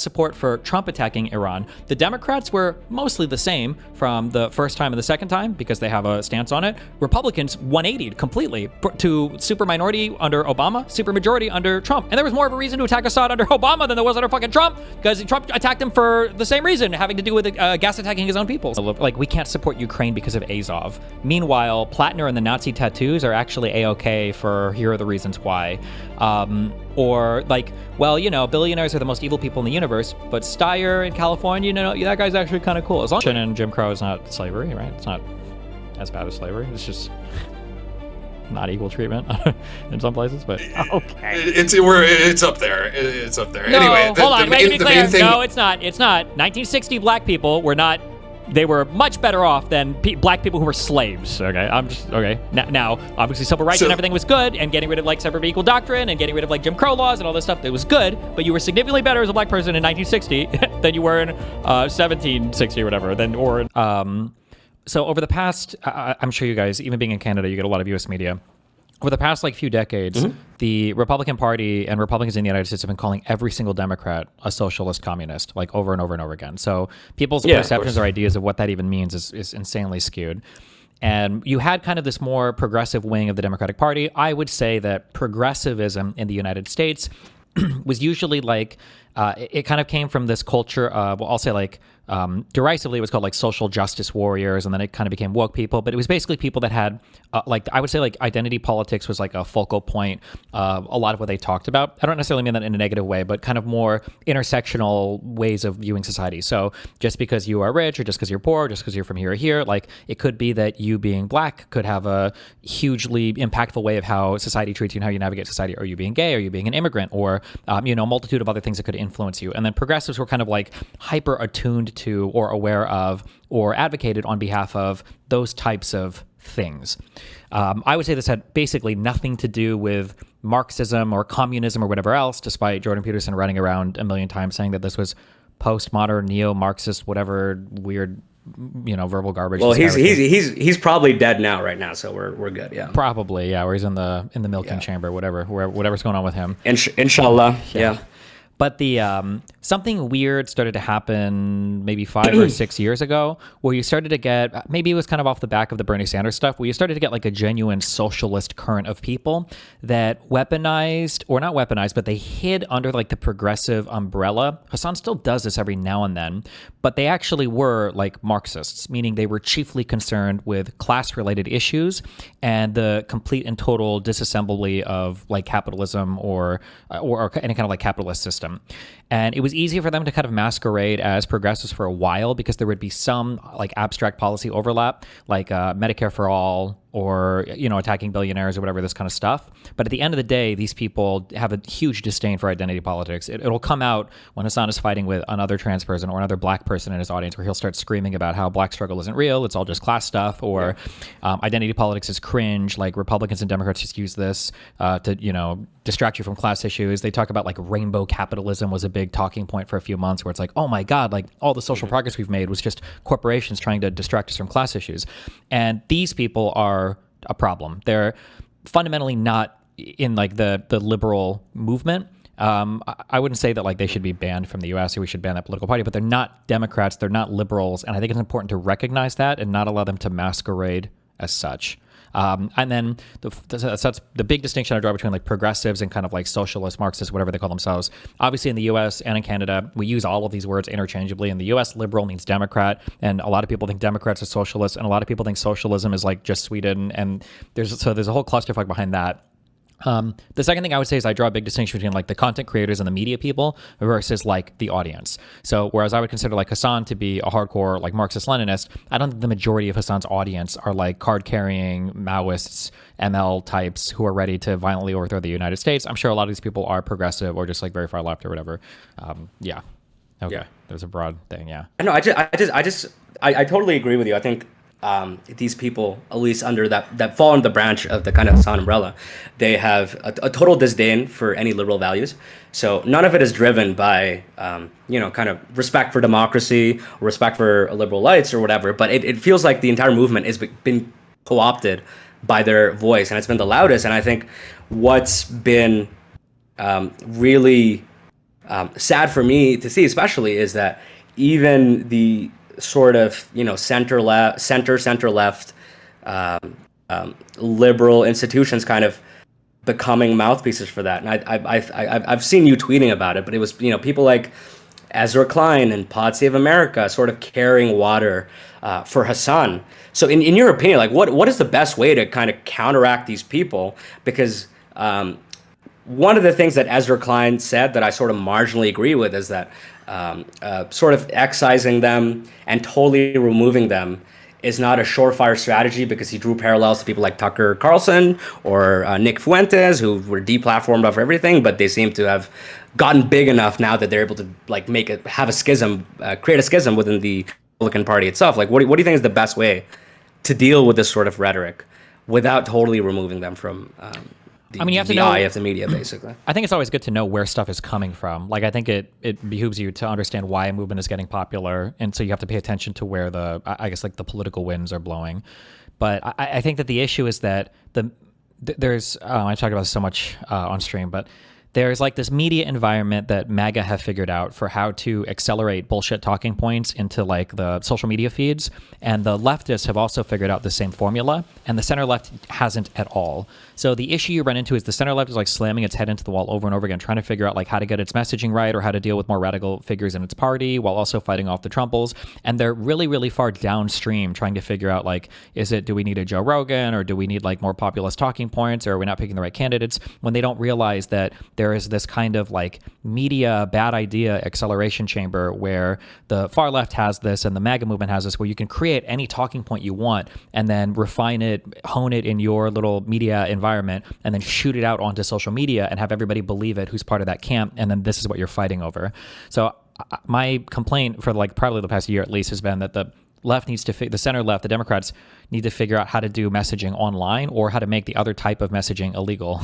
support for Trump attacking Iran. The Democrats were mostly the same from the first time and the second time because they have a stance on it. Republicans 180'd completely to super minority under Obama, super majority under Trump. And there was more of a reason to attack Assad under Obama than there was under fucking Trump, because Trump attacked him for the same reason, having to do with gas attacking his own people. So, like, we can't support Ukraine because of Azov. Meanwhile, Plattner and the Nazi tattoos are actually A-okay for here are the reasons why. Or like, well, you know, billionaires are the most evil people in the universe, but Steyer in California, you know, that guy's actually kind of cool. As long as Jim Crow is not slavery, right? It's not as bad as slavery. It's just not equal treatment in some places, but okay. It's up there. It's up there. No, anyway, hold on. Make it clear. No, it's not. It's not. 1960 black people were not. They were much better off than black people who were slaves. Okay, I'm just okay. Now, obviously, civil rights and everything was good, and getting rid of like separate equal doctrine and getting rid of like Jim Crow laws and all this stuff, it was good. But you were significantly better as a black person in 1960 than you were in 1760 or whatever. So over the past, I'm sure you guys, even being in Canada, you get a lot of U.S. media. Over the past like few decades, the Republican Party and Republicans in the United States have been calling every single Democrat a socialist communist, like over and over and over again. So people's perceptions or ideas of what that even means is insanely skewed. And you had kind of this more progressive wing of the Democratic Party. I would say that progressivism in the United States was usually like, it kind of came from this culture of, well, I'll say like, derisively, it was called like social justice warriors, and then it kind of became woke people. But it was basically people that had, like, I would say like identity politics was like a focal point of a lot of what they talked about. I don't necessarily mean that in a negative way, but kind of more intersectional ways of viewing society. So just because you are rich, or just because you're poor, or just because you're from here or here, like it could be that you being black could have a hugely impactful way of how society treats you and how you navigate society. Or you being gay, or you being an immigrant, or you know, a multitude of other things that could influence you. And then progressives were kind of like hyper attuned to or aware of or advocated on behalf of those types of things. I would say this had basically nothing to do with Marxism or communism or whatever else, despite Jordan Peterson running around a million times saying that this was postmodern, neo-Marxist, whatever weird, you know, verbal garbage. Well, he's probably dead now, right now, so we're good. Yeah, probably. Yeah, or he's in the milking chamber, whatever's going on with him. Inshallah. Yeah. But the something weird started to happen maybe 5 or 6 years ago, where you started to get, maybe it was kind of off the back of the Bernie Sanders stuff, where you started to get like a genuine socialist current of people that weaponized, or not weaponized, but they hid under like the progressive umbrella. Hassan still does this every now and then, but they actually were like Marxists, meaning they were chiefly concerned with class-related issues and the complete and total disassembly of like capitalism or any kind of like capitalist system. And it was easy for them to kind of masquerade as progressives for a while because there would be some like abstract policy overlap, like Medicare for all, or, you know, attacking billionaires or whatever, this kind of stuff. But at the end of the day, these people have a huge disdain for identity politics. It'll come out when Hassan is fighting with another trans person or another black person in his audience, where he'll start screaming about how black struggle isn't real, it's all just class stuff, or identity politics is cringe, like Republicans and Democrats just use this to, you know, distract you from class issues. They talk about like rainbow capitalism was a big talking point for a few months, where it's like, oh my God, like all the social progress we've made was just corporations trying to distract us from class issues. And these people are a problem. They're fundamentally not in like the liberal movement. I wouldn't say that like they should be banned from the U.S. or we should ban that political party, but they're not Democrats, they're not liberals, and I think it's important to recognize that and not allow them to masquerade as such. And then that's the big distinction I draw between like progressives and kind of like socialists, Marxists, whatever they call themselves. Obviously in the US and in Canada, we use all of these words interchangeably. In the US, liberal means Democrat, and a lot of people think Democrats are socialists, and a lot of people think socialism is like just Sweden, and there's a whole clusterfuck behind that. The second thing I would say is I draw a big distinction between like the content creators and the media people versus like the audience. So whereas I would consider like Hassan to be a hardcore like Marxist-Leninist, I don't think the majority of Hassan's audience are like card-carrying Maoists, ML types who are ready to violently overthrow the United States. I'm sure a lot of these people are progressive or just like very far left or whatever. Yeah. Okay. Yeah. There's a broad thing. Yeah. No, I totally agree with you. I think these people, at least under that fall under the branch of the kind of Hassan umbrella, they have a total disdain for any liberal values. So none of it is driven by, kind of respect for democracy, or respect for liberal rights or whatever. But it feels like the entire movement has been co-opted by their voice, and it's been the loudest. And I think what's been really sad for me to see, especially, is that even the sort of center left, center left liberal institutions kind of becoming mouthpieces for that. And I've seen you tweeting about it, but it was people like Ezra Klein and Pod Save America sort of carrying water for Hassan. So in your opinion, like what is the best way to kind of counteract these people? Because one of the things that Ezra Klein said that I sort of marginally agree with is that sort of excising them and totally removing them is not a surefire strategy, because he drew parallels to people like Tucker Carlson or Nick Fuentes, who were deplatformed off everything, but they seem to have gotten big enough now that they're able to like have a schism, create a schism within the Republican Party itself. Like, what do you think is the best way to deal with this sort of rhetoric without totally removing them from you have to the know, eye of the media, basically? I think it's always good to know where stuff is coming from. Like, I think it behooves you to understand why a movement is getting popular, and so you have to pay attention to where the political winds are blowing. But I think that the issue is that there's I talk about this so much on stream, but there's like this media environment that MAGA have figured out for how to accelerate bullshit talking points into like the social media feeds. And the leftists have also figured out the same formula, and the center left hasn't at all. So the issue you run into is the center left is like slamming its head into the wall over and over again, trying to figure out like how to get its messaging right or how to deal with more radical figures in its party while also fighting off the Trumples. And they're really, really far downstream trying to figure out like, do we need a Joe Rogan, or do we need like more populist talking points, or are we not picking the right candidates, when they don't realize that there is this kind of like media bad idea acceleration chamber where the far left has this and the MAGA movement has this, where you can create any talking point you want and then refine it, hone it in your little media environment, and then shoot it out onto social media and have everybody believe it who's part of that camp. And then this is what you're fighting over. So my complaint for like probably the past year at least has been that the left needs to the center left, the Democrats need to figure out how to do messaging online or how to make the other type of messaging illegal,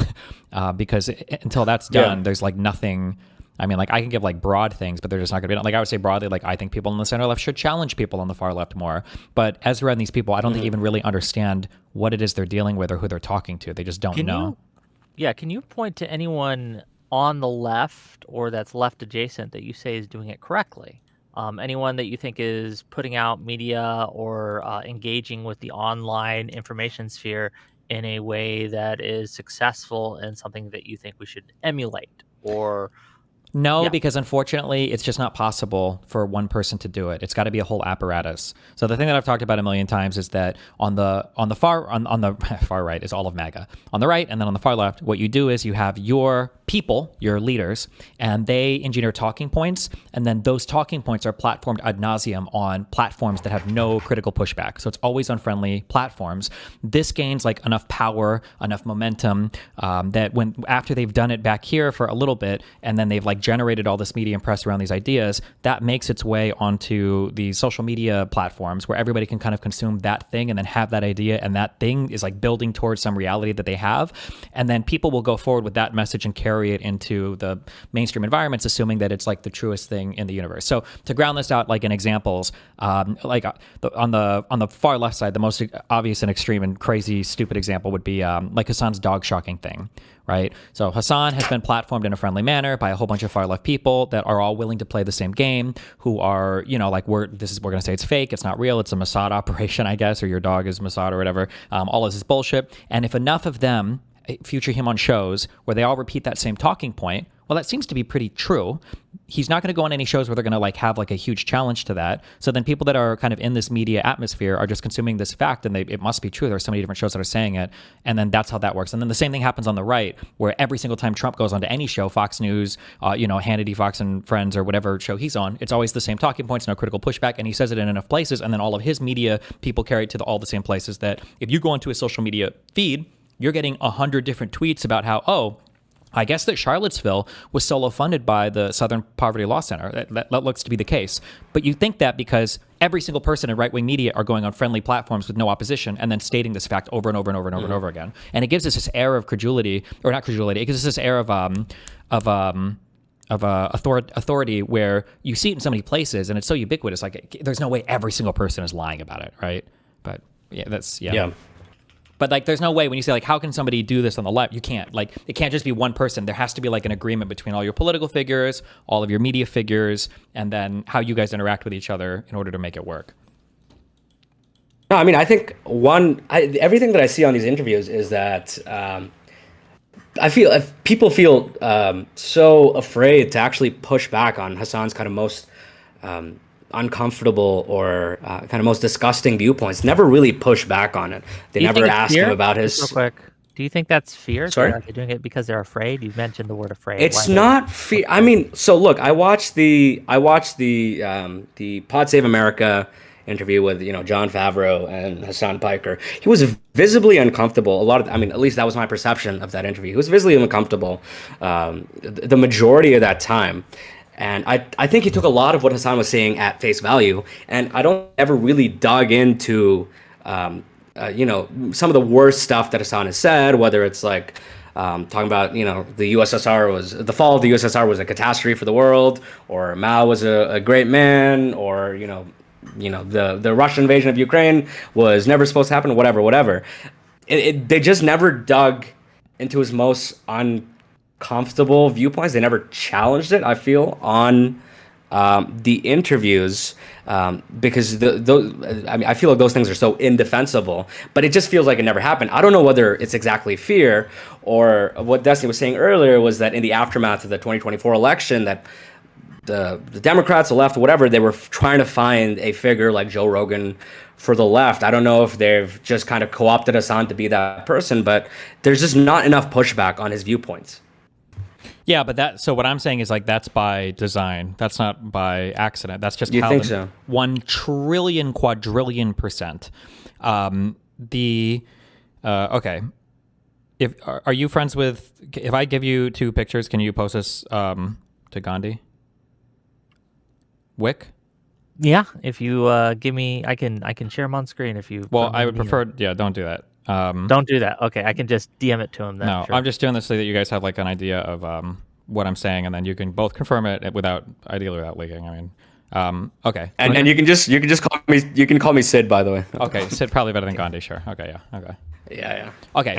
because until that's done, there's like nothing. I mean, like I can give like broad things, but they're just not going to be like, I would say broadly, like I think people in the center left should challenge people on the far left more. But Ezra and these people, I don't think even really understand what it is they're dealing with or who they're talking to. They just don't know. Can you point to anyone on the left or that's left adjacent that you say is doing it correctly? Anyone that you think is putting out media or engaging with the online information sphere in a way that is successful and something that you think we should emulate? Or No, because unfortunately, it's just not possible for one person to do it. It's got to be a whole apparatus. So the thing that I've talked about a million times is that on the far right is all of MAGA. On the right and then on the far left, what you do is you have your people, your leaders, and they engineer talking points, and then those talking points are platformed ad nauseum on platforms that have no critical pushback. So it's always on friendly platforms. This gains like enough power, enough momentum that when after they've done it back here for a little bit, and then they've like generated all this media and press around these ideas, that makes its way onto the social media platforms where everybody can kind of consume that thing and then have that idea, and that thing is like building towards some reality that they have, and then people will go forward with that message and carry it into the mainstream environments, assuming that it's like the truest thing in the universe. So to ground this out like in examples, on the far left side, the most obvious and extreme and crazy stupid example would be like Hassan's dog shocking thing, right? So Hassan has been platformed in a friendly manner by a whole bunch of far left people that are all willing to play the same game, who are, like we're going to say it's fake, it's not real, it's a Mossad operation, I guess, or your dog is Mossad or whatever. All of this is bullshit. And if enough of them feature him on shows where they all repeat that same talking point, well, that seems to be pretty true. He's not going to go on any shows where they're going to like have like a huge challenge to that. So then people that are kind of in this media atmosphere are just consuming this fact, and it must be true. There's so many different shows that are saying it, and then that's how that works. And then the same thing happens on the right, where every single time Trump goes onto any show, Fox News, Hannity, Fox and Friends, or whatever show he's on, it's always the same talking points, no critical pushback, and he says it in enough places, and then all of his media people carry it to all the same places that if you go onto a social media feed, you're getting 100 different tweets about how, I guess that Charlottesville was solo funded by the Southern Poverty Law Center. That looks to be the case. But you think that because every single person in right-wing media are going on friendly platforms with no opposition and then stating this fact over and over and over and over and over again. And it gives us this air of credulity, or not credulity, it gives us this air of authority where you see it in so many places and it's so ubiquitous. Like there's no way every single person is lying about it, right? But yeah, that's. But like, there's no way when you say like, how can somebody do this on the left? You can't. Like, it can't just be one person. There has to be like an agreement between all your political figures, all of your media figures, and then how you guys interact with each other in order to make it work. No, I mean, I think everything that I see on these interviews is that I feel if people feel so afraid to actually push back on Hassan's kind of most uncomfortable or kind of most disgusting viewpoints. Never really push back on it. They never ask him about his. Just real quick. Do you think that's fear? Sorry? Are they doing it because they're afraid? You mentioned the word afraid. It's not fear. I mean, so look, I watched the Pod Save America interview with John Favreau and Hassan Piker. He was visibly uncomfortable. I mean, at least that was my perception of that interview. He was visibly uncomfortable the majority of that time. And I think he took a lot of what Hassan was saying at face value, and I don't ever really dug into some of the worst stuff that Hassan has said, whether it's like talking about the fall of the USSR was a catastrophe for the world, or Mao was a great man, or the Russian invasion of Ukraine was never supposed to happen, whatever. They just never dug into his most uncomfortable viewpoints. They never challenged it, I feel, on the interviews, because I feel like those things are so indefensible, but it just feels like it never happened. I don't know whether it's exactly fear, or what Destiny was saying earlier was that in the aftermath of the 2024 election, that the Democrats, the left, whatever, they were trying to find a figure like Joe Rogan for the left. I don't know if they've just kind of co-opted Hassan to be that person, but there's just not enough pushback on his viewpoints. Yeah, but so what I'm saying is like that's by design. That's not by accident. That's just You how think so? 1 trillion quadrillion %. Okay. Are you friends with? If I give you 2 pictures, can you post this to Gandhi? Whick? Yeah, if you give me, I can share them on screen if you. Well, I would prefer. Yeah, don't do that. Don't do that. Okay, I can just DM it to him then. No, sure. I'm just doing this so that you guys have like an idea of what I'm saying, and then you can both confirm it ideally without leaking. I mean, okay. And you can just call me Sid, by the way. Okay, Sid probably better than Gandhi, sure. Okay, yeah, okay. Yeah. Okay,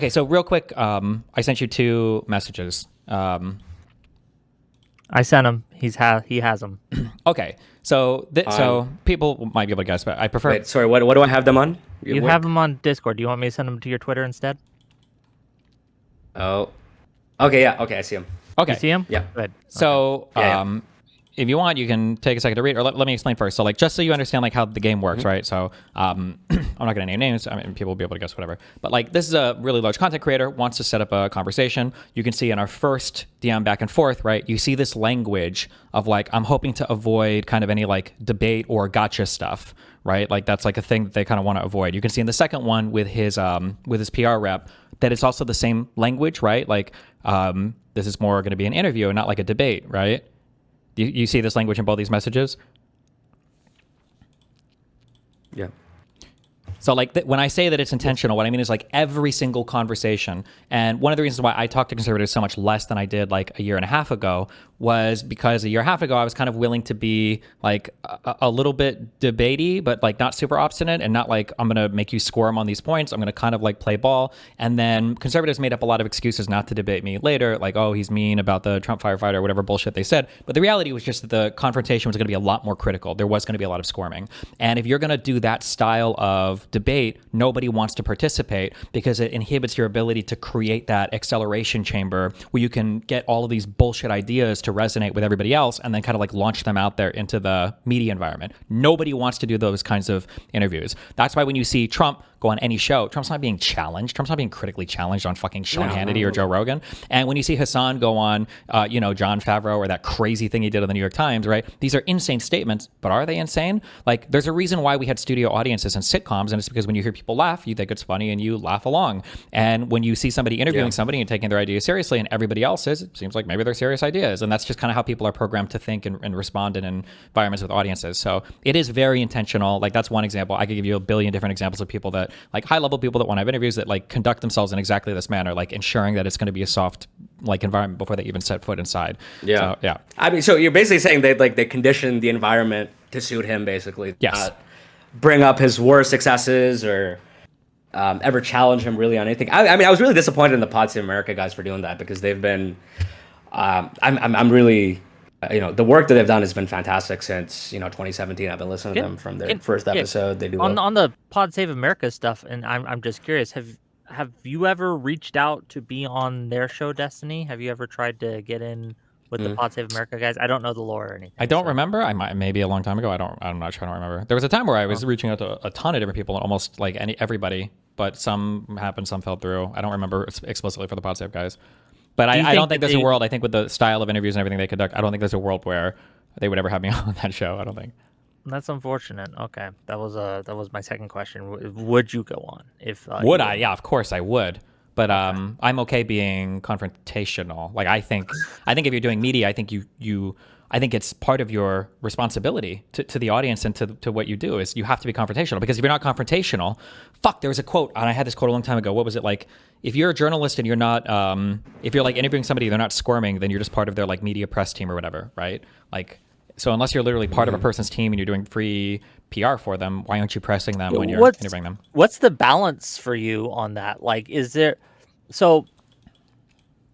so real quick, I sent you 2 messages. I sent him. He has them. Okay, so so people might be able to guess, but I prefer. Wait, sorry. What do I have them on? You have them on Discord. Do you want me to send them to your Twitter instead? Oh, okay. Yeah. Okay, I see them. Okay, You see him? Yeah. Good. so Yeah. if you want, you can take a second to read, or let me explain first. So, like, just so you understand, like, how the game works, right? So, I'm not going to name names. I mean, people will be able to guess whatever. But, like, this is a really large content creator, wants to set up a conversation. You can see in our first DM back and forth, right? You see this language of, like, I'm hoping to avoid kind of any, like, debate or gotcha stuff, right? Like, that's, like, a thing that they kind of want to avoid. You can see in the second one with his PR rep that it's also the same language, right? Like, this is more going to be an interview and not like a debate, right? You see this language in both these messages? Yeah. So like when I say that it's intentional, what I mean is like every single conversation. And one of the reasons why I talk to conservatives so much less than I did like a year and a half ago was because a year and a half ago, I was kind of willing to be like a little bit debatey, but like not super obstinate and not like, I'm going to make you squirm on these points. I'm going to kind of like play ball. And then conservatives made up a lot of excuses not to debate me later. Like, oh, he's mean about the Trump firefighter or whatever bullshit they said. But the reality was just that the confrontation was going to be a lot more critical. There was going to be a lot of squirming. And if you're going to do that style of debate, nobody wants to participate because it inhibits your ability to create that acceleration chamber where you can get all of these bullshit ideas to resonate with everybody else and then kind of like launch them out there into the media environment. Nobody wants to do those kinds of interviews. That's why when you see Trump go on any show, Trump's not being challenged. Trump's not being critically challenged on fucking Sean Hannity or Joe Rogan. And when you see Hassan go on, John Favreau or that crazy thing he did on the New York Times, right? These are insane statements, but are they insane? Like, there's a reason why we had studio audiences in sitcoms, and it's because when you hear people laugh, you think it's funny and you laugh along. And when you see somebody interviewing somebody and taking their ideas seriously and everybody else is, it seems like maybe they're serious ideas. And that's just kind of how people are programmed to think and respond in environments with audiences. So it is very intentional. Like, that's one example. I could give you a billion different examples of people that, like, high-level people that want to have interviews that, like, conduct themselves in exactly this manner, like ensuring that it's going to be a soft, like, environment before they even set foot inside. Yeah. So, yeah. I mean, so you're basically saying they conditioned the environment to suit him, basically. Yes. Bring up his worst successes or ever challenge him really on anything. I mean, I was really disappointed in the Pod Save America guys for doing that because they've been. I'm really. The work that they've done has been fantastic since 2017. I've been listening to them from their first episode. They do on the Pod Save America stuff, and I'm just curious. Have you ever reached out to be on their show, Destiny? Have you ever tried to get in with the Pod Save America guys? I don't know the lore or anything. I don't remember. I might maybe a long time ago. I'm not sure. I don't remember. There was a time where I was reaching out to a ton of different people, almost like everybody, but some happened, some fell through. I don't remember explicitly for the Pod Save guys. But I don't think there's a world. I think with the style of interviews and everything they conduct, I don't think there's a world where they would ever have me on that show. I don't think. That's unfortunate. Okay, that was my second question. Would you go on if? Would I? Yeah, of course I would. But I'm okay being confrontational. Like I think if you're doing media, I think I think it's part of your responsibility to the audience and to what you do is you have to be confrontational, because if you're not confrontational, there was a quote, and I had this quote a long time ago. What was it like? If you're a journalist and you're not, if you're like interviewing somebody, they're not squirming, then you're just part of their like media press team or whatever, right? Like, so unless you're literally part of a person's team and you're doing free PR for them, why aren't you pressing them when you're interviewing them? What's the balance for you on that? Like,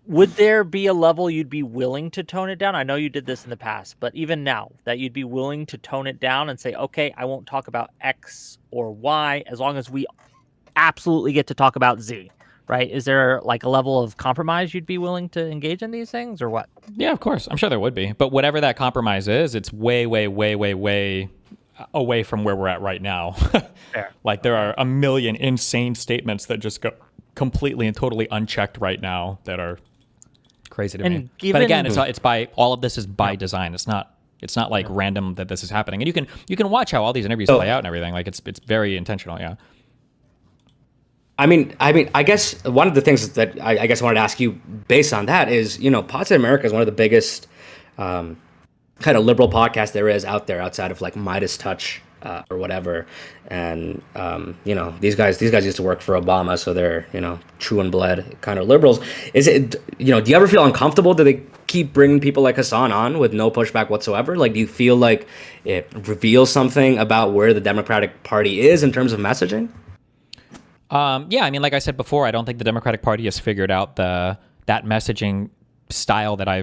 would there be a level you'd be willing to tone it down? I know you did this in the past, but even now, that you'd be willing to tone it down and say, okay, I won't talk about X or Y as long as we absolutely get to talk about Z, right? Is there like a level of compromise you'd be willing to engage in these things, or what? Yeah, of course. I'm sure there would be. But whatever that compromise is, it's way, way, way, way, way away from where we're at right now. Like there are a million insane statements that just go completely and totally unchecked right now that are crazy to me. But again, it's by all of this is by design. It's not like random that this is happening. And you can watch how all these interviews play out and everything. Like it's very intentional. Yeah. I mean, I guess one of the things that I guess I wanted to ask you based on that is, Pod Save America is one of the biggest kind of liberal podcasts there is out there outside of like Midas Touch or whatever. And, these guys used to work for Obama, so they're, true and blood kind of liberals. Is it, do you ever feel uncomfortable? Do they keep bringing people like Hassan on with no pushback whatsoever? Like, do you feel like it reveals something about where the Democratic Party is in terms of messaging? Yeah, I mean, like I said before, I don't think the Democratic Party has figured out that messaging style that I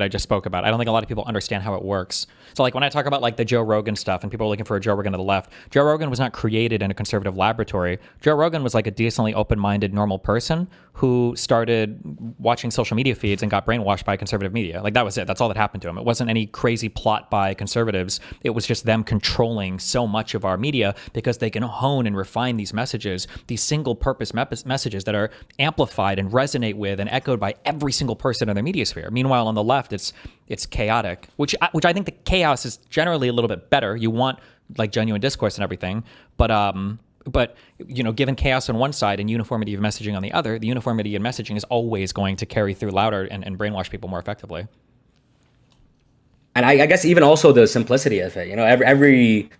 just spoke about. I don't think a lot of people understand how it works. So like when I talk about like the Joe Rogan stuff and people are looking for a Joe Rogan to the left, Joe Rogan was not created in a conservative laboratory. Joe Rogan was like a decently open-minded, normal person who started watching social media feeds and got brainwashed by conservative media. Like that was it. That's all that happened to him. It wasn't any crazy plot by conservatives. It was just them controlling so much of our media because they can hone and refine these messages, these single-purpose messages that are amplified and resonate with and echoed by every single person in their media sphere. Meanwhile, on the left, it's chaotic, which I think the chaos is generally a little bit better. You want like genuine discourse and everything, but given chaos on one side and uniformity of messaging on the other, the uniformity in messaging is always going to carry through louder and brainwash people more effectively. And I guess even also the simplicity of it. Every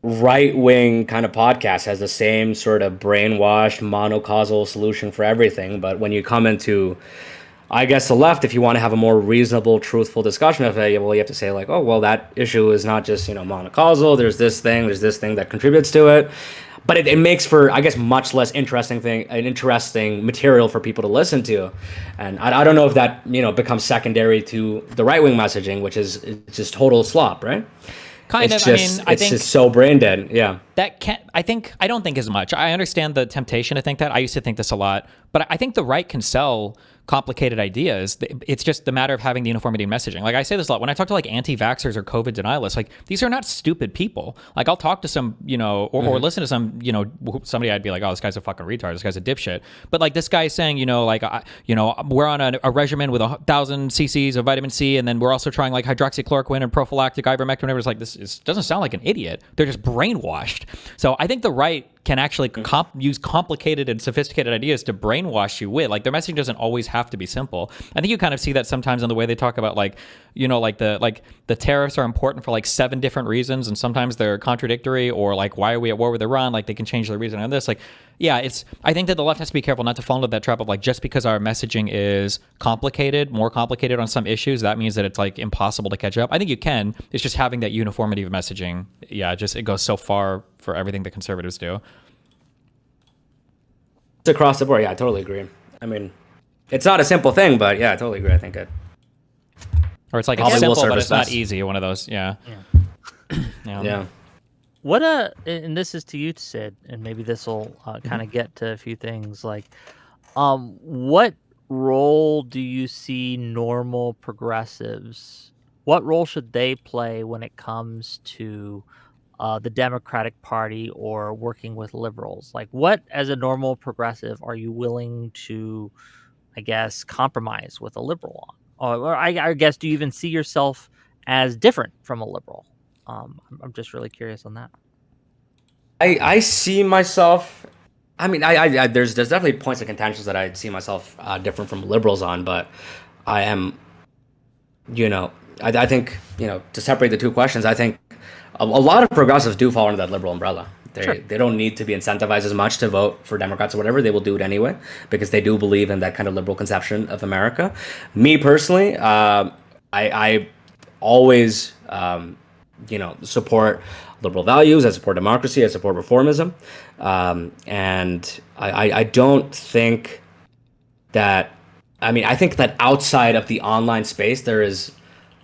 right-wing kind of podcast has the same sort of brainwashed monocausal solution for everything, but when you come into I guess the left, if you want to have a more reasonable, truthful discussion of it, well, you have to say like, oh, well, that issue is not just, monocausal. There's this thing that contributes to it. But it makes for, I guess, much less interesting material for people to listen to. And I don't know if that, becomes secondary to the right-wing messaging, which is just total slop, right? I think it's just so brain dead. Yeah. I don't think as much. I understand the temptation to think that. I used to think this a lot, but I think the right can sell complicated ideas. It's just the matter of having the uniformity in messaging. Like I say this a lot when I talk to like anti-vaxxers or COVID denialists, like these are not stupid people. Like I'll talk to some, or listen to some, somebody I'd be like, oh, this guy's a fucking retard. This guy's a dipshit. But like this guy is saying, we're on a regimen with 1,000 cc's of vitamin C. And then we're also trying like hydroxychloroquine and prophylactic ivermectin. It's like, this doesn't sound like an idiot. They're just brainwashed. So I think the right can actually use complicated and sophisticated ideas to brainwash you with. Like their messaging doesn't always have to be simple. I think you kind of see that sometimes in the way they talk about like the tariffs are important for like 7 different reasons, and sometimes they're contradictory, or like why are we at war with Iran? Like they can change their reason on this. Like, yeah, I think that the left has to be careful not to fall into that trap of like just because our messaging is more complicated on some issues, that means that it's like impossible to catch up. I think you can. It's just having that uniformity of messaging. Yeah, it goes so far for everything that conservatives do. It's across the board. Yeah, I totally agree. I mean, it's not a simple thing, but yeah, I totally agree. I think it Or it's like it's probably will simple, serve but us it's not best. easy. One of those, yeah. Yeah. What and this is to you, Sid, and maybe this will kind of get to a few things like, what role do you see normal progressives? What role should they play when it comes to the Democratic Party or working with liberals? Like, what as a normal progressive are you willing to, I guess, compromise with a liberal on? Or I guess, do you even see yourself as different from a liberal? I'm just really curious on that. I see myself. I mean, I there's definitely points of contention that I see myself different from liberals on, but I am, you know, I think to separate the two questions, I think a lot of progressives do fall under that liberal umbrella. Sure. They don't need to be incentivized as much to vote for Democrats or whatever. They will do it anyway because they do believe in that kind of liberal conception of America. Me personally, I always support liberal values. I support democracy. I support reformism, and I don't think that. I mean, I think that outside of the online space, there is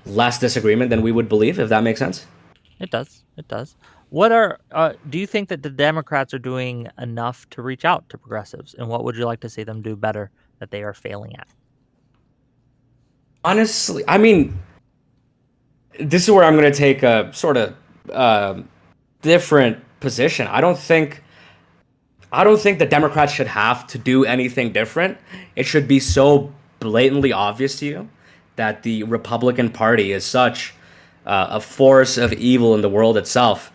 less disagreement than we would believe, if that makes sense. It does. It does. What are do you think that the Democrats are doing enough to reach out to progressives, and what would you like to see them do better that they are failing at? Honestly, I mean, this is where I'm going to take a sort of different position. I don't think the Democrats should have to do anything different. It should be so blatantly obvious to you that the Republican Party is such a force of evil in the world itself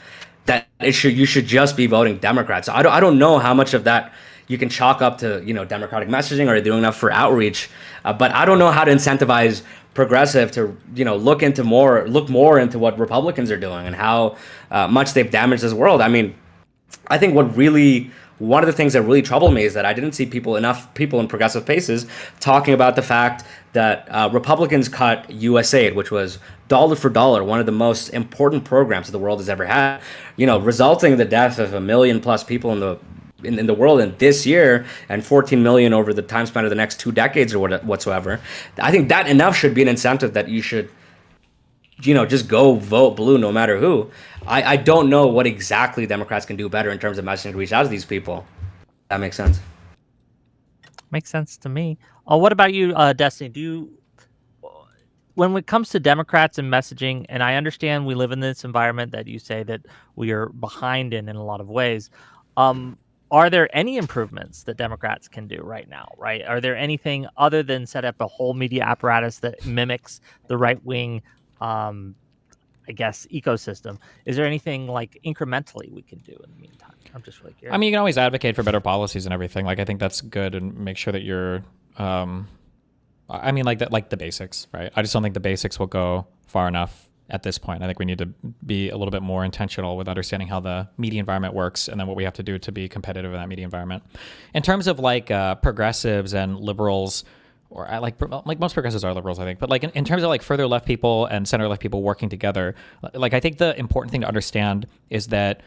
that you should just be voting Democrats. I don't know how much of that you can chalk up to Democratic messaging or doing enough for outreach, but I don't know how to incentivize progressive to look more into what Republicans are doing and how much they've damaged this world. I mean, I think one of the things that really troubled me is that I didn't see enough people in progressive spaces talking about the fact that Republicans cut USAID, which was dollar for dollar one of the most important programs that the world has ever had, resulting in the death of 1 million plus people in the world in this year and 14 million over the time span of the next 2 decades or whatsoever. I think that enough should be an incentive that you should just go vote blue no matter who. I don't know what exactly Democrats can do better in terms of messaging to reach out to these people. That makes sense. Makes sense to me. What about you, Destiny? When it comes to Democrats and messaging, and I understand we live in this environment that you say that we are behind in a lot of ways, are there any improvements that Democrats can do right now, right? Are there anything other than set up a whole media apparatus that mimics the right-wing I guess, ecosystem? Is there anything like incrementally we can do in the meantime? I'm just really curious. I mean, you can always advocate for better policies and everything. Like, I think that's good, and make sure that you're, I mean, like the basics, right? I just don't think the basics will go far enough at this point. I think we need to be a little bit more intentional with understanding how the media environment works and then what we have to do to be competitive in that media environment. In terms of like progressives and liberals, or I like most progressives are liberals, I think, but like in terms of like further left people and center left people working together, like I think the important thing to understand is that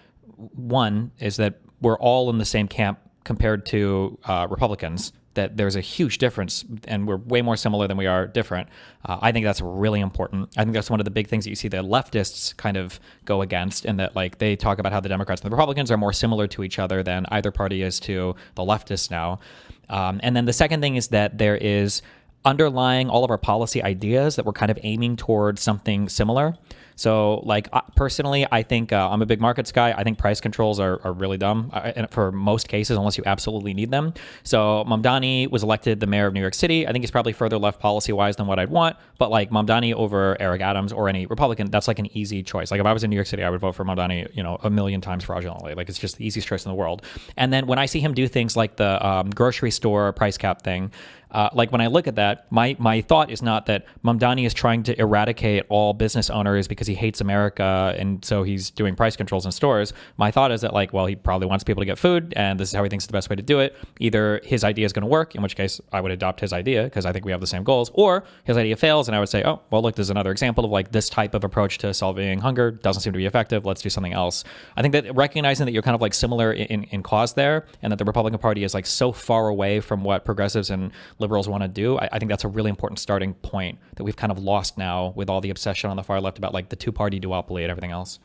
one is that we're all in the same camp compared to Republicans. That there's a huge difference, and we're way more similar than we are different. I think that's really important. I think that's one of the big things that you see the leftists kind of go against, and that like they talk about how the Democrats and the Republicans are more similar to each other than either party is to the leftists now. And then the second thing is that there is underlying all of our policy ideas that we're kind of aiming towards something similar. So like personally, I think I'm a big markets guy. I think price controls are really dumb for most cases, unless you absolutely need them. So Mamdani was elected the mayor of New York City. I think he's probably further left policy wise than what I'd want, but like Mamdani over Eric Adams or any Republican, that's like an easy choice. Like if I was in New York City, I would vote for Mamdani, 1 million times fraudulently. Like it's just the easiest choice in the world. And then when I see him do things like the grocery store price cap thing, Like when I look at that, my thought is not that Mamdani is trying to eradicate all business owners because he hates America and so he's doing price controls in stores. My thought is that like, well, he probably wants people to get food and this is how he thinks the best way to do it. Either his idea is going to work, in which case I would adopt his idea because I think we have the same goals, or his idea fails and I would say, oh, well, look, there's another example of like this type of approach to solving hunger doesn't seem to be effective. Let's do something else. I think that recognizing that you're kind of like similar in cause there and that the Republican Party is like so far away from what progressives and liberals want to do, I think that's a really important starting point that we've kind of lost now with all the obsession on the far left about like the two-party duopoly and everything else.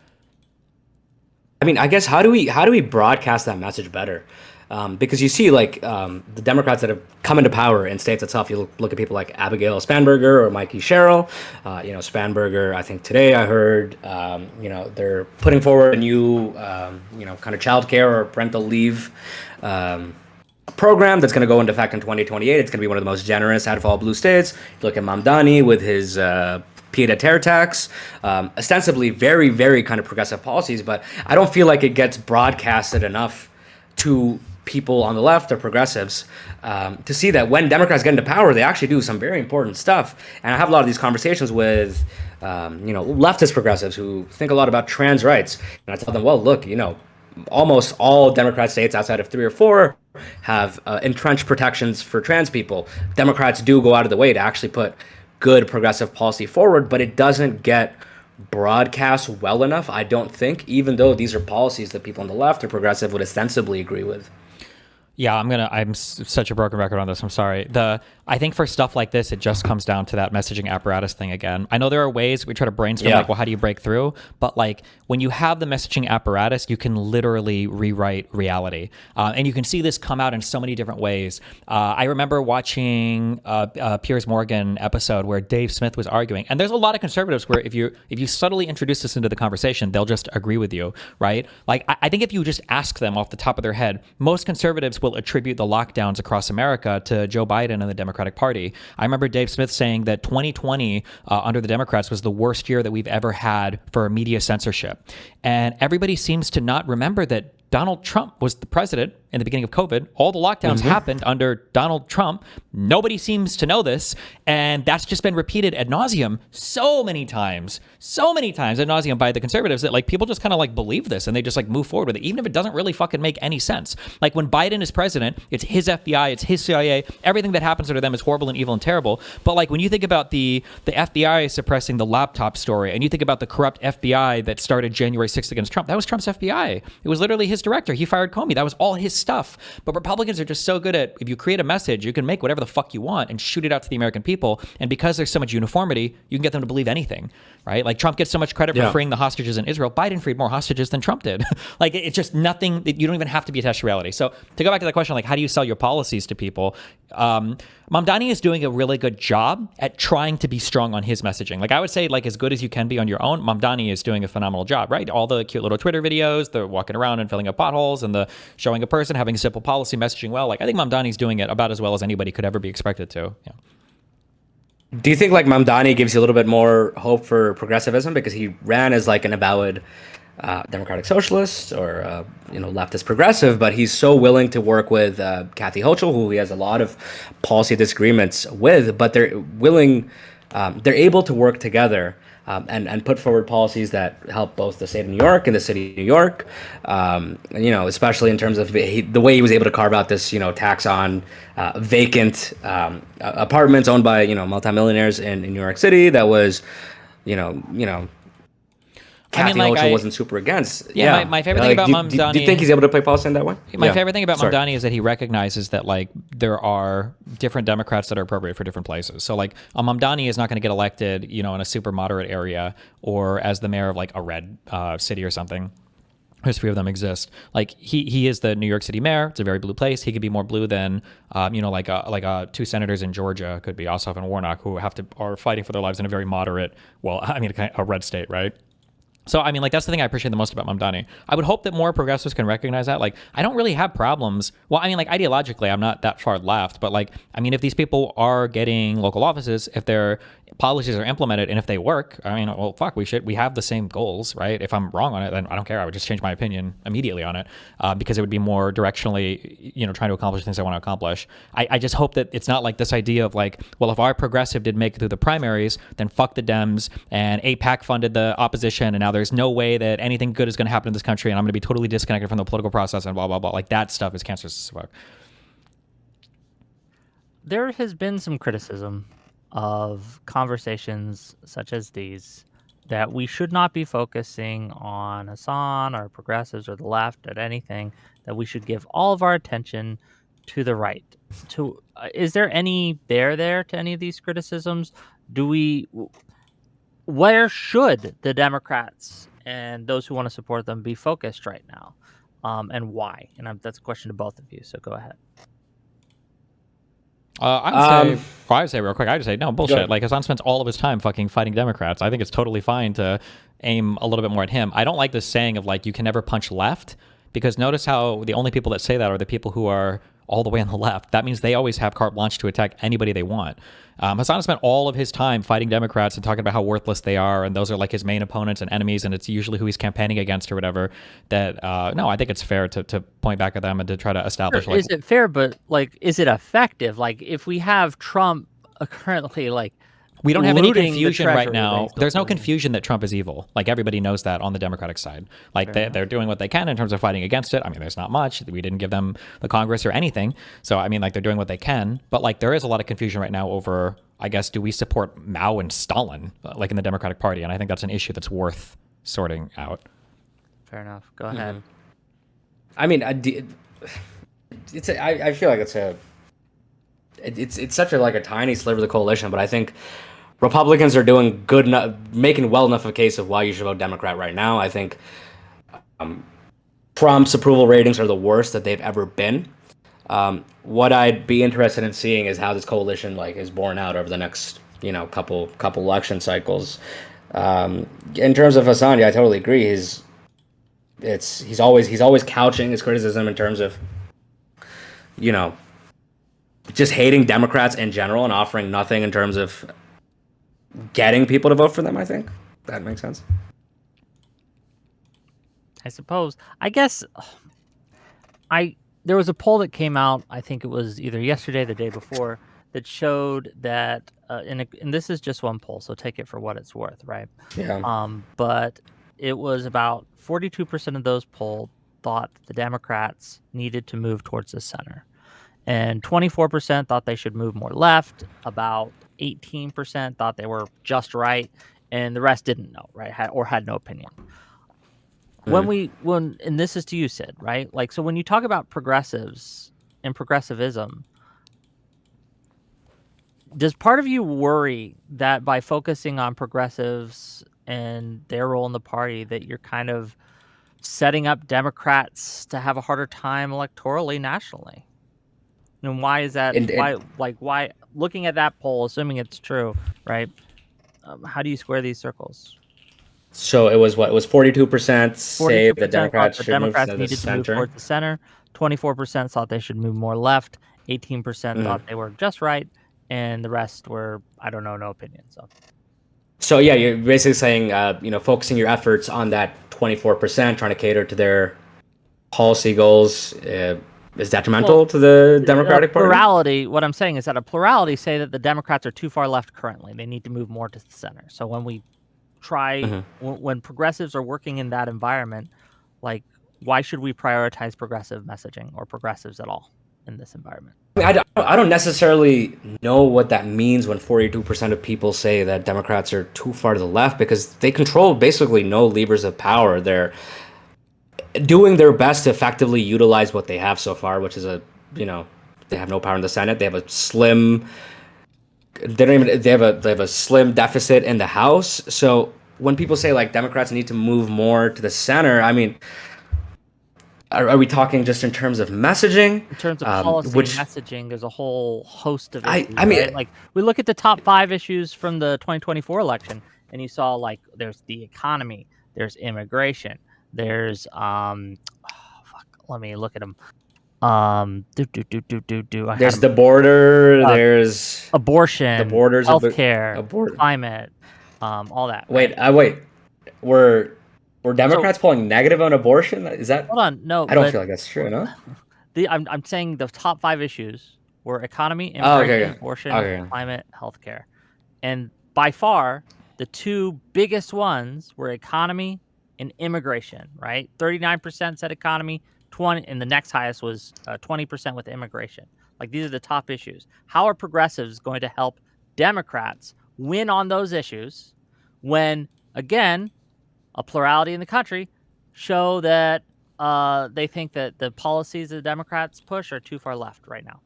I mean, I guess how do we broadcast that message better? Because you see, like the Democrats that have come into power in states itself. You look at people like Abigail Spanberger or Mikey Sherrill. Spanberger. I think today I heard, they're putting forward a new, kind of childcare or parental leave program that's going to go into effect in 2028. It's going to be one of the most generous out of all blue states. You look at Mamdani with his pied-à-terre tax, ostensibly very, very kind of progressive policies, but I don't feel like it gets broadcasted enough to people on the left or progressives to see that when Democrats get into power, they actually do some very important stuff. And I have a lot of these conversations with, leftist progressives who think a lot about trans rights. And I tell them, well, look, almost all Democrat states outside of 3 or 4 have entrenched protections for trans people. Democrats do go out of the way to actually put good progressive policy forward, but it doesn't get broadcast well enough, I don't think, even though these are policies that people on the left or progressive would ostensibly agree with. Yeah, I'm such a broken record on this. I'm sorry. I think for stuff like this, it just comes down to that messaging apparatus thing again. I know there are ways we try to brainstorm, like, well, how do you break through? But like when you have the messaging apparatus, you can literally rewrite reality. And you can see this come out in so many different ways. I remember watching a Piers Morgan episode where Dave Smith was arguing. And there's a lot of conservatives where if you subtly introduce this into the conversation, they'll just agree with you, right? Like, I think if you just ask them off the top of their head, most conservatives will attribute the lockdowns across America to Joe Biden and the Democratic Party. I remember Dave Smith saying that 2020 under the Democrats was the worst year that we've ever had for media censorship. And everybody seems to not remember that Donald Trump was the president in the beginning of COVID. All the lockdowns happened under Donald Trump. Nobody seems to know this. And that's just been repeated ad nauseum so many times ad nauseum by the conservatives that like people just kind of like believe this and they just like move forward with it, even if it doesn't really fucking make any sense. Like when Biden is president, it's his FBI, it's his CIA. Everything that happens under them is horrible and evil and terrible. But like when you think about the FBI suppressing the laptop story and you think about the corrupt FBI that started January 6th against Trump, that was Trump's FBI. It was literally his director. He fired Comey. That was all his stuff. But Republicans are just so good at, if you create a message, you can make whatever the fuck you want and shoot it out to the American people. And because there's so much uniformity, you can get them to believe anything, right? Like Trump gets so much credit for freeing the hostages in Israel. Biden freed more hostages than Trump did. Like it's just nothing that you don't even have to be attached to reality. So to go back to the question, like how do you sell your policies to people? Mamdani is doing a really good job at trying to be strong on his messaging. Like I would say, like as good as you can be on your own, Mamdani is doing a phenomenal job, right? All the cute little Twitter videos, the walking around and filling up potholes, and the showing a person having simple policy messaging well. Like I think Mamdani's doing it about as well as anybody could ever be expected to. Yeah. Do you think like Mamdani gives you a little bit more hope for progressivism because he ran as like an avowed democratic socialist or leftist progressive, but he's so willing to work with Kathy Hochul, who he has a lot of policy disagreements with, but they're able to work together and put forward policies that help both the state of New York and the city of New York, especially in terms of the way he was able to carve out this, tax on vacant apartments owned by, multimillionaires in New York City. That was, Kathy Hochul wasn't super against. Yeah, my favorite thing about Mamdani... Do you think he's able to play policy in that way? My favorite thing about Mamdani is that he recognizes that like there are different Democrats that are appropriate for different places. So like Mamdani is not going to get elected, in a super moderate area or as the mayor of like a red city or something. There's 3 of them exist. Like he is the New York City mayor. It's a very blue place. He could be more blue than, like 2 senators in Georgia could be, Ossoff and Warnock, who are fighting for their lives in a very moderate, a red state, right? So, I mean, like, that's the thing I appreciate the most about Mamdani. I would hope that more progressives can recognize that. Like, I don't really have problems. Well, I mean, like, ideologically, I'm not that far left. But, like, I mean, if these people are getting local offices, if their policies are implemented and if they work, I mean, well, fuck, we have the same goals, right? If I'm wrong on it, then I don't care. I would just change my opinion immediately on it because it would be more directionally, trying to accomplish things I want to accomplish. I just hope that it's not like this idea of like, well, if our progressive did make it through the primaries, then fuck the Dems and APAC funded the opposition and now there's no way that anything good is going to happen in this country and I'm going to be totally disconnected from the political process and blah, blah, blah. Like that stuff is cancerous as fuck. There has been some criticism of conversations such as these that we should not be focusing on Hassan or progressives or the left or anything, that we should give all of our attention to the right. Is there any there to any of these criticisms? Where should the Democrats and those who want to support them be focused right now, and why? And that's a question to both of you. So go ahead. I would say real quick, I would say no bullshit. Like Hassan spends all of his time fucking fighting Democrats. I think it's totally fine to aim a little bit more at him. I don't like this saying of like you can never punch left, because notice how the only people that say that are the people who are all the way on the left. That means they always have carte blanche to attack anybody they want. Hassan spent all of his time fighting Democrats and talking about how worthless they are, and those are like his main opponents and enemies, and it's usually who he's campaigning against or whatever. That no, I think it's fair to point back at them and to try to establish. Sure. Is it fair, but like, is it effective? Like, if we have Trump currently like. We don't have any confusion right now. There's no confusion that Trump is evil. Like everybody knows that on the Democratic side. Like they're doing what they can in terms of fighting against it. I mean, there's not much. We didn't give them the Congress or anything. So, I mean, like they're doing what they can. But like there is a lot of confusion right now over, I guess, do we support Mao and Stalin, like in the Democratic Party? And I think that's an issue that's worth sorting out. Fair enough. Go ahead. I mean, I feel like it's such a tiny sliver of the coalition, but I think Republicans are doing good enough, making well enough of a case of why you should vote Democrat right now. I think Trump's approval ratings are the worst that they've ever been. What I'd be interested in seeing is how this coalition is borne out over the next couple election cycles. In terms of Hassan, I totally agree. He's always couching his criticism in terms of just hating Democrats in general and offering nothing in terms of getting people to vote for them. I think that makes sense. I suppose. I guess there was a poll that came out, I think it was either yesterday or the day before, that showed that, and this is just one poll, so take it for what it's worth, right? Yeah. But it was about 42% of those polled thought the Democrats needed to move towards the center. And 24% thought they should move more left. About 18% thought they were just right, and the rest didn't know, right? Had no opinion. And this is to you, Sid, right? Like, so when you talk about progressives and progressivism, does part of you worry that by focusing on progressives and their role in the party, that you're kind of setting up Democrats to have a harder time electorally nationally? And why is that? Why looking at that poll, assuming it's true, right? How do you square these circles? So it was 42% say the Democrats should move to the needed to move towards the center. 24% thought they should move more left. 18% thought they were just right, and the rest were no opinion. So yeah, you're basically saying focusing your efforts on that 24%, trying to cater to their policy goals. Is detrimental to the Democratic Party? Plurality, what I'm saying is that a plurality say that the Democrats are too far left currently. They need to move more to the center. So when we try, when progressives are working in that environment, like, why should we prioritize progressive messaging or progressives at all in this environment? I don't necessarily know what that means when 42% of people say that Democrats are too far to the left, because they control basically no levers of power. They're doing their best to effectively utilize what they have so far, which is they have no power in the Senate. They have a slim deficit in the House. So when people say Democrats need to move more to the center, I mean, are we talking just in terms of messaging? In terms of policy messaging, there's a whole host of issues. I mean, right? Like, we look at the top 5 issues from the 2024 election, and you saw like there's the economy, there's immigration, there's let me look at them. I had There's 'em. the border. Uh, There's the Abortion, borders of the healthcare, a border. climate, all that, right? Wait. Were So Democrats polling negative on abortion? Is that? hold on, no, I don't but feel like that's true. No. I'm saying the top 5 issues were economy, Oh, immigration, okay. abortion, Okay. climate, healthcare. And by far, the 2 biggest ones were economy and immigration, right? 39% said economy, 20, and the next highest was 20% with immigration. Like these are the top issues. How are progressives going to help Democrats win on those issues when, again, a plurality in the country show that they think that the policies the Democrats push are too far left right now?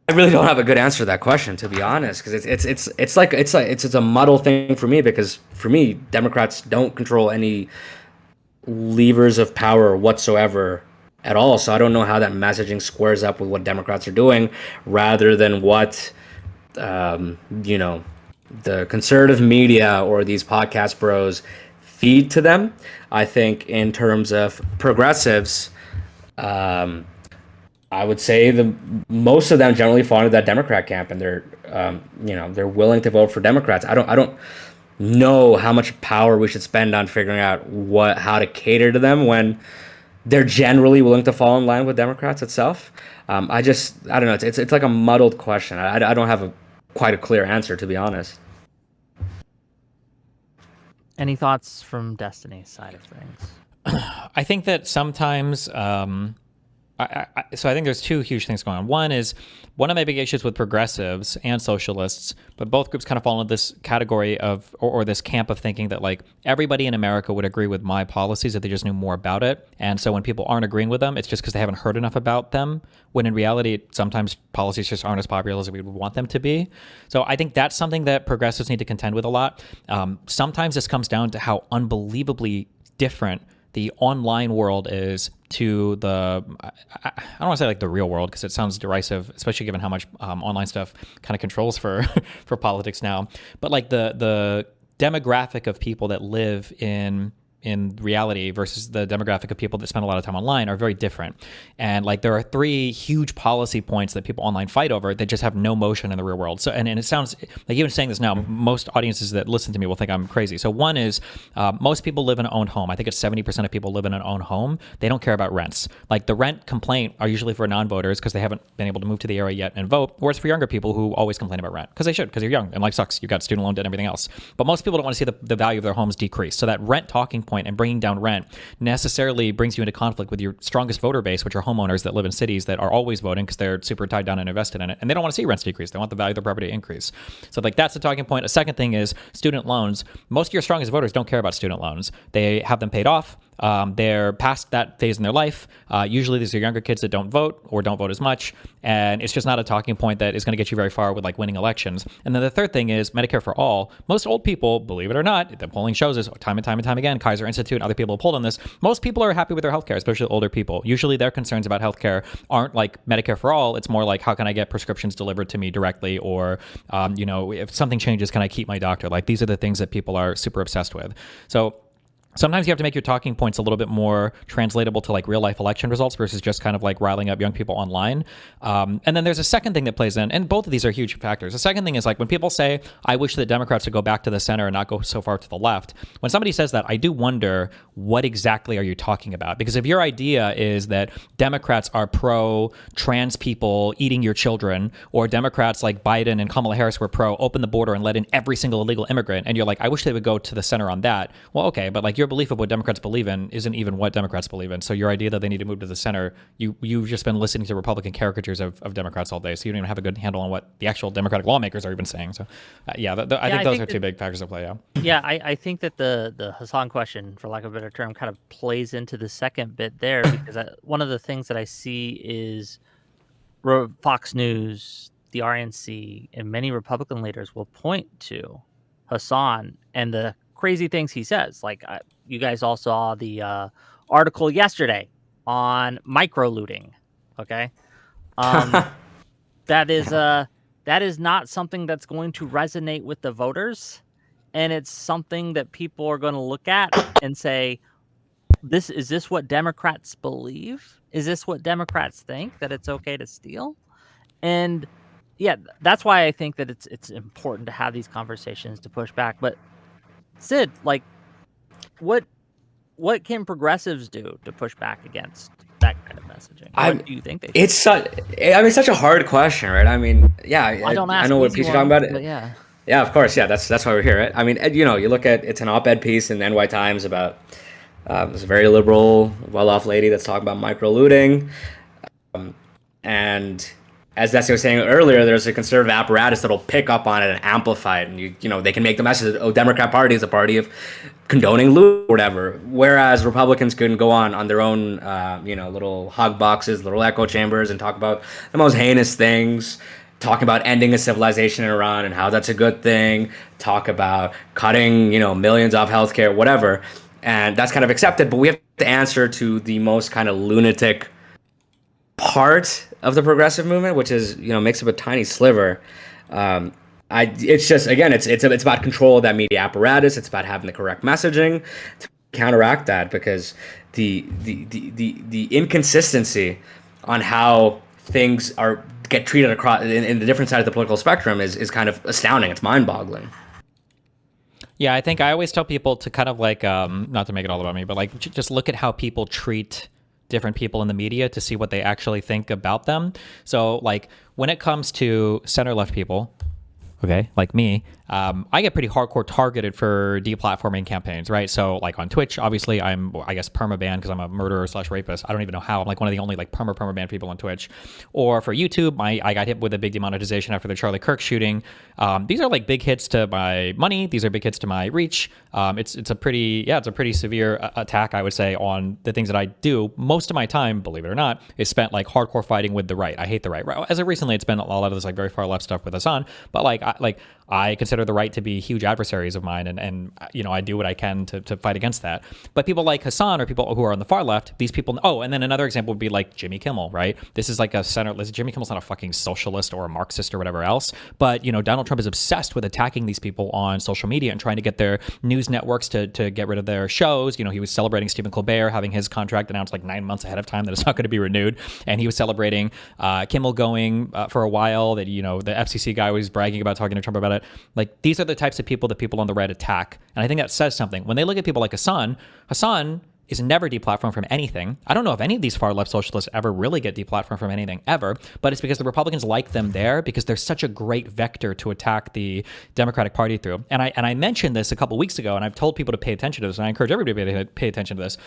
I really don't have a good answer to that question, to be honest, because it's a muddle thing for me, because for me, Democrats don't control any levers of power whatsoever at all. So I don't know how that messaging squares up with what Democrats are doing, rather than what you know, the conservative media or these podcast bros feed to them. I think in terms of progressives, um, I would say the most of them generally fall into that Democrat camp, and they're they're willing to vote for Democrats. I don't know how much power we should spend on figuring out how to cater to them when they're generally willing to fall in line with Democrats itself. I don't know. It's like a muddled question. I don't have quite a clear answer, to be honest. Any thoughts from Destiny's side of things? I think that sometimes, so I think there's 2 huge things going on. One is one of my big issues with progressives and socialists, but both groups kind of fall into this category of, or this camp of thinking that like everybody in America would agree with my policies if they just knew more about it. And so when people aren't agreeing with them, it's just because they haven't heard enough about them, when in reality, sometimes policies just aren't as popular as we would want them to be. So I think that's something that progressives need to contend with a lot. Sometimes this comes down to how unbelievably different the online world is to the, I don't want to say like the real world, because it sounds derisive, especially given how much online stuff kind of controls for for politics now. But like the demographic of people that live in reality versus the demographic of people that spend a lot of time online are very different. And like there are 3 huge policy points that people online fight over that just have no motion in the real world. So and it sounds like, even saying this now, most audiences that listen to me will think I'm crazy. So one is most people live in an owned home. I think it's 70% of people live in an owned home. They don't care about rents. Like the rent complaint are usually for non-voters because they haven't been able to move to the area yet and vote, or it's for younger people who always complain about rent because they should, because you're young and life sucks. You've got student loan debt and everything else. But most people don't want to see the value of their homes decrease. So that rent talking point and bringing down rent necessarily brings you into conflict with your strongest voter base, which are homeowners that live in cities that are always voting because they're super tied down and invested in it, and they don't want to see rents decrease. They want the value of their property to increase. So like that's the talking point. A second thing is student loans. Most of your strongest voters don't care about student loans. They have them paid off. They're past that phase in their life. Usually these are younger kids that don't vote or don't vote as much. And it's just not a talking point that is going to get you very far with like winning elections. And then the third thing is Medicare for all. Most old people, believe it or not, the polling shows this time and time and time again, Kaiser Institute and other people have polled on this. Most people are happy with their healthcare, especially older people. Usually their concerns about healthcare aren't like Medicare for all. It's more like, how can I get prescriptions delivered to me directly? Or, if something changes, can I keep my doctor? Like these are the things that people are super obsessed with. So sometimes you have to make your talking points a little bit more translatable to like real life election results versus just kind of like riling up young people online. And then there's a second thing that plays in, and both of these are huge factors. The second thing is like when people say, I wish that Democrats would go back to the center and not go so far to the left. When somebody says that, I do wonder, what exactly are you talking about? Because if your idea is that Democrats are pro trans people eating your children, or Democrats like Biden and Kamala Harris were pro open the border and let in every single illegal immigrant, and you're like, I wish they would go to the center on that. Well, okay, but like your belief of what Democrats believe in isn't even what Democrats believe in. So your idea that they need to move to the center, you've just been listening to Republican caricatures of Democrats all day, so you don't even have a good handle on what the actual Democratic lawmakers are even saying. So I think those are 2 big factors at play. Yeah, I think that the Hassan question, for lack of a better term, kind of plays into the second bit there, because one of the things that I see is Fox News, the RNC, and many Republican leaders will point to Hassan and the crazy things he says. Like you guys all saw the article yesterday on micro looting. Okay, that is that is not something that's going to resonate with the voters, and it's something that people are going to look at and say, is this what Democrats believe? Is this what Democrats think, that it's okay to steal? And yeah, that's why I think that it's important to have these conversations to push back. But Sid, like, what can progressives do to push back against that kind of messaging? What do you think they should? It's such a hard question, right? I mean, yeah, I don't ask I know what easy piece you're talking about. but yeah. Yeah, of course. Yeah, that's why we're here, right? I mean, you know, you look at it's an op-ed piece in the NY Times about this very liberal, well-off lady that's talking about micro-looting, and as Desi was saying earlier, there's a conservative apparatus that'll pick up on it and amplify it, and you know they can make the message that, oh, Democrat Party is a party of condoning loot or whatever, whereas Republicans can go on their own you know, little hog boxes, little echo chambers, and talk about the most heinous things, talking about ending a civilization in Iran and how that's a good thing, talk about cutting, you know, millions off healthcare, whatever, and that's kind of accepted. But we have to answer to the most kind of lunatic part of the progressive movement, which is, you know, makes up a tiny sliver. It's just, again, it's about control of that media apparatus. It's about having the correct messaging to counteract that, because the inconsistency on how things get treated across in the different sides of the political spectrum is kind of astounding. It's mind-boggling. Yeah, I think I always tell people to kind of like, not to make it all about me, but like just look at how people treat different people in the media to see what they actually think about them. So like when it comes to center left people, okay, like me, I get pretty hardcore targeted for deplatforming campaigns, right? So like on Twitch, obviously I'm, I guess, perma-banned because I'm a murderer / rapist. I don't even know how. I'm like one of the only like perma-banned people on Twitch. Or for YouTube, I got hit with a big demonetization after the Charlie Kirk shooting. These are like big hits to my money. These are big hits to my reach. It's a pretty severe attack, I would say, on the things that I do. Most of my time, believe it or not, is spent like hardcore fighting with the right. I hate the right. As of recently, it's been a lot of this like very far left stuff with Hassan, but I consider the right to be huge adversaries of mine, and you know, I do what I can to fight against that. But people like Hassan or people who are on the far left, these people. Oh, and then another example would be like Jimmy Kimmel, right? This is like a center. Jimmy Kimmel's not a fucking socialist or a Marxist or whatever else, but you know, Donald Trump is obsessed with attacking these people on social media and trying to get their news networks to get rid of their shows. You know, he was celebrating Stephen Colbert having his contract announced like 9 months ahead of time that it's not going to be renewed, and he was celebrating Kimmel going for a while. That, you know, the FCC guy was bragging about talking to Trump about it. Like, these are the types of people that people on the right attack. And I think that says something. When they look at people like Hassan is never deplatformed from anything. I don't know if any of these far left socialists ever really get deplatformed from anything ever, but it's because the Republicans like them there because they're such a great vector to attack the Democratic Party through. And I mentioned this a couple weeks ago, and I've told people to pay attention to this, and I encourage everybody to pay attention to this.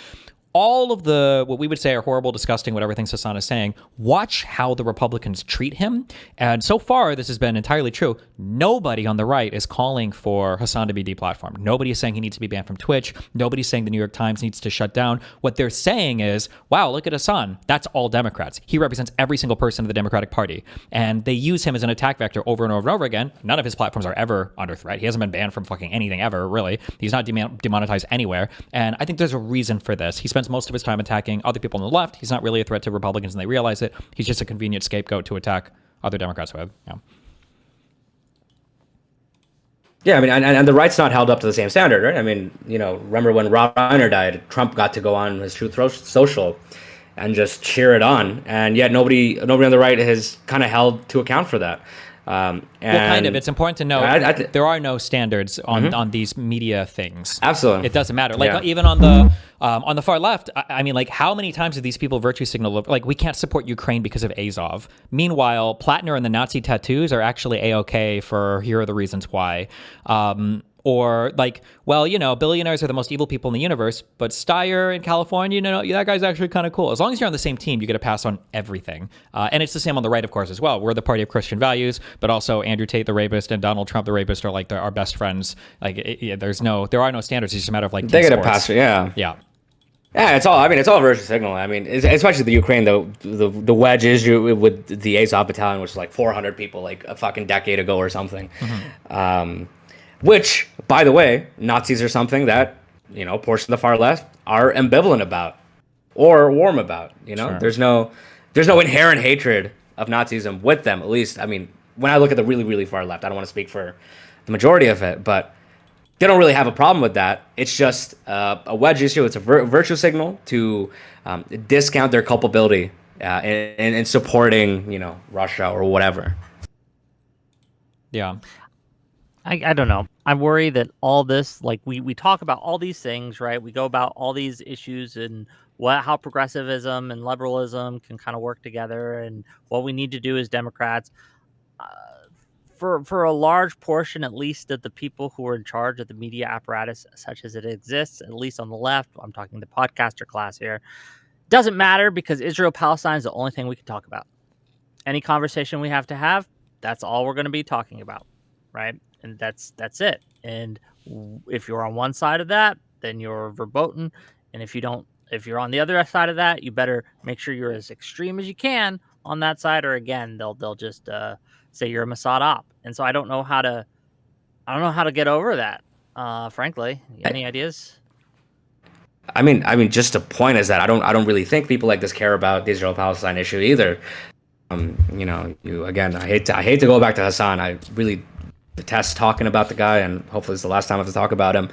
All of the, what we would say are horrible, disgusting, whatever things Hassan is saying, watch how the Republicans treat him. And so far, this has been entirely true. Nobody on the right is calling for Hassan to be deplatformed. Nobody is saying he needs to be banned from Twitch. Nobody's saying the New York Times needs to shut down. What they're saying is, wow, look at Hassan. That's all Democrats. He represents every single person in the Democratic Party. And they use him as an attack vector over and over and over again. None of his platforms are ever under threat. He hasn't been banned from fucking anything ever, really. He's not demonetized anywhere. And I think there's a reason for this. He spends most of his time attacking other people on the left. He's not really a threat to Republicans, and they realize it. He's just a convenient scapegoat to attack other Democrats with. Yeah. Yeah, I mean, and the right's not held up to the same standard, right? I mean, you know, remember when Rob Reiner died, Trump got to go on his Truth Social and just cheer it on, and yet nobody on the right has kind of held to account for that. Well, kind of. It's important to know there are no standards on these media things. Absolutely, it doesn't matter. Like even on the far left, I mean, like how many times have these people virtue signal like we can't support Ukraine because of Azov? Meanwhile, Platner and the Nazi tattoos are actually A-OK for here are the reasons why. Or like, well, you know, billionaires are the most evil people in the universe, but Steyer in California, you know, that guy's actually kind of cool. As long as you're on the same team, you get a pass on everything. And it's the same on the right, of course, as well. We're the party of Christian values, but also Andrew Tate, the rapist, and Donald Trump, the rapist, are like our best friends. Like, there are no standards. It's just a matter of like they get a pass. Yeah. Yeah. Yeah, it's all virtue signal. I mean, especially the Ukraine, the wedge issue with the Azov battalion, which was like 400 people, like a fucking decade ago or something. Which, by the way, Nazis are something that, you know, portions of the far left are ambivalent about or warm about. You know, Sure. there's no inherent hatred of Nazism with them. At least, I mean, when I look at the really, really far left, I don't want to speak for the majority of it, but they don't really have a problem with that. It's just a wedge issue. It's a virtue signal to discount their culpability in supporting, Russia or whatever. Yeah. I don't know. I worry that all this, like we talk about all these things, right? We go about all these issues and how progressivism and liberalism can kind of work together, and what we need to do as Democrats. Uh, for a large portion, at least, of the people who are in charge of the media apparatus, such as it exists, at least on the left, I'm talking the podcaster class here, doesn't matter because Israel Palestine is the only thing we can talk about. Any conversation we have to have, that's all we're going to be talking about, right? And that's it. And if you're on one side of that, then you're verboten. And if you're on the other side of that, you better make sure you're as extreme as you can on that side, or again, they'll just say you're a Mossad op. And so I don't know how to get over that. Frankly, any ideas? I mean, just the point is that I don't really think people like this care about the Israel-Palestine issue either. Again, I hate to go back to Hassan. I really detest talking about the guy, and hopefully it's the last time I have to talk about him.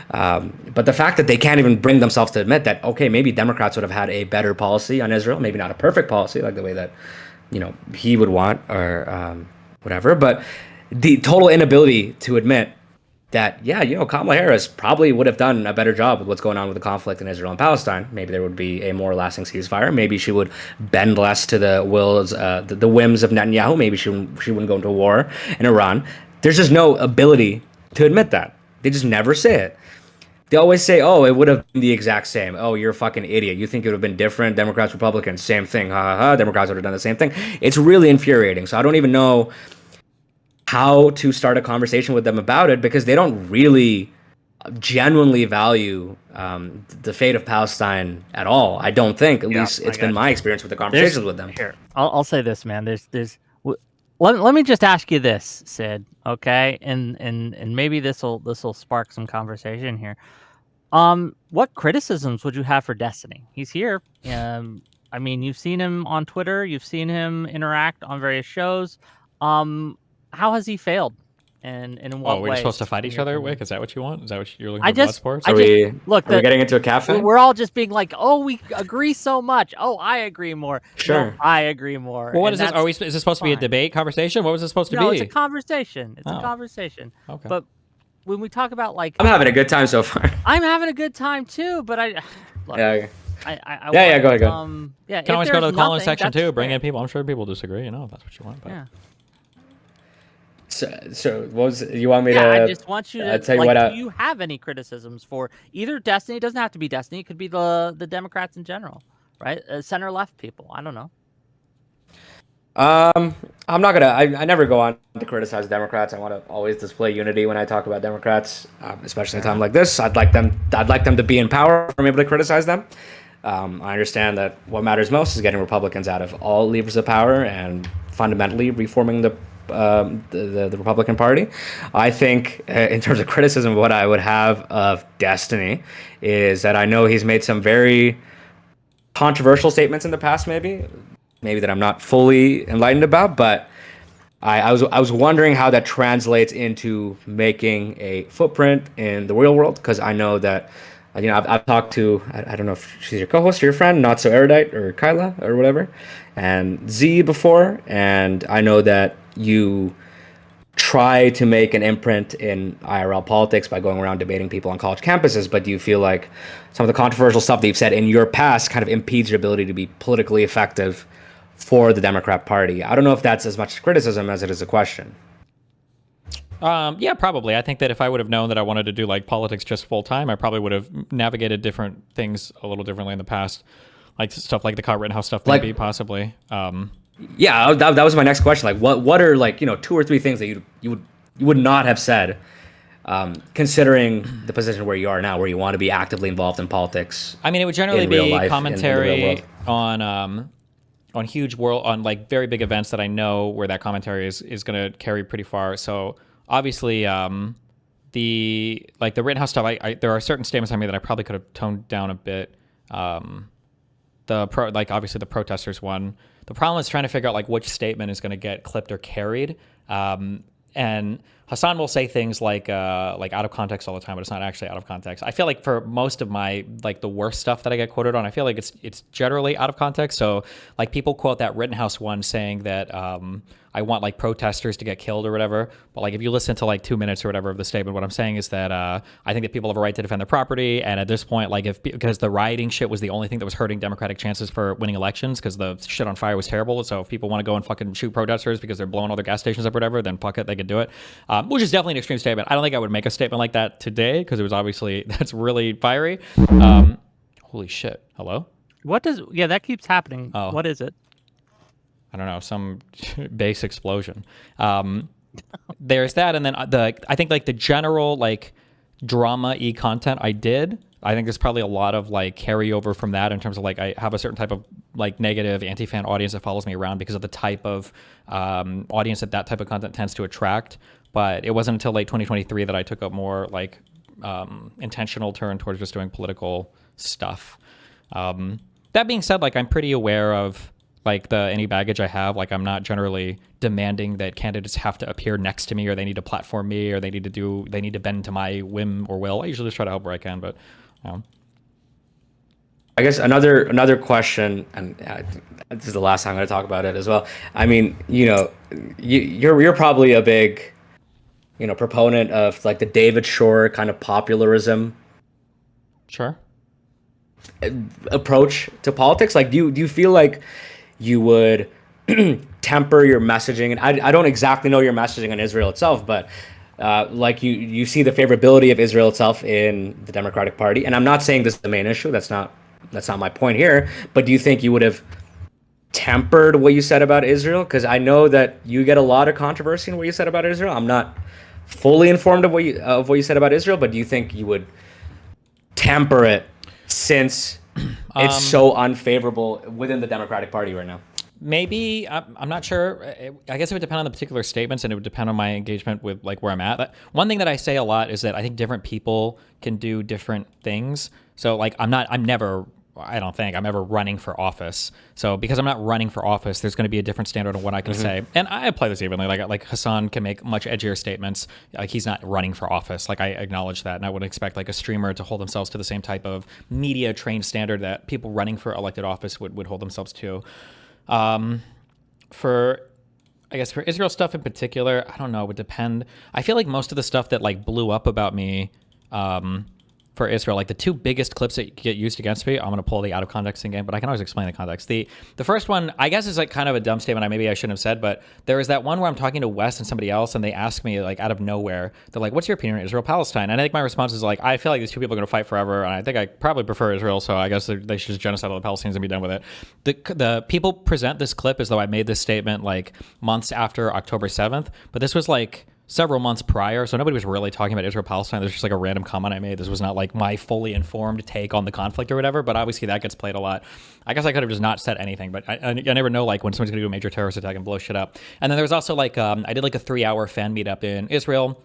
But the fact that they can't even bring themselves to admit that, okay, maybe Democrats would have had a better policy on Israel, maybe not a perfect policy like the way that he would want or whatever, but the total inability to admit that, Kamala Harris probably would have done a better job with what's going on with the conflict in Israel and Palestine. Maybe there would be a more lasting ceasefire. Maybe she would bend less to the whims of Netanyahu. Maybe she wouldn't go into war in Iran. There's just no ability to admit that. They just never say it. They always say, oh, it would have been the exact same. Oh, you're a fucking idiot. You think it would have been different? Democrats, Republicans, same thing. Ha ha ha. Democrats would have done the same thing. It's really infuriating. So I don't even know how to start a conversation with them about it, because they don't really genuinely value the fate of Palestine at all. I don't think, at least it's been my experience with the conversations with them. Here, I'll say this, man. Let me just ask you this, Sid. Okay, and maybe this will spark some conversation here. What criticisms would you have for Destiny? He's here. I mean, you've seen him on Twitter. You've seen him interact on various shows. How has he failed? And in what way? We're supposed to fight each other, Wick? Is that what you want? Is that what you're looking for? Blood sports? Are we getting into a cafe? We're all just being like, oh, we agree so much. Oh, I agree more. Sure. No, I agree more. Well, what is this? Is this supposed to be a debate conversation? What was it supposed to be? No, it's a conversation. It's a conversation. Okay. But when we talk about I'm having a good time so far. I'm having a good time too, but look, yeah. I Go ahead. Yeah, you can always go to the comment section too. Bring in people. I'm sure people disagree. If that's what you want. But. Yeah. So what was you want me to? I just want you to tell you do you have any criticisms for either Destiny? It doesn't have to be Destiny. It could be the Democrats in general, right? Center left people. I don't know. I'm not gonna. I never go on to criticize Democrats. I want to always display unity when I talk about Democrats, especially in a time like this. I'd like them to be in power. I'm able to criticize them. I understand that what matters most is getting Republicans out of all levers of power and fundamentally reforming the Republican Party. I think in terms of criticism, what I would have of Destiny is that I know he's made some very controversial statements in the past, maybe that I'm not fully enlightened about, but I was wondering how that translates into making a footprint in the real world, because I know that I've talked to, I don't know if she's your co-host or your friend, Not So Erudite, or Kyla or whatever, and Z before, and I know that you try to make an imprint in IRL politics by going around debating people on college campuses, but do you feel like some of the controversial stuff that you've said in your past kind of impedes your ability to be politically effective for the Democrat Party? I don't know if that's as much criticism as it is a question. Yeah, probably. I think that if I would have known that I wanted to do like politics just full time, I probably would have navigated different things a little differently in the past, like stuff like the Kyle Rittenhouse stuff, maybe possibly. Yeah, that was my next question. Like, what are like 2 or 3 things that you would not have said, considering the position where you are now, where you want to be actively involved in politics? I mean, it would generally be commentary on huge on like very big events that I know where that commentary is going to carry pretty far. So obviously, the Rittenhouse stuff, there are certain statements I made that I probably could have toned down a bit. Obviously the protesters one. The problem is trying to figure out like which statement is going to get clipped or carried. And Hassan will say things like out of context all the time, but it's not actually out of context. I feel like for most of my like the worst stuff that I get quoted on, I feel like it's generally out of context. So like people quote that Rittenhouse one saying that I want like protesters to get killed or whatever. But like if you listen to like 2 minutes or whatever of the statement, what I'm saying is that I think that people have a right to defend their property. And at this point, like because the rioting shit was the only thing that was hurting Democratic chances for winning elections because the shit on fire was terrible. So if people want to go and fucking shoot protesters because they're blowing all their gas stations up or whatever, then fuck it, they could do it. Which is definitely an extreme statement. I don't think I would make a statement like that today because it was obviously that's really fiery. Holy shit! Hello. What does? Yeah, that keeps happening. Oh. What is it? I don't know, some base explosion. There's that, and then I think like the general like drama-y content I think there's probably a lot of like carryover from that in terms of like I have a certain type of like negative anti-fan audience that follows me around because of the type of audience that type of content tends to attract. But it wasn't until late 2023 that I took a more like intentional turn towards just doing political stuff. That being said, like I'm pretty aware of like any baggage I have. Like I'm not generally demanding that candidates have to appear next to me or they need to platform me or they need to bend to my whim or will. I usually just try to help where I can, but I guess another question, and this is the last time I'm going to talk about it as well. I mean, you're probably a big, proponent of like the David Shore kind of popularism. Sure. Approach to politics. Like, do you feel like you would temper your messaging? And I don't exactly know your messaging on Israel itself, but like you see the favorability of Israel itself in the Democratic Party. And I'm not saying this is the main issue. That's not my point here. But do you think you would have tempered what you said about Israel? Because I know that you get a lot of controversy in what you said about Israel. I'm not fully informed of what you said about Israel, but do you think you would temper it since it's so unfavorable within the Democratic Party right now? Maybe. I'm not sure. I guess it would depend on the particular statements and it would depend on my engagement with like where I'm at. But one thing that I say a lot is that I think different people can do different things. So like I don't think I'm ever running for office. So because I'm not running for office, there's going to be a different standard of what I can say. And I apply this evenly. Like Hassan can make much edgier statements. Like he's not running for office. Like I acknowledge that. And I would expect like a streamer to hold themselves to the same type of media trained standard that people running for elected office would hold themselves to. For Israel stuff in particular, I don't know, it would depend. I feel like most of the stuff that like blew up about me, for Israel, like the two biggest clips that get used against me, I'm going to pull the out of context thing again, but I can always explain the context. The first one, I guess, is like kind of a dumb statement. Maybe I shouldn't have said, but there is that one where I'm talking to Wes and somebody else, and they ask me like out of nowhere, they're like, "What's your opinion on Israel-Palestine?" And I think my response is like, I feel like these two people are going to fight forever, and I think I probably prefer Israel, so I guess they should just genocide all the Palestinians and be done with it. The people present this clip as though I made this statement like months after October 7th, but this was like several months prior, so nobody was really talking about Israel-Palestine. There's just like a random comment I made. This was not like my fully informed take on the conflict or whatever, but obviously that gets played a lot. I guess I could have just not said anything, but I never know like when someone's gonna do a major terrorist attack and blow shit up. And then there was also like, I did like a 3-hour fan meetup in Israel.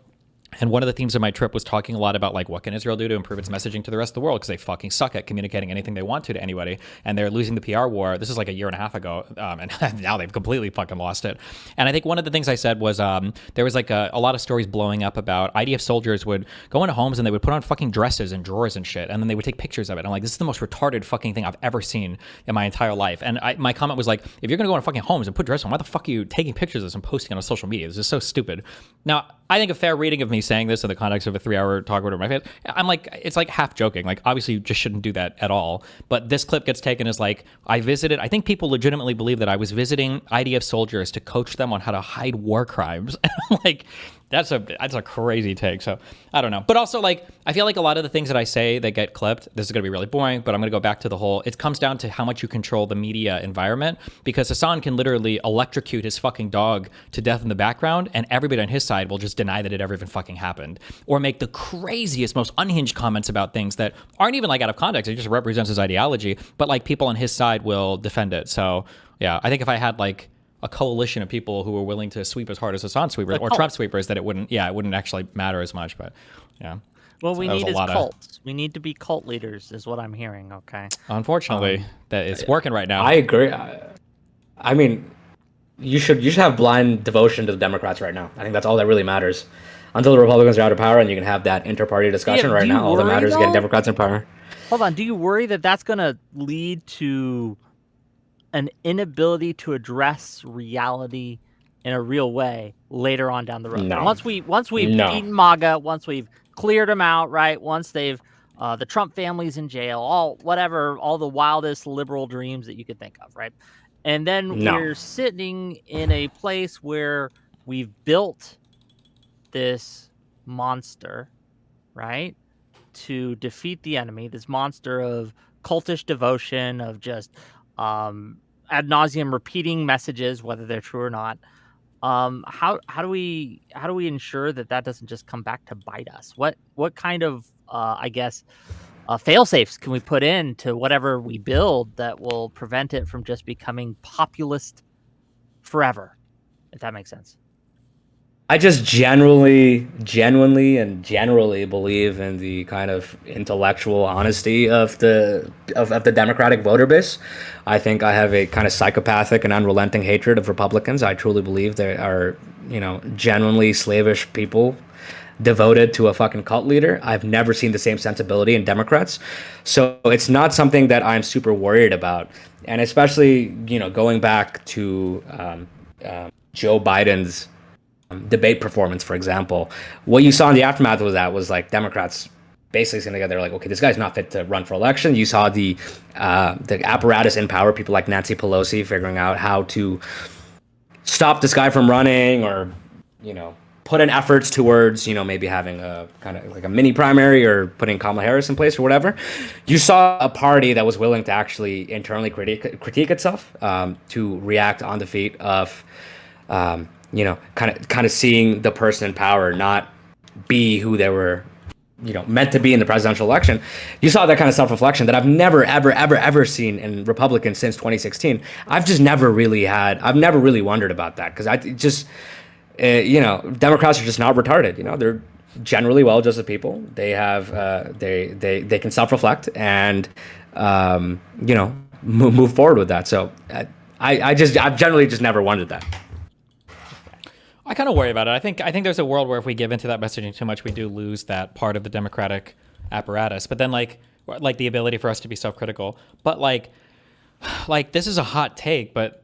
And one of the themes of my trip was talking a lot about like what can Israel do to improve its messaging to the rest of the world because they fucking suck at communicating anything they want to anybody, and they're losing the PR war. This is like a year and a half ago, and now they've completely fucking lost it. And I think one of the things I said was there was like a lot of stories blowing up about IDF soldiers would go into homes and they would put on fucking dresses and drawers and shit, and then they would take pictures of it. I'm like, this is the most retarded fucking thing I've ever seen in my entire life. And my comment was like, if you're gonna go into fucking homes and put dresses on, why the fuck are you taking pictures of this and posting it on social media? This is so stupid. Now, I think a fair reading of me saying this in the context of a 3-hour talk over my face, I'm like, it's like half joking. Like, obviously, you just shouldn't do that at all. But this clip gets taken as like, I think people legitimately believe that I was visiting IDF soldiers to coach them on how to hide war crimes. Like, that's a crazy take. So I don't know. But also, like, I feel like a lot of the things that I say that get clipped, this is going to be really boring, but I'm going to go back to the whole, it comes down to how much you control the media environment, because Hassan can literally electrocute his fucking dog to death in the background, and everybody on his side will just deny that it ever even fucking happened, or make the craziest, most unhinged comments about things that aren't even like out of context. It just represents his ideology, but like people on his side will defend it. So yeah, I think if I had like a coalition of people who were willing to sweep as hard as Hassan sweepers or Trump sweepers, that it wouldn't actually matter as much. But yeah. Well, we need is cults. We need to be cult leaders, is what I'm hearing. Okay. Unfortunately, that it's working right now. I agree. I mean, you should have blind devotion to the Democrats right now. I think that's all that really matters. Until the Republicans are out of power, and you can have that inter-party discussion. Yeah, Right do you now, all that worry, matters is getting though? Democrats in power. Hold on. Do you worry that that's going to lead to an inability to address reality in a real way later on down the road? No. Once we've No. beaten MAGA, once we've cleared them out, right? Once they've the Trump family's in jail, all the wildest liberal dreams that you could think of, right? And then No. we're sitting in a place where we've built this monster, right? To defeat the enemy, this monster of cultish devotion, of just ad nauseum repeating messages, whether they're true or not. How do we ensure that doesn't just come back to bite us? What kind of fail safes can we put in to whatever we build that will prevent it from just becoming populist forever, if that makes sense? I just genuinely believe in the kind of intellectual honesty of the Democratic voter base. I think I have a kind of psychopathic and unrelenting hatred of Republicans. I truly believe they are, genuinely slavish people devoted to a fucking cult leader. I've never seen the same sensibility in Democrats. So it's not something that I'm super worried about. And especially, going back to Joe Biden's debate performance, for example, what you saw in the aftermath was like Democrats basically saying together, like, okay, this guy's not fit to run for election. You saw the apparatus in power, people like Nancy Pelosi figuring out how to stop this guy from running, or put in efforts towards maybe having a kind of like a mini primary, or putting Kamala Harris in place or whatever. You saw a party that was willing to actually internally critique itself, to react on defeat of kind of seeing the person in power not be who they were, meant to be in the presidential election. You saw that kind of self-reflection that I've never, ever seen in Republicans since 2016. I've never really wondered about that, because Democrats are just not retarded. They're generally well-adjusted people. They have, they can self-reflect and, move forward with that. So I've generally just never wondered that. I kind of worry about it. I think there's a world where if we give into that messaging too much, we do lose that part of the democratic apparatus. But then like the ability for us to be self-critical. But like this is a hot take, but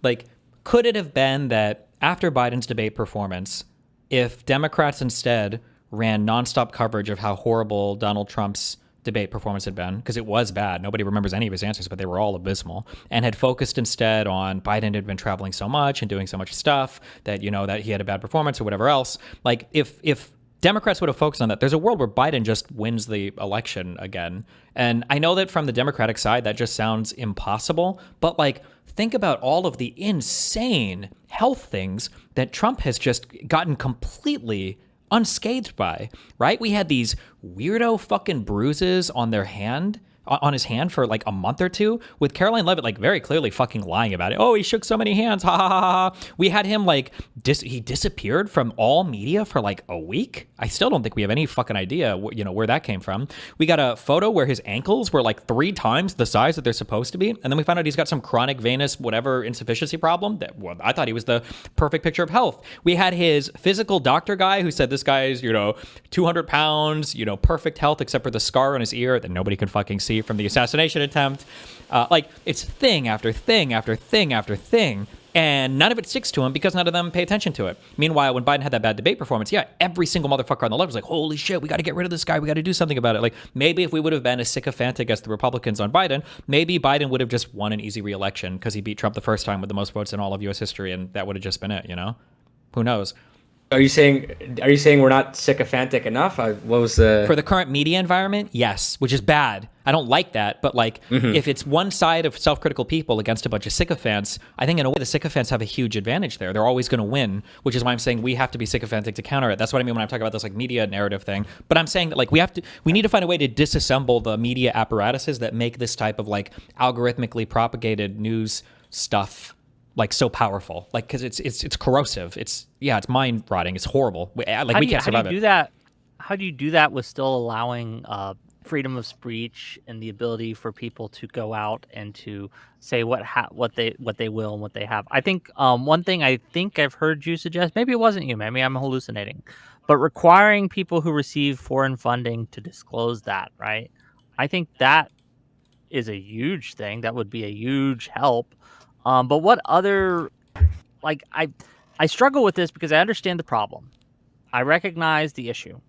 like, could it have been that after Biden's debate performance, if Democrats instead ran nonstop coverage of how horrible Donald Trump's debate performance had been, because it was bad. Nobody remembers any of his answers, but they were all abysmal, and had focused instead on Biden had been traveling so much and doing so much stuff that, that he had a bad performance or whatever else. Like if Democrats would have focused on that, there's a world where Biden just wins the election again. And I know that from the Democratic side, that just sounds impossible, but like, think about all of the insane health things that Trump has just gotten completely unscathed by, right? We had these weirdo fucking bruises on his hand for like a month or two, with Caroline Leavitt like very clearly fucking lying about it. Oh, he shook so many hands, ha ha ha ha. We had him like he disappeared from all media for like a week. I still don't think we have any fucking idea where that came from. We got a photo where his ankles were like 3 times the size that they're supposed to be, and then we found out he's got some chronic venous whatever insufficiency problem that, well, I thought he was the perfect picture of health. We had his physical doctor guy who said this guy's 200 pounds, perfect health except for the scar on his ear that nobody could fucking see from the assassination attempt. It's thing after thing after thing after thing, and none of it sticks to him because none of them pay attention to it. Meanwhile, when Biden had that bad debate performance, every single motherfucker on the left was like, holy shit, we got to get rid of this guy, we got to do something about it. Like, maybe if we would have been as sycophantic as the Republicans on Biden, maybe Biden would have just won an easy re-election because he beat Trump the first time with the most votes in all of US history, and that would have just been it. Who knows? Are you saying we're not sycophantic enough? What was the... For the current media environment, yes, which is bad. I don't like that, but if it's one side of self-critical people against a bunch of sycophants, I think in a way the sycophants have a huge advantage there. They're always going to win, which is why I'm saying we have to be sycophantic to counter it. That's what I mean when I'm talking about this media narrative thing. But I'm saying that we need to find a way to disassemble the media apparatuses that make this type of algorithmically propagated news stuff so powerful, because it's corrosive. It's mind rotting. It's horrible. We can't survive it. How do you do that with still allowing freedom of speech and the ability for people to go out and to say what they will and what they have. I think one thing I think I've heard you suggest, maybe it wasn't you, maybe I'm hallucinating, but requiring people who receive foreign funding to disclose that, right? I think that is a huge thing. That would be a huge help. But what other, like, I struggle with this because I understand the problem. I recognize the issue.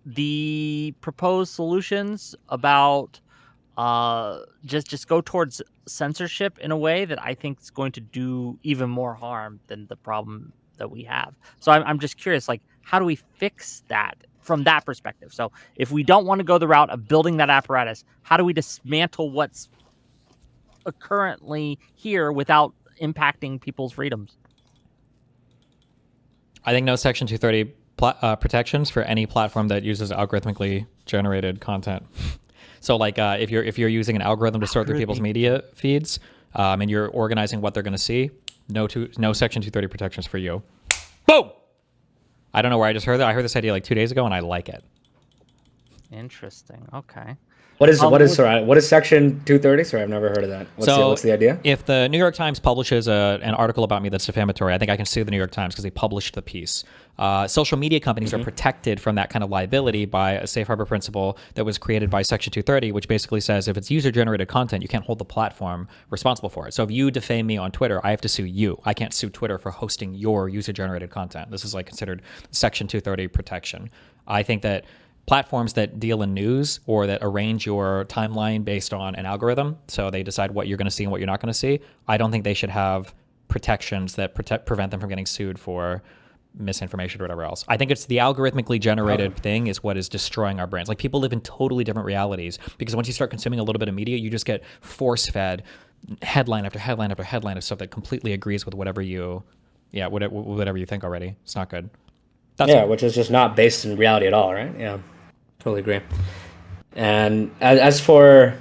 The proposed solutions about just go towards censorship in a way that I think is going to do even more harm than the problem that we have. So I'm just curious, like, how do we fix that from that perspective? So if we don't want to go the route of building that apparatus, how do we dismantle what's currently here without impacting people's freedoms? I think no Section 230 protections for any platform that uses algorithmically generated content. So, like, if you're using an algorithm to sort through people's media feeds, and you're organizing what they're going to see, no Section 230 protections for you. Boom! I don't know where I just heard that. I heard this idea like 2 days ago, and I like it. Interesting. Okay. What is Section 230? Sorry, I've never heard of that. What's the idea? If the New York Times publishes an article about me that's defamatory, I think I can sue the New York Times because they published the piece. Social media companies are protected from that kind of liability by a safe harbor principle that was created by Section 230, which basically says if it's user-generated content, you can't hold the platform responsible for it. So if you defame me on Twitter, I have to sue you. I can't sue Twitter for hosting your user-generated content. This is like considered Section 230 protection. I think that platforms that deal in news or that arrange your timeline based on an algorithm, so they decide what you're going to see and what you're not going to see, I don't think they should have protections that prevent them from getting sued for misinformation or whatever else. I think it's the algorithmically generated thing is what is destroying our brains. Like, people live in totally different realities because once you start consuming a little bit of media, you just get force-fed headline after headline after headline of stuff that completely agrees with whatever you think already. It's not good. Which is just not based in reality at all, right? Yeah, totally agree. And as for,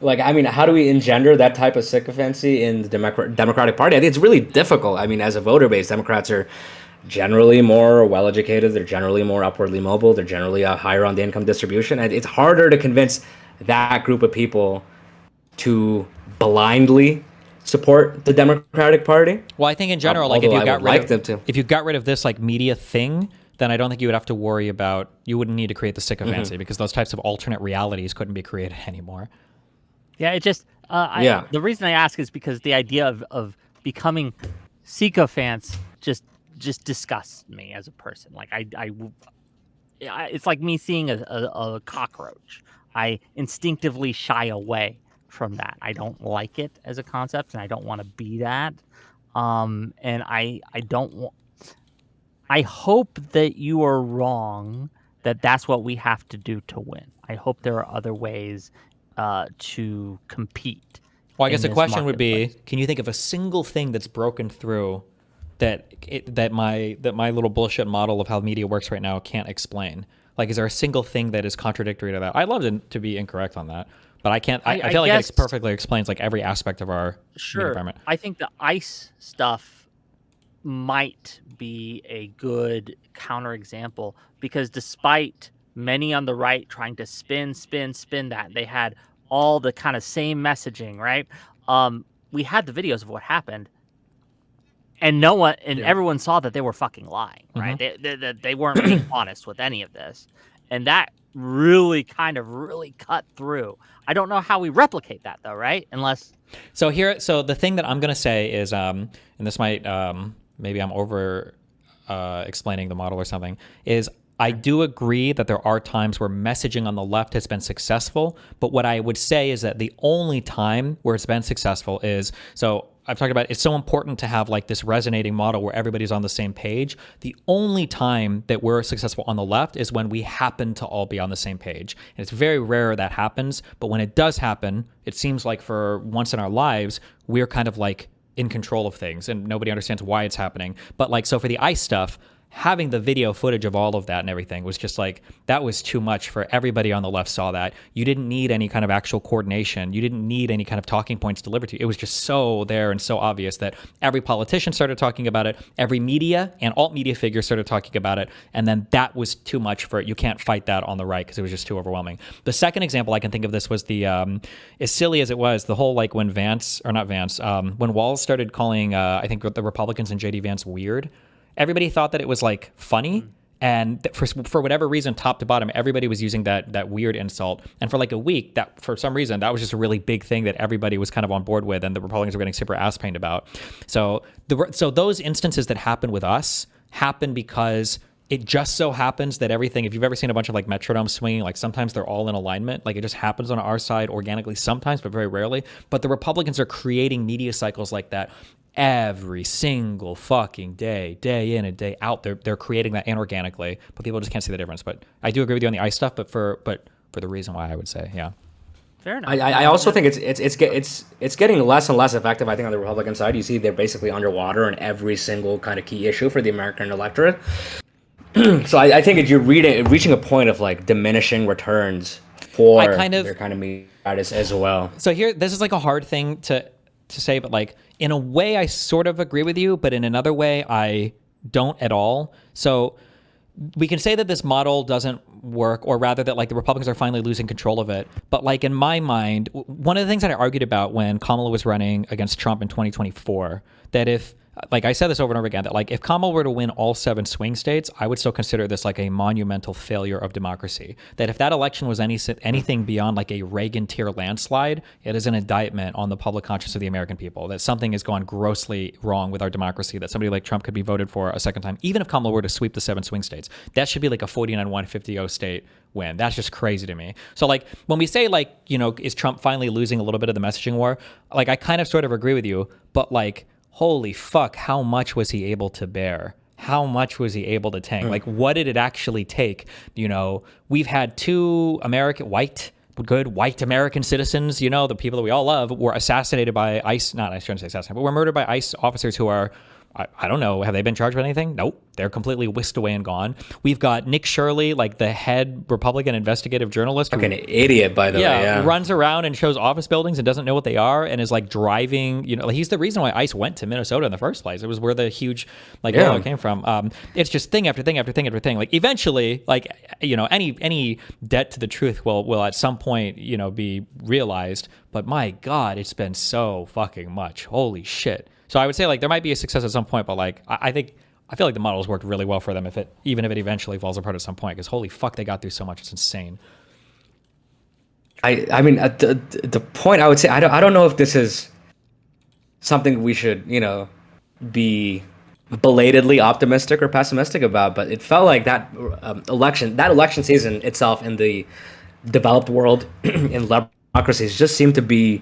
like, I mean, how do we engender that type of sycophancy in the Democratic Party? I think it's really difficult. I mean, as a voter base, Democrats are generally more well-educated. They're generally more upwardly mobile. They're generally higher on the income distribution. And it's harder to convince that group of people to blindly support the Democratic Party. Well, I think in general, like, if you got rid of this like media thing, then I don't think you would have to worry about, you wouldn't need to create the sycophancy because those types of alternate realities couldn't be created anymore. Yeah, it just the reason I ask is because the idea of becoming sycophants just disgusts me as a person. Like, it's like me seeing a cockroach. I instinctively shy away from that. I don't like it as a concept, and I don't want to be that. And I hope that you are wrong, that that's what we have to do to win. I hope there are other ways to compete. Well, I guess the question would be, can you think of a single thing that's broken through that my little bullshit model of how media works right now can't explain? Like, is there a single thing that is contradictory to that? I'd love to be incorrect on that, but I can't. I feel like it perfectly explains like every aspect of our media environment. I think the ICE stuff might be a good counterexample, because despite many on the right trying to spin that, they had all the kind of same messaging, right? We had the videos of what happened, and everyone saw that they were fucking lying, right? They weren't being honest with any of this, and that really cut through. I don't know how we replicate that though, right? So the thing that I'm gonna say is, and this might maybe I'm over explaining the model or something, is I do agree that there are times where messaging on the left has been successful, but what I would say is that the only time where it's been successful is, so I've talked about it's so important to have like this resonating model where everybody's on the same page. The only time that we're successful on the left is when we happen to all be on the same page. And it's very rare that happens, but when it does happen, it seems like for once in our lives, we're kind of like in control of things and nobody understands why it's happening. But like, so for the ICE stuff, having the video footage of all of that and everything was just like, that was too much for everybody on the left saw that. You didn't need any kind of actual coordination. You didn't need any kind of talking points delivered to you. It was just so there and so obvious that every politician started talking about it. Every media and alt media figure started talking about it. And then that was too much for it. You can't fight that on the right because it was just too overwhelming. The second example I can think of this was the, as silly as it was, the whole like when when Walz started calling, I think the Republicans and JD Vance weird. Everybody thought that it was like funny, and for whatever reason, top to bottom, everybody was using that weird insult. And for like a week, that for some reason that was just a really big thing that everybody was kind of on board with, and the Republicans were getting super ass pained about. So those instances that happen with us happen because it just so happens that everything, if you've ever seen a bunch of like metronomes swinging, like sometimes they're all in alignment. Like it just happens on our side organically sometimes, but very rarely. But the Republicans are creating media cycles like that every single fucking day in and day out. They're creating that inorganically, but people just can't see the difference. But I do agree with you on the ICE stuff, but for the reason why I would say, yeah. Fair enough. I also think it's getting less and less effective. I think on the Republican side, you see they're basically underwater on every single kind of key issue for the American electorate. So I think you're reaching a point of like diminishing returns for their kind of media as well. So here, this is like a hard thing to say, but like in a way I sort of agree with you, but in another way I don't at all. So we can say that this model doesn't work, or rather that like the Republicans are finally losing control of it. But like in my mind, one of the things that I argued about when Kamala was running against Trump in 2024, that if, like I said this over and over again, that like if Kamala were to win all 7 swing states, I would still consider this like a monumental failure of democracy. That if that election was anything beyond like a Reagan tier landslide, it is an indictment on the public conscience of the American people, that something has gone grossly wrong with our democracy, that somebody like Trump could be voted for a second time, even if Kamala were to sweep the 7 swing states. That should be like a 49-1, 50-0 state win. That's just crazy to me. So like when we say like, you know, is Trump finally losing a little bit of the messaging war? Like I kind of sort of agree with you, but like, holy fuck, how much was he able to bear? How much was he able to tank? Like, what did it actually take? You know, we've had 2 good white American citizens, you know, the people that we all love, were assassinated by ICE, I shouldn't say assassinated, but were murdered by ICE officers who are, I don't know, have they been charged with anything? Nope. They're completely whisked away and gone. We've got Nick Shirley, like the head Republican investigative journalist. Like an idiot, by the way. Yeah. Runs around and shows office buildings and doesn't know what they are, and is like driving, you know, like he's the reason why ICE went to Minnesota in the first place. It was where the huge oil came from. It's just thing after thing after thing after thing. Like eventually, like, you know, any debt to the truth will at some point, you know, be realized. But my God, it's been so fucking much. Holy shit. So I would say like there might be a success at some point, but like I feel like the model's worked really well for them even if it eventually falls apart at some point, because holy fuck, they got through so much. It's insane. I mean, at the point I would say, I don't know if this is something we should, you know, be belatedly optimistic or pessimistic about, but it felt like that election season itself in the developed world in democracies just seemed to be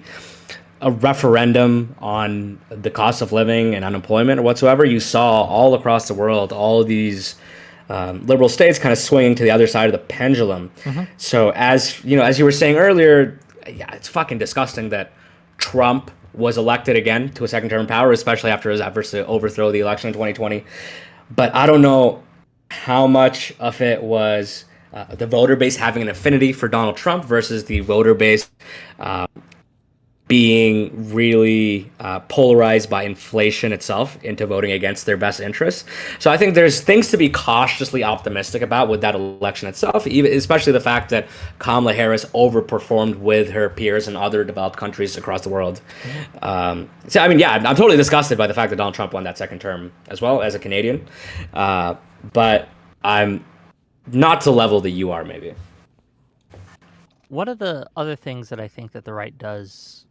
a referendum on the cost of living and unemployment or whatsoever. You saw all across the world all these liberal states kind of swinging to the other side of the pendulum. So as you were saying earlier, yeah, it's fucking disgusting that Trump was elected again to a second term power, especially after his efforts to overthrow the election in 2020. But I don't know how much of it was the voter base having an affinity for Donald Trump versus the voter base being really polarized by inflation itself into voting against their best interests. So I think there's things to be cautiously optimistic about with that election itself, even especially the fact that Kamala Harris overperformed with her peers in other developed countries across the world. So I mean, yeah, I'm totally disgusted by the fact that Donald Trump won that second term as well as a Canadian. But I'm not to the level that you are, maybe. One of the other things that I think that the right does,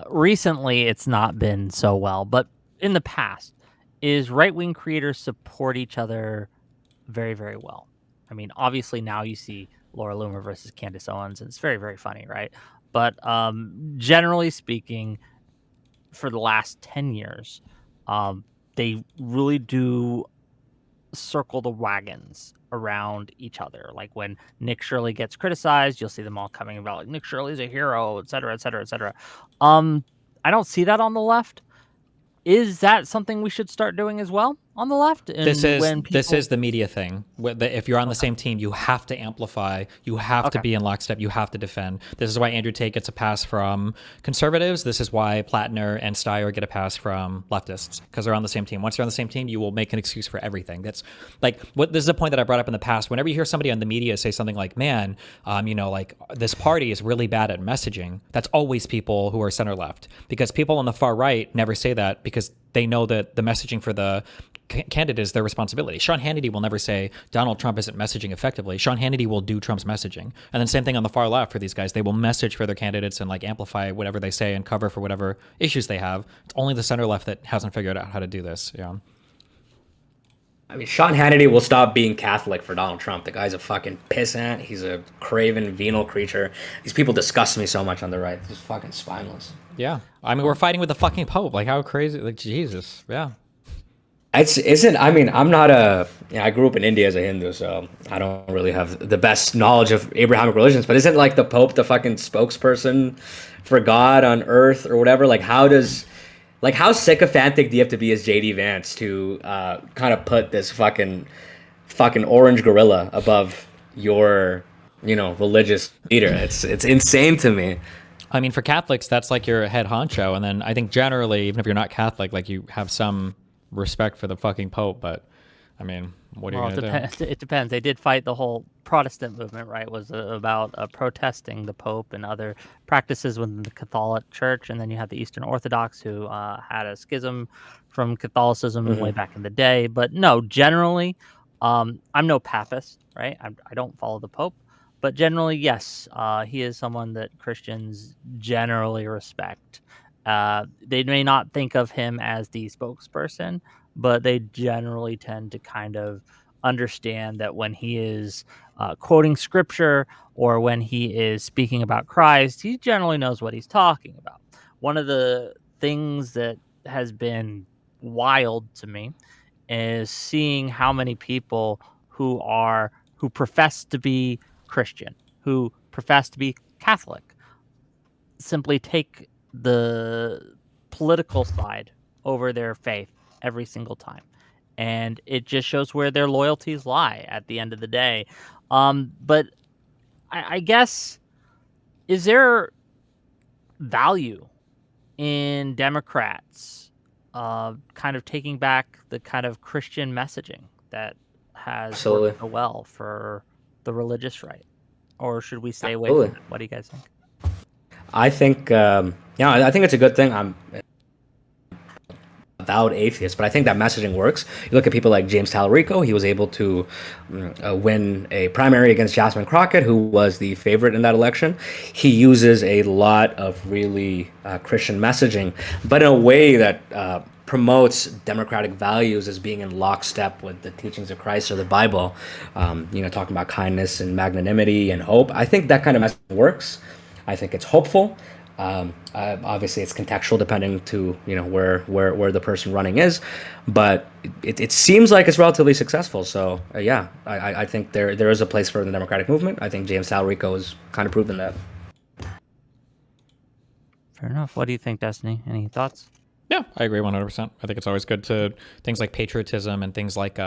recently it's not been so well, but in the past, is right-wing creators support each other very, very well. I mean, obviously now you see Laura Loomer versus Candace Owens, and it's very, very funny, right? But generally speaking, for the last 10 years, they really do circle the wagons around each other. Like when Nick Shirley gets criticized, you'll see them all coming about like Nick Shirley's a hero, et cetera, et cetera, et cetera. I don't see that on the left. Is that something we should start doing as well? on the left, and when people This is the media thing. If you're on the same team, you have to amplify. You have to be in lockstep. You have to defend. This is why Andrew Tate gets a pass from conservatives. This is why Plattner and Steyer get a pass from leftists, because they're on the same team. Once you're on the same team, you will make an excuse for everything. That's like this is a point that I brought up in the past. Whenever you hear somebody on the media say something like, "Man, like this party is really bad at messaging," that's always people who are center left, because people on the far right never say that because they know that the messaging for the candidate is their responsibility. Sean Hannity will never say Donald Trump isn't messaging effectively. Sean Hannity will do Trump's messaging. And then same thing on the far left for these guys. They will message for their candidates and like amplify whatever they say and cover for whatever issues they have. It's only the center left that hasn't figured out how to do this. Yeah. I mean, Sean Hannity will stop being Catholic for Donald Trump. The guy's a fucking pissant. He's a craven, venal creature. These people disgust me so much on the right. They're just fucking spineless. Yeah. I mean, we're fighting with the fucking Pope. Like, how crazy? Like, Jesus. Yeah. I'm not I grew up in India as a Hindu, so I don't really have the best knowledge of Abrahamic religions, but isn't like the Pope the fucking spokesperson for God on earth or whatever? Like how sycophantic do you have to be as JD Vance to kind of put this fucking orange gorilla above your, religious leader? It's insane to me. I mean, for Catholics, that's like your head honcho. And then I think generally, even if you're not Catholic, like you have some respect for the fucking Pope, but I mean, what are you going to do? It depends. They did fight the whole Protestant movement, right? Was about protesting the Pope and other practices within the Catholic Church, and then you have the Eastern Orthodox who had a schism from Catholicism way back in the day. But no, generally, I'm no papist, right? I don't follow the Pope, but generally, yes, he is someone that Christians generally respect. They may not think of him as the spokesperson, but they generally tend to kind of understand that when he is quoting scripture or when he is speaking about Christ, he generally knows what he's talking about. One of the things that has been wild to me is seeing how many people who profess to be Christian, who profess to be Catholic, simply take the political side over their faith every single time. And it just shows where their loyalties lie at the end of the day. But I guess, is there value in Democrats kind of taking back the kind of Christian messaging that has Absolutely. worked so well for the religious right? Or should we stay away from it? What do you guys think? I think, I think it's a good thing. I'm avowed atheist, but I think that messaging works. You look at people like James Talarico. He was able to win a primary against Jasmine Crockett, who was the favorite in that election. He uses a lot of really Christian messaging, but in a way that promotes democratic values as being in lockstep with the teachings of Christ or the Bible. Talking about kindness and magnanimity and hope. I think that kind of messaging works. I think it's hopeful. Obviously, it's contextual depending to where the person running is, but it seems like it's relatively successful. So I think there is a place for the democratic movement. I think James Talarico has kind of proven that. Fair enough. What do you think, Destiny? Any thoughts? Yeah, I agree 100%. I think it's always good to things like patriotism and things like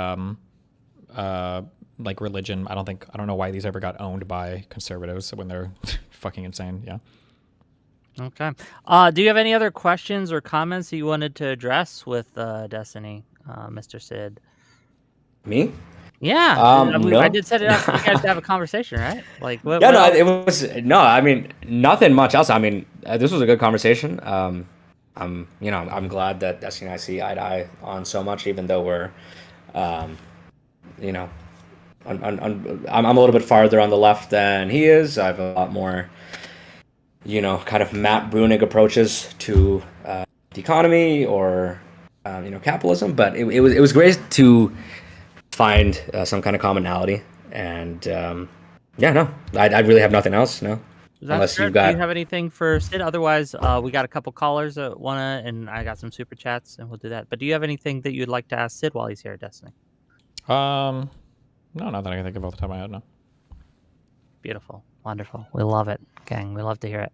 religion. I don't know why these ever got owned by conservatives when they're fucking insane. Yeah. Okay. Do you have any other questions or comments that you wanted to address with Destiny, Mr. Sid? Me? Yeah. No. I did set it up for you guys to have a conversation, right? Like, what I mean, nothing much else. I mean, this was a good conversation. I'm glad that Destiny and I see eye to eye on so much, even though we're, I'm a little bit farther on the left than he is. I have a lot more, kind of Matt Bruenig approaches to the economy or, capitalism. But it was great to find some kind of commonality. And I really have nothing else. No. Unless you've got. Do you have anything for Sid? Otherwise, we got a couple callers that wanna, and I got some super chats, and we'll do that. But do you have anything that you'd like to ask Sid while he's here, Destiny? No, not that I can think of off the top of my head. No. Beautiful, wonderful. We love it, gang. We love to hear it.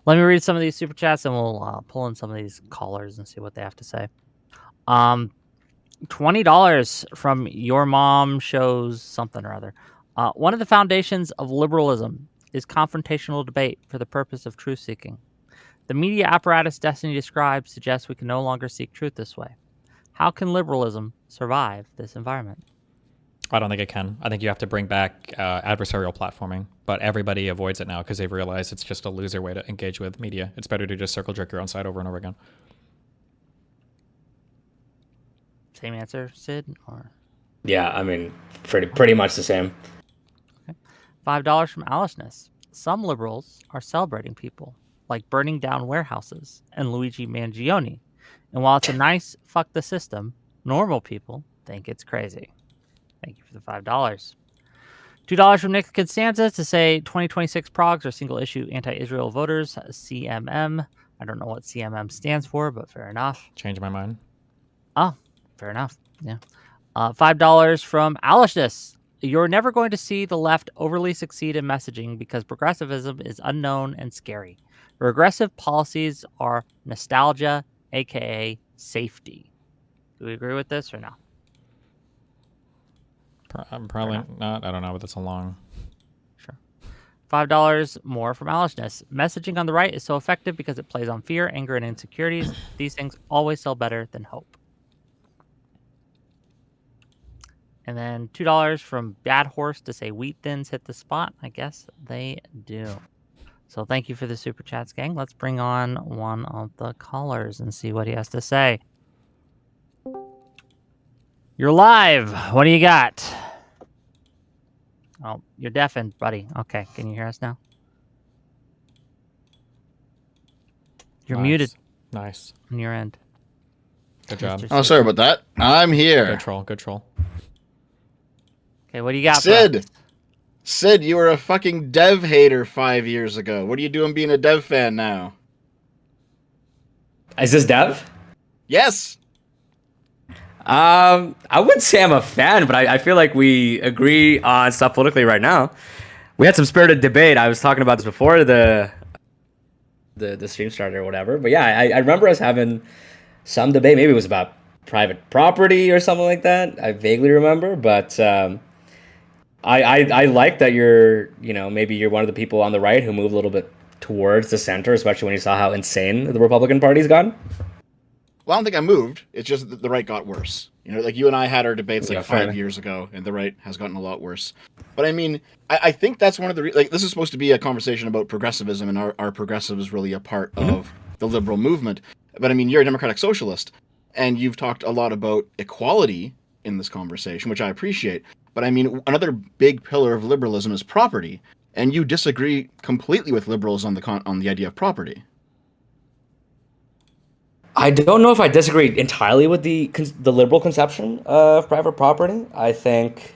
Let me read some of these super chats, and we'll pull in some of these callers and see what they have to say. $20 from Your Mom Shows Something or Other. One of the foundations of liberalism is confrontational debate for the purpose of truth seeking. The media apparatus Destiny describes suggests we can no longer seek truth this way. How can liberalism survive this environment? I don't think it can. I think you have to bring back adversarial platforming, but everybody avoids it now because they've realized it's just a loser way to engage with media. It's better to just circle jerk your own side over and over again. Same answer, Sid? Or Yeah, I mean, pretty much the same. $5 from Alishness. Some liberals are celebrating people, like burning down warehouses and Luigi Mangione. And while it's a nice fuck the system, normal people think it's crazy. Thank you for the $5. $2 from Nick Constanza to say 2026 progs are single issue anti-Israel voters, CMM. I don't know what CMM stands for, but fair enough. Change my mind. Oh, fair enough. Yeah. $5 from Alishness. You're never going to see the left overly succeed in messaging because progressivism is unknown and scary. Regressive policies are nostalgia, aka safety. Do we agree with this or no? I'm probably not. I don't know, but that's a long. Sure. $5 more from Alishness. Messaging on the right is so effective because it plays on fear, anger, and insecurities. These things always sell better than hope. And then $2 from Bad Horse to say wheat thins hit the spot. I guess they do. So thank you for the super chats, gang. Let's bring on one of the callers and see what he has to say. You're live. What do you got? Oh, you're deafened, buddy. Okay, can you hear us now? You're muted Nice. on your end. Good job. Mr. Oh, sorry about that. I'm here. Good troll. Good troll. Okay, what do you got? Sid. Sid, you were a fucking dev hater 5 years ago. What are you doing being a dev fan now? Is this Dev? Yes. I wouldn't say I'm a fan, but I feel like we agree on stuff politically right now. We had some spirited debate. I was talking about this before the stream started or whatever. But yeah, I remember us having some debate. Maybe it was about private property or something like that. I vaguely remember, but I like that maybe you're one of the people on the right who moved a little bit towards the center, especially when you saw how insane the Republican Party's gone. Well, I don't think I moved. It's just that the right got worse. You know, like you and I had our debates like Yeah, fair 5 enough. years ago, and the right has gotten a lot worse. But I mean, I think that's one of the like this is supposed to be a conversation about progressivism, and are progressives really a part of the liberal movement? But I mean, you're a democratic socialist, and you've talked a lot about equality in this conversation, which I appreciate. But I mean, another big pillar of liberalism is property, and you disagree completely with liberals on the idea of property. I don't know if I disagree entirely with the liberal conception of private property. I think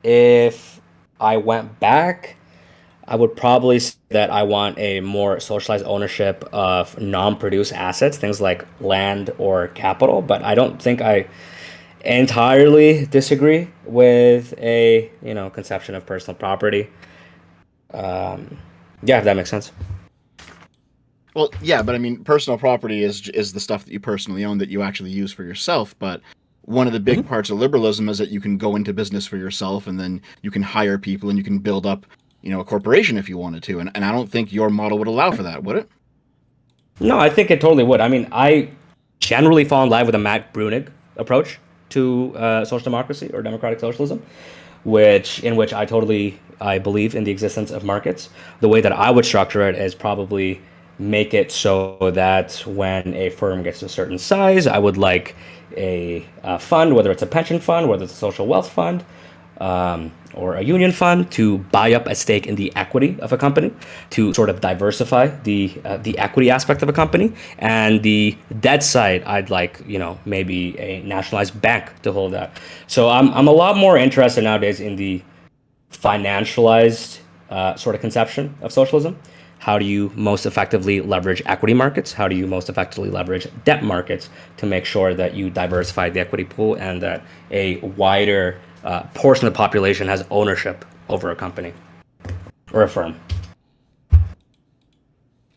if I went back, I would probably say that I want a more socialized ownership of non-produced assets, things like land or capital. But I don't think I entirely disagree with a conception of personal property. Yeah, if that makes sense. Well, yeah, but I mean, personal property is the stuff that you personally own that you actually use for yourself. But one of the big parts of liberalism is that you can go into business for yourself, and then you can hire people, and you can build up, a corporation if you wanted to. And I don't think your model would allow for that, would it? No, I think it totally would. I mean, I generally fall in line with a Matt Brunig approach to social democracy or democratic socialism, in which I believe in the existence of markets. The way that I would structure it is probably make it so that when a firm gets to a certain size, I would like a fund, whether it's a pension fund, whether it's a social wealth fund, or a union fund, to buy up a stake in the equity of a company, to sort of diversify the equity aspect of a company. And the debt side, I'd like maybe a nationalized bank to hold that. So I'm a lot more interested nowadays in the financialized sort of conception of socialism. How do you most effectively leverage equity markets? How do you most effectively leverage debt markets to make sure that you diversify the equity pool and that a wider portion of the population has ownership over a company or a firm?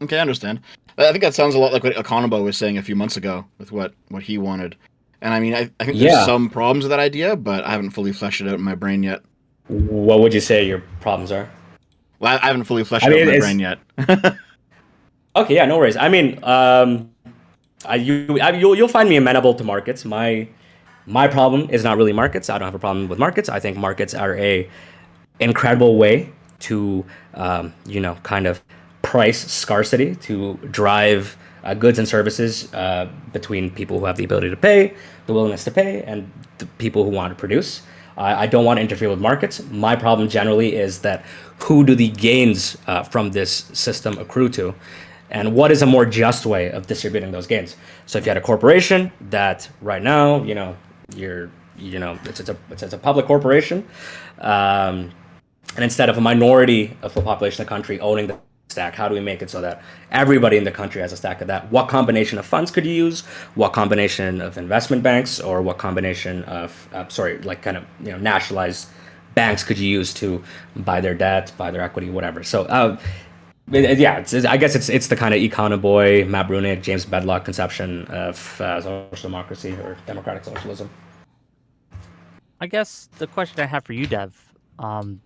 Okay, I understand. I think that sounds a lot like what Econobo was saying a few months ago with what he wanted. And I mean, I think there's Yeah. some problems with that idea, but I haven't fully fleshed it out in my brain yet. What would you say your problems are? Well, I haven't fully fleshed I it out mean, in my it's brain yet. okay. Yeah, no worries. I mean, you'll find me amenable to markets. My problem is not really markets. I don't have a problem with markets. I think markets are a incredible way to kind of price scarcity to drive goods and services between people who have the ability to pay, the willingness to pay, and the people who want to produce. I don't want to interfere with markets. My problem generally is that who do the gains from this system accrue to? And what is a more just way of distributing those gains? So if you had a corporation that right now, it's a public corporation, and instead of a minority of the population of the country owning the stack, how do we make it so that everybody in the country has a stack of that? What combination of funds could you use? What combination of investment banks, or what combination of nationalized banks could you use to buy their debt, buy their equity, whatever? So I guess it's the kind of econo boy, Matt Brunick, James Bedlock conception of social democracy or democratic socialism. I guess the question I have for you, Dev, I'm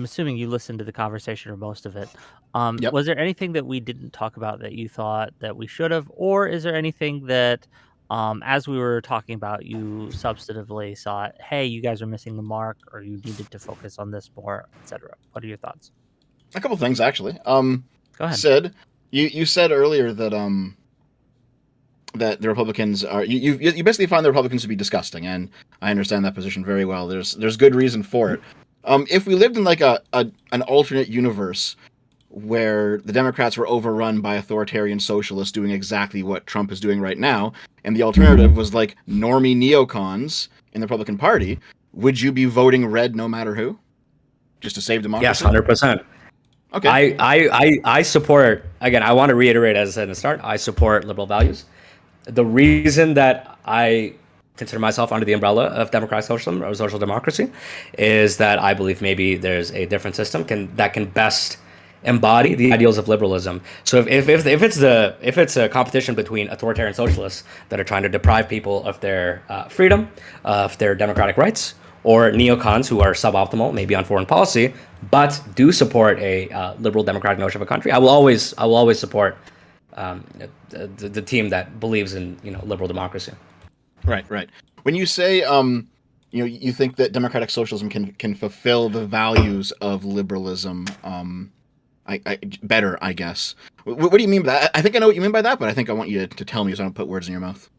assuming you listened to the conversation or most of it. Yep. Was there anything that we didn't talk about that you thought that we should have, or is there anything that, as we were talking about, you substantively saw, hey, you guys are missing the mark, or you needed to focus on this more, etc.? What are your thoughts? A couple things actually. Go ahead. Sid, you said earlier that that the Republicans are you basically find the Republicans to be disgusting, and I understand that position very well. There's good reason for it. If we lived in like an alternate universe where the Democrats were overrun by authoritarian socialists doing exactly what Trump is doing right now, and the alternative was like normie neocons in the Republican Party, would you be voting red no matter who, just to save democracy? Yes, 100%. Okay. I support, again, I want to reiterate, as I said in the start, I support liberal values. The reason that I consider myself under the umbrella of democratic socialism or social democracy is that I believe maybe there's a different system that can best embody the ideals of liberalism. So if it's a competition between authoritarian socialists that are trying to deprive people of their freedom, of their democratic rights, or neocons who are suboptimal, maybe on foreign policy, but do support a liberal democratic notion of a country, I will always support the team that believes in liberal democracy. Right. When you say you think that democratic socialism can fulfill the values of liberalism better, I guess. What do you mean by that? I think I know what you mean by that, but I think I want you to tell me so I don't put words in your mouth.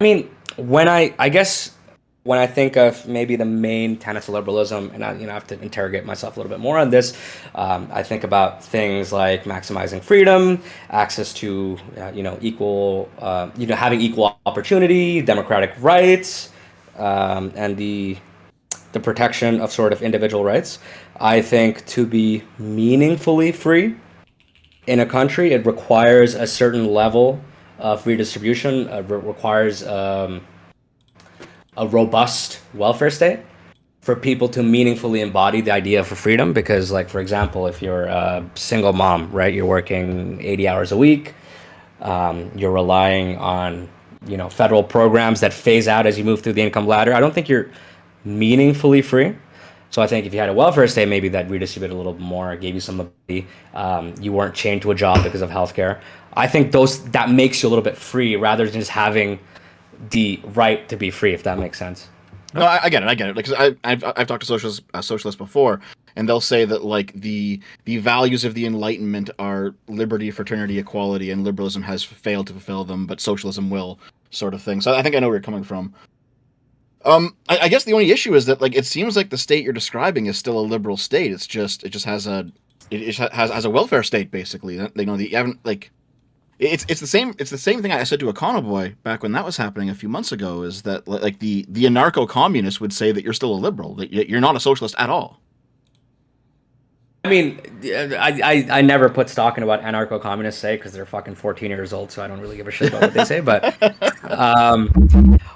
I mean, when I think of maybe the main tenets of liberalism, and I have to interrogate myself a little bit more on this, I think about things like maximizing freedom, access to equal, having equal opportunity, democratic rights, and the protection of sort of individual rights. I think to be meaningfully free in a country, it requires a certain level of redistribution. It requires a robust welfare state for people to meaningfully embody the idea of freedom. Because, like, for example, if you're a single mom, right, you're working 80 hours a week, you're relying on federal programs that phase out as you move through the income ladder. I don't think you're meaningfully free. So I think if you had a welfare state, maybe that redistributed a little bit more, gave you some ability. You weren't chained to a job because of healthcare. I think that makes you a little bit free rather than just having the right to be free, if that makes sense. No, I get it. Because I've talked to socialists before, and they'll say that like the values of the Enlightenment are liberty, fraternity, equality, and liberalism has failed to fulfill them, but socialism will, sort of thing. So I think I know where you're coming from. I guess the only issue is that like it seems like the state you're describing is still a liberal state. It just has a welfare state basically. You haven't like. It's the same thing I said to a Boy back when that was happening a few months ago, is that like the anarcho-communist would say that you're still a liberal, that you're not a socialist at all. I mean, I never put stock in what anarcho-communists say because they're fucking 14 years old, so I don't really give a shit about what they say. But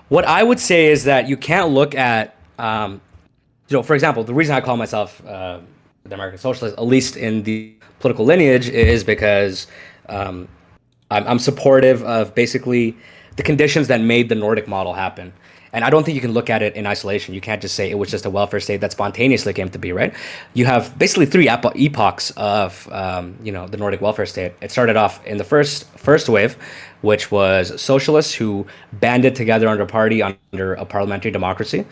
what I would say is that you can't look at, for example, the reason I call myself the American socialist, at least in the political lineage, is because I'm supportive of basically the conditions that made the Nordic model happen. And I don't think you can look at it in isolation. You can't just say it was just a welfare state that spontaneously came to be, right? You have basically three epochs of the Nordic welfare state. It started off in the first wave, which was socialists who banded together under a party under a parliamentary democracy,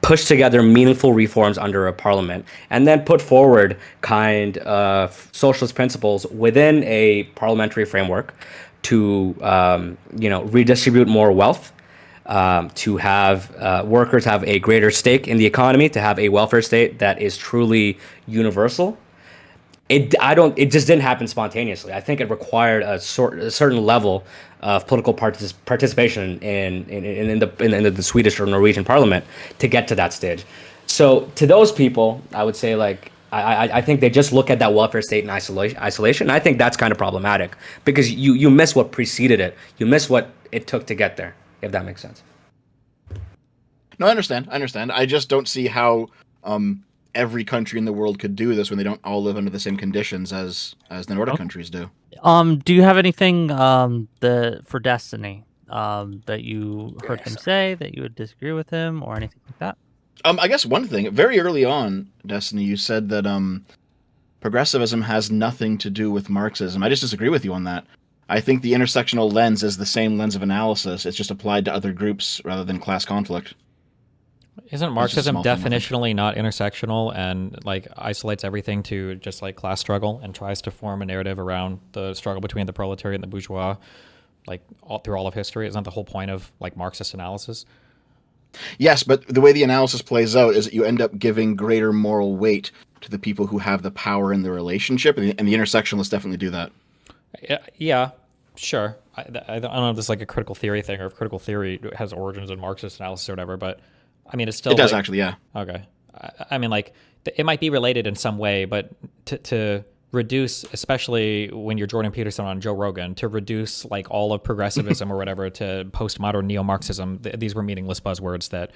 pushed together meaningful reforms under a parliament, and then put forward kind of socialist principles within a parliamentary framework to redistribute more wealth, to have workers have a greater stake in the economy, to have a welfare state that is truly universal. It just didn't happen spontaneously. I think it required a certain level of political participation in the Swedish or Norwegian parliament to get to that stage. So to those people, I would say like I think they just look at that welfare state in isolation. I think that's kind of problematic because you miss what preceded it. You miss what it took to get there, if that makes sense. No, I understand. I just don't see how every country in the world could do this when they don't all live under the same conditions as the Nordic countries do. Do you have anything for Destiny that you heard him say that you would disagree with him or anything like that? I guess one thing, very early on, Destiny, you said that progressivism has nothing to do with Marxism. I just disagree with you on that. I think the intersectional lens is the same lens of analysis. It's just applied to other groups rather than class conflict. Isn't Marxism definitionally not intersectional and like isolates everything to just like class struggle and tries to form a narrative around the struggle between the proletariat and the bourgeois, like through all of history? Isn't that the whole point of like Marxist analysis? Yes, but the way the analysis plays out is that you end up giving greater moral weight to the people who have the power in the relationship, and the intersectionalists definitely do that. Yeah, sure. I don't know if this is like a critical theory thing or if critical theory has origins in Marxist analysis or whatever, but I mean, it's still... It does actually, yeah. Okay. I mean, like, it might be related in some way, but to reduce, especially when you're Jordan Peterson on Joe Rogan, to reduce like all of progressivism or whatever to postmodern neo-Marxism, these were meaningless buzzwords that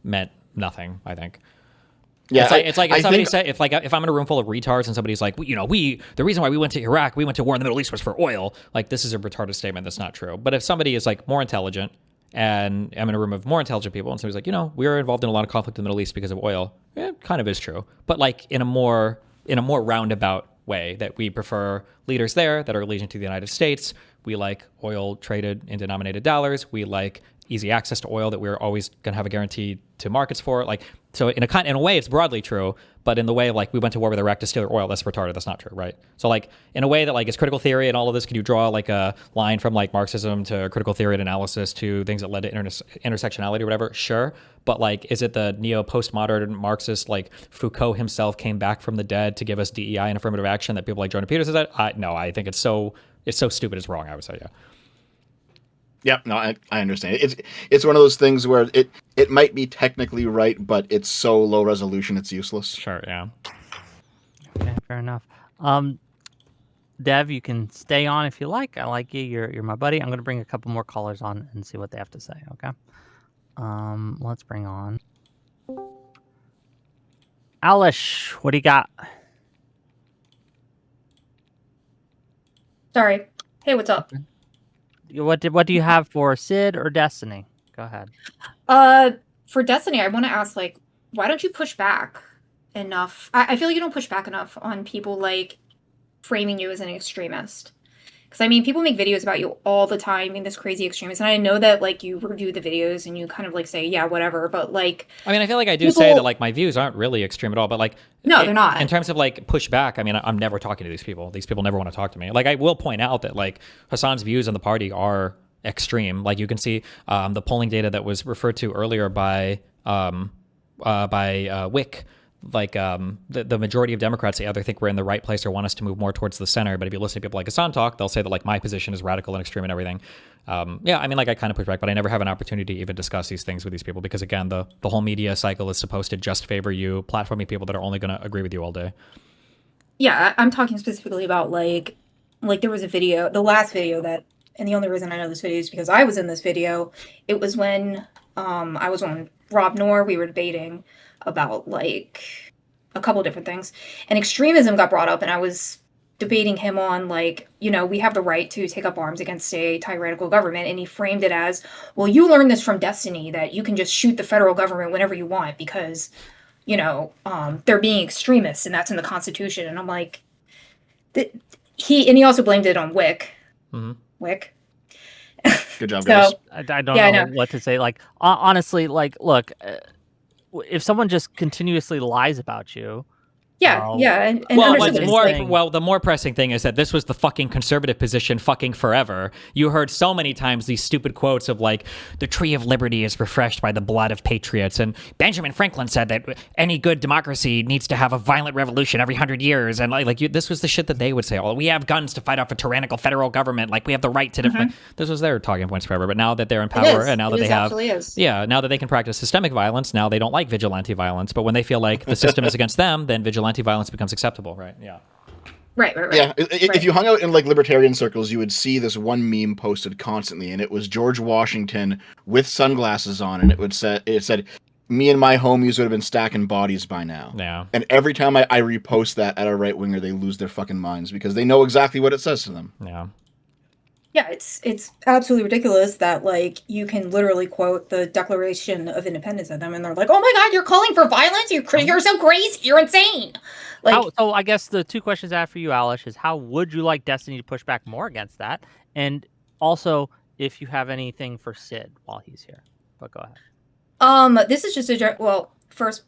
meant nothing, I think. Yeah, it's like if somebody said, if I'm in a room full of retards and somebody's like, the reason why we went to Iraq, we went to war in the Middle East was for oil. Like, this is a retarded statement. That's not true. But if somebody is like more intelligent, and I'm in a room of more intelligent people, and somebody's like, we're involved in a lot of conflict in the Middle East because of oil. It kind of is true, but like in a more roundabout way, that we prefer leaders there that are allegiant to the United States. We like oil traded in denominated dollars. We like easy access to oil that we're always going to have a guarantee to markets for. Like, so in a way, it's broadly true, but in the way of like we went to war with Iraq to steal their oil, that's retarded. That's not true, right? So like in a way that like it's critical theory and all of this, can you draw like a line from like Marxism to critical theory and analysis to things that led to intersectionality or whatever? Sure. But like, is it the neo-postmodern Marxist, like Foucault himself came back from the dead to give us DEI and affirmative action that people like Jordan Peterson said? No, I think it's so stupid it's wrong, I would say, yeah. Yeah, no, I understand. It's one of those things where it might be technically right, but it's so low resolution it's useless. Sure, yeah. Okay, fair enough. Dev, you can stay on if you like. I like you. You're my buddy. I'm gonna bring a couple more callers on and see what they have to say. Okay. Let's bring on Alish. What do you got? Sorry. Hey, what's up? What do you have for Sid or Destiny? Go ahead. For Destiny, I want to ask, like, why don't you push back enough? I feel like you don't push back enough on people like framing you as an extremist. Because I mean, people make videos about you all the time, being this crazy extremist, and I know that like you review the videos and you kind of like say, yeah, whatever. But like, I mean, I feel like I do say that like my views aren't really extreme at all, but like, no, they're not. In terms of like pushback, I mean, I'm never talking to these people. These people never want to talk to me. Like, I will point out that like Hassan's views on the party are extreme. Like, you can see the polling data that was referred to earlier by Whick. Like the majority of Democrats either think we're in the right place or want us to move more towards the center. But if you listen to people like Hassan talk, they'll say that like my position is radical and extreme and everything. Yeah, I mean, like I kind of push back, but I never have an opportunity to even discuss these things with these people because again, the whole media cycle is supposed to just favor you, platforming people that are only going to agree with you all day. Yeah, I'm talking specifically about like there was a video, the last video that, and the only reason I know this video is because I was in this video. It was when I was on Rob Noor. We were debating about like a couple different things, and extremism got brought up, and I was debating him on like, we have the right to take up arms against a tyrannical government, and he framed it as, well, you learned this from Destiny that you can just shoot the federal government whenever you want because, they're being extremists and that's in the Constitution. And I'm like, he also blamed it on Whick. Mm-hmm. Wick. Good job, guys. So I don't Yeah, I know know. what to say. Like, honestly, like, look, if someone just continuously lies about you, yeah, and Well, under what's some more, like, well, the more pressing thing is that this was the fucking conservative position fucking forever. You heard so many times these stupid quotes of like, the tree of liberty is refreshed by the blood of patriots. And Benjamin Franklin said that any good democracy needs to have a violent revolution every 100 years. And this was the shit that they would say. Oh, we have guns to fight off a tyrannical federal government. Like we have the right to defend. This was their talking points forever. But now that they're in power and now that they have, now that they can practice systemic violence, now they don't like vigilante violence. But when they feel like the system is against them, then vigilante violence becomes acceptable. Right. Yeah. Right. Yeah, if you hung out in like libertarian circles, you would see this one meme posted constantly, and it was George Washington with sunglasses on, and it said, "Me and my homies would have been stacking bodies by now." Yeah. And every time I repost that at a right winger, they lose their fucking minds because they know exactly what it says to them. Yeah. Yeah, it's absolutely ridiculous that like you can literally quote the Declaration of Independence at them, and they're like, "Oh my God, you're calling for violence? You're so crazy. You're insane." Like, so I guess the two questions I have for you, Alice, is how would you like Destiny to push back more against that? And also, if you have anything for Sid while he's here. But go ahead. this is just first,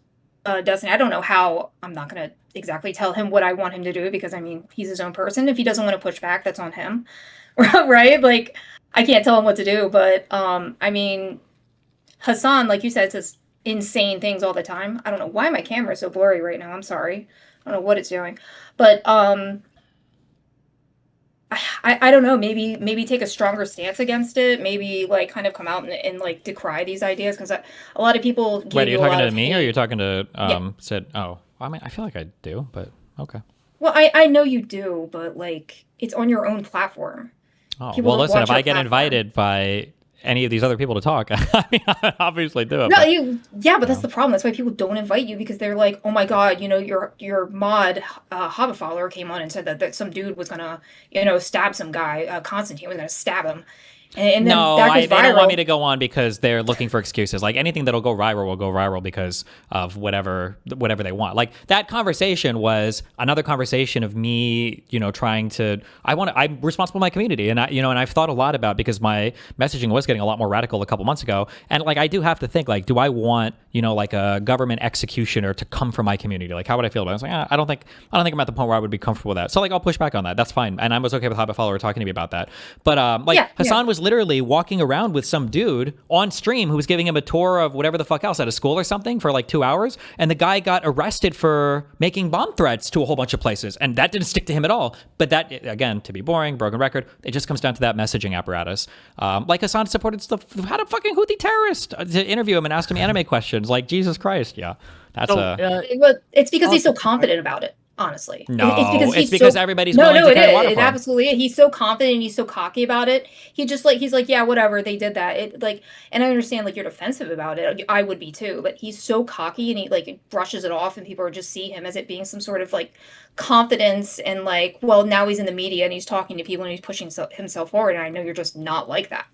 Destiny. I don't know how. I'm not gonna exactly tell him what I want him to do because I mean he's his own person. If he doesn't want to push back, that's on him, right? Like I can't tell him what to do. But I mean, Hassan, like you said, says insane things all the time. I don't know why my camera is so blurry right now. I'm sorry. I don't know what it's doing, but I don't know. Maybe take a stronger stance against it. Maybe like kind of come out and like decry these ideas because a lot of people. Wait, are you you a talking lot to of me or hate. you're talking to Yeah. Sid? Oh, I mean, I feel like I do, but okay. Well, I know you do, but like it's on your own platform. Oh, People well, don't listen, watch if I your get platform. invited by any of these other people to talk, I mean, I obviously do it. No, but- but that's the problem. That's why people don't invite you because they're like, oh my God, your mod Hobbit follower came on and said that some dude was gonna, stab some guy, Constantine was gonna stab him, and then No, that goes they don't want me viral. to go on because they're looking for excuses. Like anything that'll go viral will go viral because of whatever they want. Like that conversation was another conversation of me, trying to. I'm responsible for my community, and and I've thought a lot about because my messaging was getting a lot more radical a couple months ago, and like I do have to think like, do I want like a government executioner to come from my community? Like how would I feel about it? I was like, I don't think I'm at the point where I would be comfortable with that. So like I'll push back on that. That's fine, and I was okay with Hobbit follower talking to me about that. But Hassan was literally walking around with some dude on stream who was giving him a tour of whatever the fuck else at a school or something for like 2 hours, and the guy got arrested for making bomb threats to a whole bunch of places, and that didn't stick to him at all. But that, again, to be boring, broken record, it just comes down to that messaging apparatus. Like Hassan supported stuff, had a fucking Houthi terrorist to interview him and ask him anime questions. Like Jesus Christ, yeah, that's It's because he's so confident about it. Honestly, No, it's because so, everybody's willing to carry water it for him. absolutely. He's so confident and he's so cocky about it. He's like, yeah, whatever, they did that. It like, and I understand like you're defensive about it. I would be too, but he's so cocky and he like brushes it off, and people just see him as it being some sort of like confidence and like, well, now he's in the media and he's talking to people and he's pushing himself forward. And I know you're just not like that.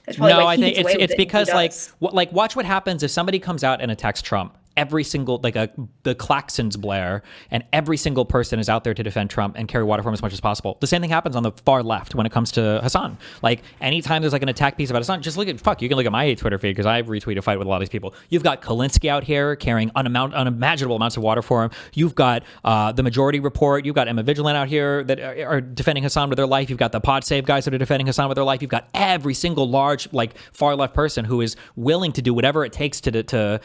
That's probably No, why I he think gets away with it's it and he because like does. watch what happens if somebody comes out and attacks Trump. Every single the klaxons blare, and every single person is out there to defend Trump and carry water for him as much as possible. The same thing happens on the far left when it comes to Hassan. Like anytime there's like an attack piece about Hassan, just look at you can look at my Twitter feed because I retweet a fight with a lot of these people. You've got Kalinsky out here carrying unimaginable amounts of water for him. You've got the Majority Report. You've got Emma Vigilant out here that are defending Hassan with their life. You've got the Pod Save guys that are defending Hassan with their life. You've got every single large like far left person who is willing to do whatever it takes to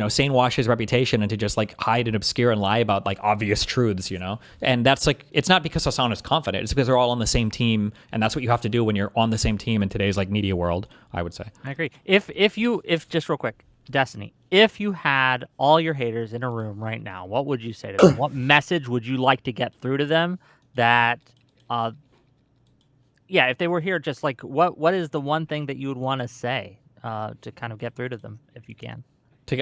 sane wash his reputation and to just like hide and obscure and lie about like obvious truths, and that's like, it's not because Hassan is confident, it's because they're all on the same team, and that's what you have to do when you're on the same team in today's like media world, I would say. I agree. If just real quick, Destiny, if you had all your haters in a room right now, what would you say to them? What message would you like to get through to them that if they were here, just like what is the one thing that you would want to say to kind of get through to them if you can?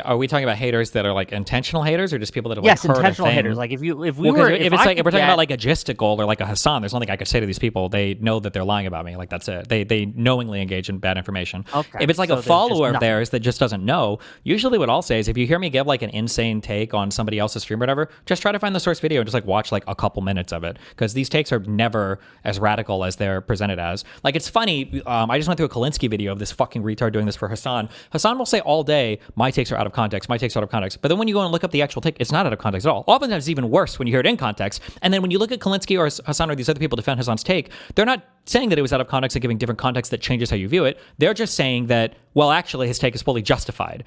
Are we talking about haters that are like intentional haters, or just people that are Yes, like heard intentional a thing? haters. Like if we Well, 'cause were, if I we're could talking get- about like a gisticle or like a Hassan, there's nothing I could say to these people. They know that they're lying about me. Like that's it. They knowingly engage in bad information. Okay, If it's like so a there's just follower of nothing. theirs that just doesn't know, usually what I'll say is if you hear me give like an insane take on somebody else's stream or whatever, just try to find the source video and just like watch like a couple minutes of it, because these takes are never as radical as they're presented as. Like it's funny. I just went through a Kalinsky video of this fucking retard doing this for Hassan. Hassan will say all day, my takes are out of context, my takes are out of context. But then when you go and look up the actual take, it's not out of context at all. Oftentimes it's even worse when you hear it in context. And then when you look at Kalinsky or Hassan or these other people defend Hassan's take, they're not saying that it was out of context and giving different context that changes how you view it. They're just saying that, well, actually his take is fully justified.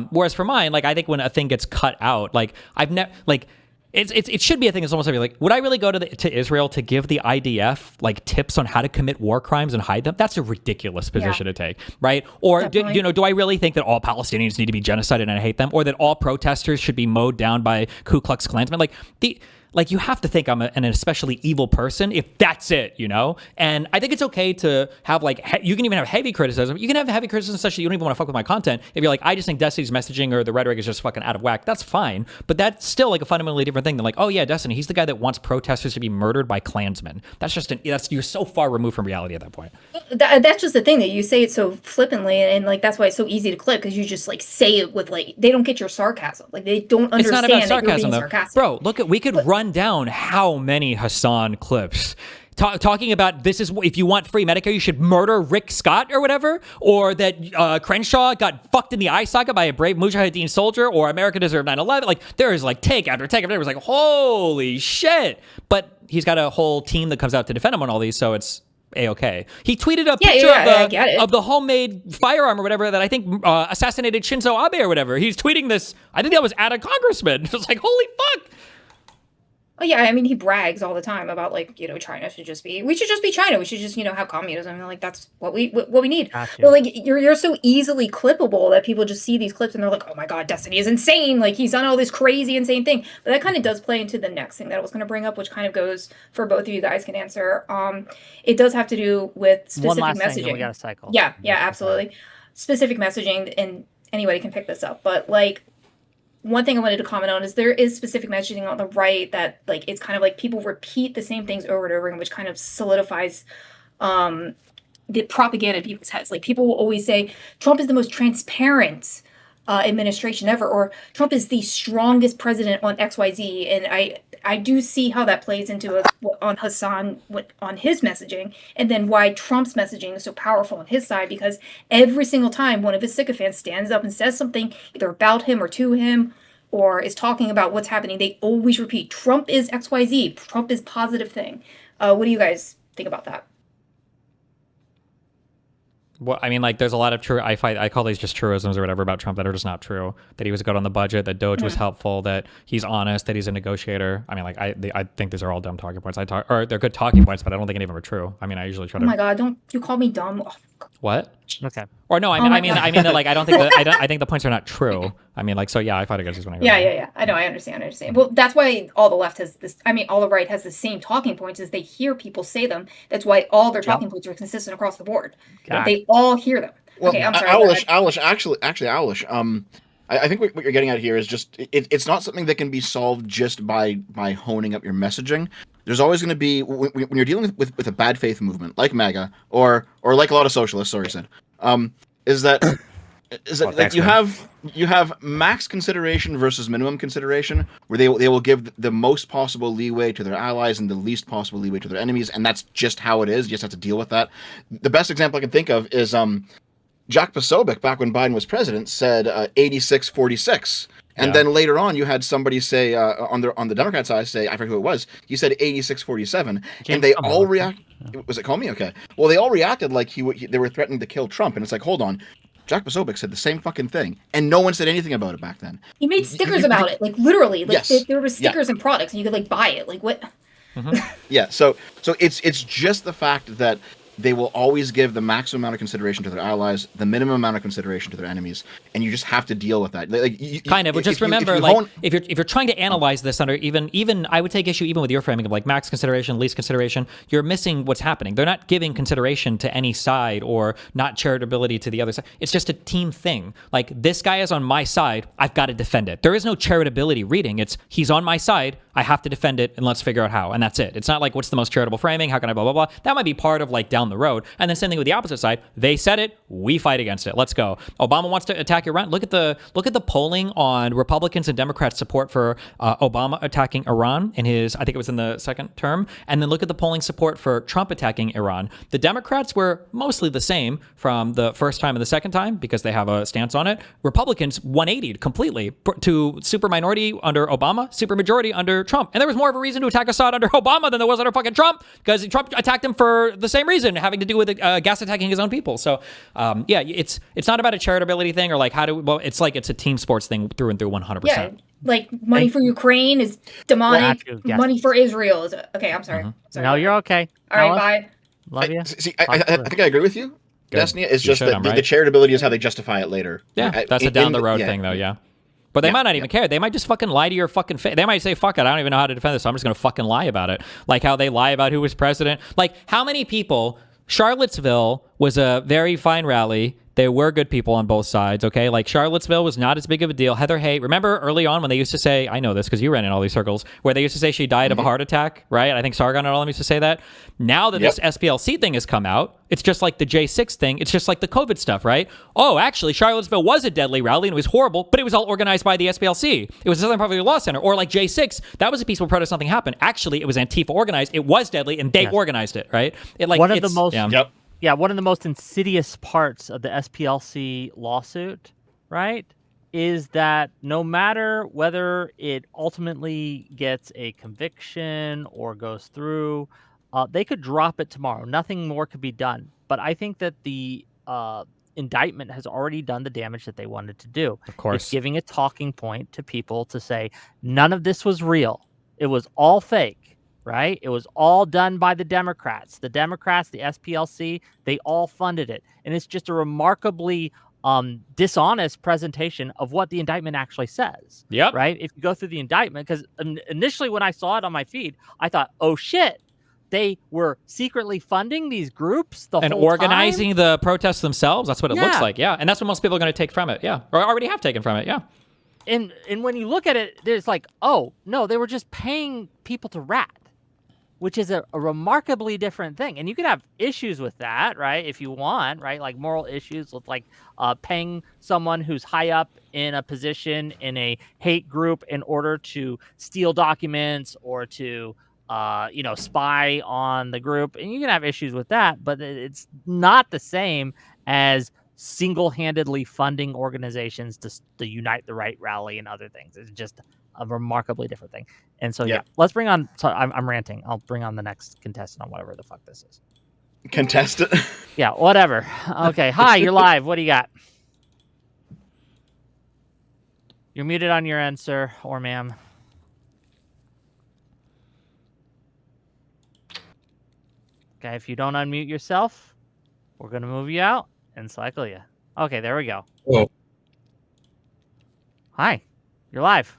Whereas for mine, like I think when a thing gets cut out, like I've never like it should be a thing. It's almost like would I really go to Israel to give the IDF like tips on how to commit war crimes and hide them? That's a ridiculous position to take, right? Or do I really think that all Palestinians need to be genocided and I hate them, or that all protesters should be mowed down by Ku Klux Klansmen? Like you have to think I'm an especially evil person if that's it, you know? And I think it's okay to have like, you can even have heavy criticism. You can have heavy criticism such that you don't even want to fuck with my content. If you're like, I just think Destiny's messaging or the rhetoric is just fucking out of whack, that's fine. But that's still like a fundamentally different thing than like, oh yeah, Destiny, he's the guy that wants protesters to be murdered by Klansmen. That's just, you're so far removed from reality at that point. That's just the thing that you say it so flippantly, and like that's why it's so easy to clip, because you just like say it with like they don't get your sarcasm, like they don't understand. It's not about that sarcasm you're being though, sarcastic. bro. Look at we could run down how many Hassan clips talking about this is if you want free Medicare, you should murder Rick Scott or whatever, or that Crenshaw got fucked in the eye socket by a brave Mujahideen soldier, or America deserved 9/11. Like there is like take after take after. It was like holy shit, but he's got a whole team that comes out to defend him on all these, so it's A-okay. He tweeted a picture of the homemade firearm or whatever that I think assassinated Shinzo Abe or whatever. He's tweeting this. I think that was at a congressman. It was like, holy fuck. Oh yeah, I mean he brags all the time about like, you know, China should just be China. We should just, you know, have communism, and like that's what we need. Gotcha. But like you're so easily clippable that people just see these clips and they're like, oh my god, Destiny is insane. Like he's done all this crazy insane thing. But that kind of does play into the next thing that I was going to bring up, which kind of goes for both of you guys can answer. It does have to do with specific One last messaging. thing, then we got to cycle. Yeah, absolutely. Specific messaging, and anybody can pick this up, but like one thing I wanted to comment on is there is specific messaging on the right that like it's kind of like people repeat the same things over and over again, which kind of solidifies the propaganda in people's heads. Like people will always say Trump is the most transparent administration ever, or Trump is the strongest president on XYZ. And I do see how that plays into on Hassan on his messaging, and then why Trump's messaging is so powerful on his side, because every single time one of his sycophants stands up and says something either about him or to him, or is talking about what's happening, they always repeat Trump is XYZ, Trump is positive thing. What do you guys think about that? Well, I mean, like, there's a lot of true. I call these just truisms or whatever about Trump that are just not true. That he was good on the budget. That Doge was helpful. That he's honest. That he's a negotiator. I mean, like, I think these are all dumb talking points. Or they're good talking points, but I don't think any of them are true. I mean, I usually try to. Oh my god! Don't you call me dumb? Oh, what? Okay. Or no, I mean that like I don't think I think the points are not true. I mean, like, so yeah, I fight against this when I go. Yeah. I know. I understand. Well, that's why all the left has this. I mean, all the right has the same talking points as they hear people say them. That's why all their talking points are consistent across the board. They all hear them. Well, okay, I'm sorry. Alish, Alish, I think what you're getting at here is just it's not something that can be solved just by honing up your messaging. There's always going to be when you're dealing with a bad faith movement like MAGA or like a lot of socialists. Sorry, said is that like you have max consideration versus minimum consideration, where they will give the most possible leeway to their allies and the least possible leeway to their enemies, and that's just how it is. You just have to deal with that. The best example I can think of is Jack Posobiec, back when Biden was president, said 86-46. And then later on, you had somebody say on the Democrat side say, I forget who it was. He said 86-47, and they all react. Was it Comey? Okay. Well, they all reacted like they were threatening to kill Trump, and it's like, hold on. Jack Posobiec said the same fucking thing, and no one said anything about it back then. He made stickers about it, like literally. Like yes. there were stickers and products, and you could like buy it. Like what? Yeah. So it's just the fact that they will always give the maximum amount of consideration to their allies, the minimum amount of consideration to their enemies, and you just have to deal with that. Like, kind of, but just remember, if you're trying to analyze this under even I would take issue even with your framing of like max consideration, least consideration. You're missing what's happening. They're not giving consideration to any side or not charitability to the other side. It's just a team thing. Like, this guy is on my side, I've got to defend it. There is no charitability reading. It's he's on my side, I have to defend it, and let's figure out how. And that's it. It's not like what's the most charitable framing, how can I blah blah blah. That might be part of like down the road. And then same thing with the opposite side. They said it, we fight against it. Let's go. Obama wants to attack Iran. Look at the polling on Republicans and Democrats' support for Obama attacking Iran in his, I think it was in the second term, and then look at the polling support for Trump attacking Iran. The Democrats were mostly the same from the first time and the second time because they have a stance on it. Republicans 180'd completely to super minority under Obama, super majority under Trump. And there was more of a reason to attack Assad under Obama than there was under fucking Trump, because Trump attacked him for the same reason, having to do with gas attacking his own people. So yeah, it's not about a charitability thing or like it's like it's a team sports thing through and through 100%. Yeah, like money for Ukraine is demonic. Yes. Money for Israel is okay. I'm sorry. Sorry. No, you're okay. All right, Alice, bye. love you. I think I agree with you, Destiny. It's just that the charitability is how they justify it later. Yeah, that's a down the road thing, though. Yeah. But they might not even care. They might just fucking lie to your fucking face. They might say, fuck it, I don't even know how to defend this, so I'm just going to fucking lie about it. Like how they lie about who was president. Like, how many people... Charlottesville was a very fine rally. There were good people on both sides, okay? Like, Charlottesville was not as big of a deal. Heather Hay, remember early on when they used to say, I know this because you ran in all these circles, where they used to say she died of a heart attack, right? I think Sargon and all of them used to say that. Now that this SPLC thing has come out, it's just like the J6 thing. It's just like the COVID stuff, right? Oh, actually, Charlottesville was a deadly rally and it was horrible, but it was all organized by the SPLC. It was the Southern Poverty Law Center. Or like J6, that was a peaceful protest, nothing happened. Actually, it was Antifa organized. It was deadly and they organized it, right? It like one of the most... Yeah, one of the most insidious parts of the SPLC lawsuit, right, is that no matter whether it ultimately gets a conviction or goes through, they could drop it tomorrow. Nothing more could be done. But I think that the indictment has already done the damage that they wanted to do. Of course. It's giving a talking point to people to say, none of this was real. It was all fake. Right? It was all done by the Democrats. The Democrats, the SPLC, they all funded it. And it's just a remarkably dishonest presentation of what the indictment actually says. Yep. Right? If you go through the indictment, because initially when I saw it on my feed, I thought, oh shit, they were secretly funding these groups and whole organizing time? The protests themselves. That's what it looks like. Yeah. And that's what most people are going to take from it. Yeah. Or already have taken from it. Yeah. And when you look at it, there's like, oh, no, they were just paying people to rat, which is a remarkably different thing. And you could have issues with that, right, if you want, right, like moral issues with like paying someone who's high up in a position in a hate group in order to steal documents or to, spy on the group. And you can have issues with that, but it's not the same as single-handedly funding organizations to unite the right rally and other things. It's just a remarkably different thing. And so, let's bring on... So I'm ranting. I'll bring on the next contestant on whatever the fuck this is. Contestant? Yeah, whatever. Okay. Hi, you're live. What do you got? You're muted on your end, sir or ma'am. Okay, if you don't unmute yourself, we're going to move you out and cycle you. Okay, there we go. Oh. Hi, you're live.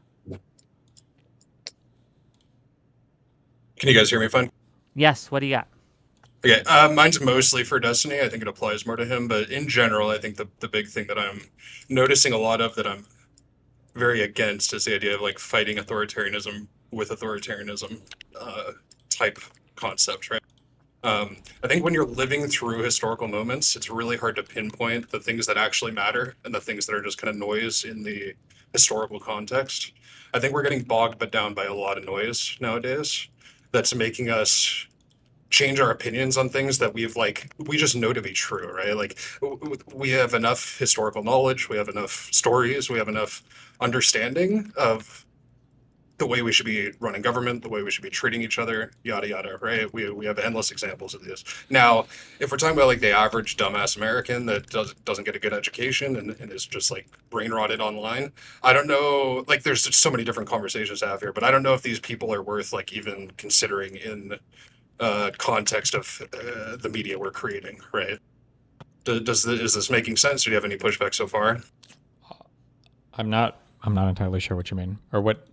Can you guys hear me fine? Yes, what do you got? Okay, mine's mostly for Destiny. I think it applies more to him, but in general, I think the big thing that I'm noticing a lot of that I'm very against is the idea of like fighting authoritarianism with authoritarianism type concept, right? I think when you're living through historical moments, it's really hard to pinpoint the things that actually matter and the things that are just kind of noise in the historical context. I think we're getting bogged down by a lot of noise nowadays that's making us change our opinions on things that we just know to be true, right? Like we have enough historical knowledge, we have enough stories, we have enough understanding of the way we should be running government, the way we should be treating each other, yada yada, right? We have endless examples of this. Now, if we're talking about like the average dumbass American that doesn't get a good education and is just like brain rotted online, I don't know, like there's just so many different conversations to have here, but I don't know if these people are worth like even considering in context of the media we're creating, right? Is this making sense? Do you have any pushback so far? I'm not entirely sure what you mean or what.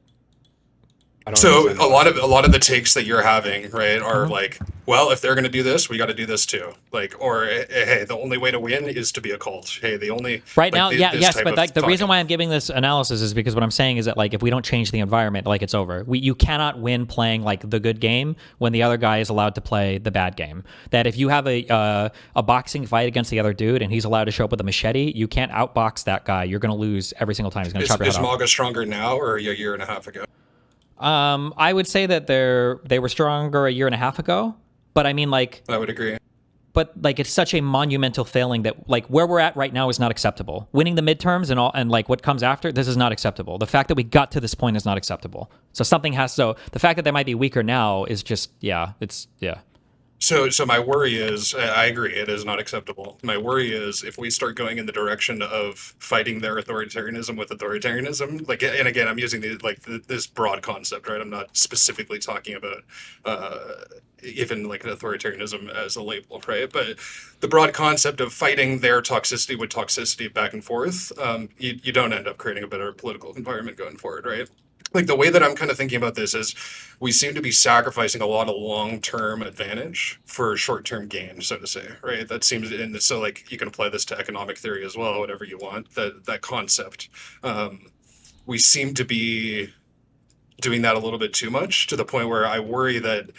I don't So understand a lot of the takes that you're having, right, are like, well, if they're going to do this, we got to do this too. Like, or hey, the only way to win is to be a cult. Hey, the only Right like, now, this yes, type but of like the reason talking. why I'm giving this analysis is because what I'm saying is that like if we don't change the environment, like it's over. You cannot win playing like the good game when the other guy is allowed to play the bad game. That if you have a boxing fight against the other dude and he's allowed to show up with a machete, you can't outbox that guy. You're going to lose every single time. He's going to chop your head Is off. MAGA stronger now or a year and a half ago? I would say that they were stronger a year and a half ago, but I mean like. I would agree. But like it's such a monumental failing that like where we're at right now is not acceptable. Winning the midterms and all and like what comes after, this is not acceptable. The fact that we got to this point is not acceptable. So something has so the fact that they might be weaker now is just it's. So my worry is, I agree, it is not acceptable. My worry is if we start going in the direction of fighting their authoritarianism with authoritarianism, like, and again, I'm using this broad concept, right? I'm not specifically talking about even like authoritarianism as a label, right? But the broad concept of fighting their toxicity with toxicity back and forth, you don't end up creating a better political environment going forward, right? Like the way that I'm kind of thinking about this is we seem to be sacrificing a lot of long-term advantage for short-term gain, so to say, right? That seems, and so like you can apply this to economic theory as well, whatever you want, that concept. We seem to be doing that a little bit too much to the point where I worry that,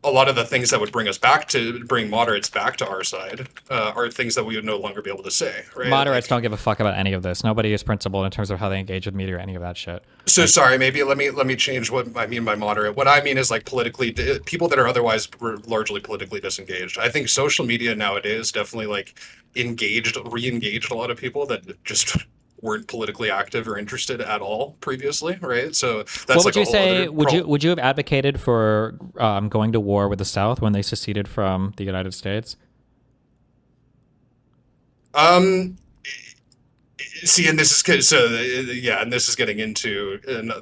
a lot of the things that would bring moderates back to our side are things that we would no longer be able to say, right? Moderates don't give a fuck about any of this. Nobody is principled in terms of how they engage with media or any of that shit. So sorry, maybe let me change what I mean by moderate. What I mean is like politically, people that are otherwise largely politically disengaged. I think social media nowadays definitely like re-engaged a lot of people that just weren't politically active or interested at all previously, right? So that's what would like you a whole say? other Would you have advocated for going to war with the South when they seceded from the United States? See, and this is good. So yeah, and this is getting into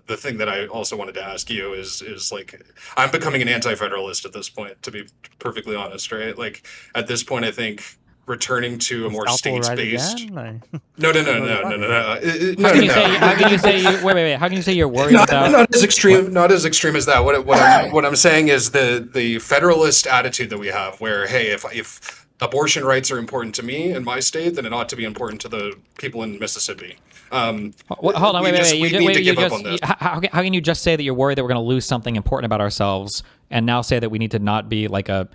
the thing that I also wanted to ask you is like I'm becoming an anti-federalist at this point, to be perfectly honest, right? Like at this point, I think returning to a more South will rise states-based. again? No. How can you say? How can you say? Wait. How can you say you're worried about? Not as extreme. Not as extreme as that. What I'm saying is the federalist attitude that we have, where hey, if abortion rights are important to me in my state, then it ought to be important to the people in Mississippi. Hold on, wait. We need to give up on this. How can you just say that you're worried that we're going to lose something important about ourselves, and now say that we need to not be like a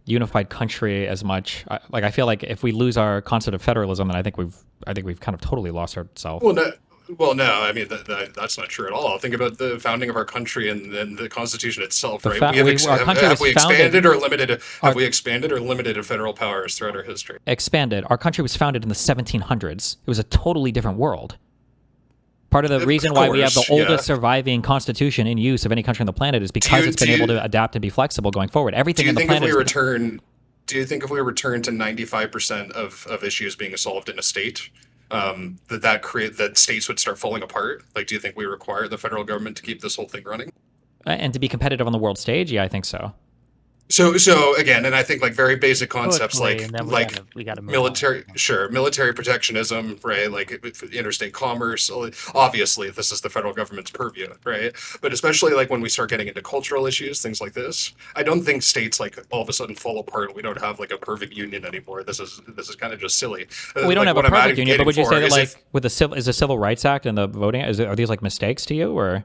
unified country as much? I feel like if we lose our concept of federalism, then I think we've kind of totally lost ourselves. Well, no. I mean, that's not true at all. Think about the founding of our country and then the Constitution itself, right? Have we expanded or limited? Have we expanded or limited federal powers throughout our history? Expanded. Our country was founded in the 1700s. It was a totally different world. Part of the reason why we have the oldest surviving constitution in use of any country on the planet is because it's been able to adapt and be flexible going forward. Everything on the planet. Do you think if we return to 95% of issues being solved in a state, that states would start falling apart? Like, do you think we require the federal government to keep this whole thing running? And to be competitive on the world stage? Yeah, I think so. So again, and I think like very basic concepts military protectionism, right? Like interstate commerce. Obviously, this is the federal government's purview, right? But especially like when we start getting into cultural issues, things like this, I don't think states like all of a sudden fall apart. We don't have like a perfect union anymore. This is kind of just silly. We don't have a perfect union, but would you say that like with the Civil Rights Act and the voting, are these like mistakes to you or?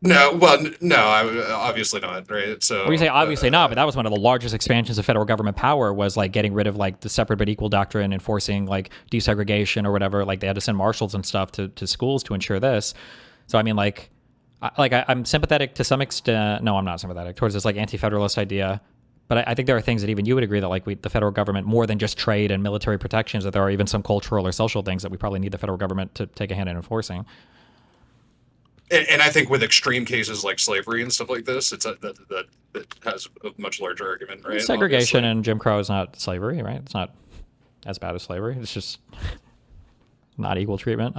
No, obviously not, right? So well, you say obviously not, but that was one of the largest expansions of federal government power was like getting rid of like the separate but equal doctrine, enforcing like desegregation or whatever. Like they had to send marshals and stuff to schools to ensure this. So I mean, I'm sympathetic to some extent. No, I'm not sympathetic towards this like anti-federalist idea. But I think there are things that even you would agree that like the federal government, more than just trade and military protections, that there are even some cultural or social things that we probably need the federal government to take a hand in enforcing. And I think with extreme cases like slavery and stuff like this, that has a much larger argument, right? Segregation and Jim Crow is not slavery, right? It's not as bad as slavery. It's just not equal treatment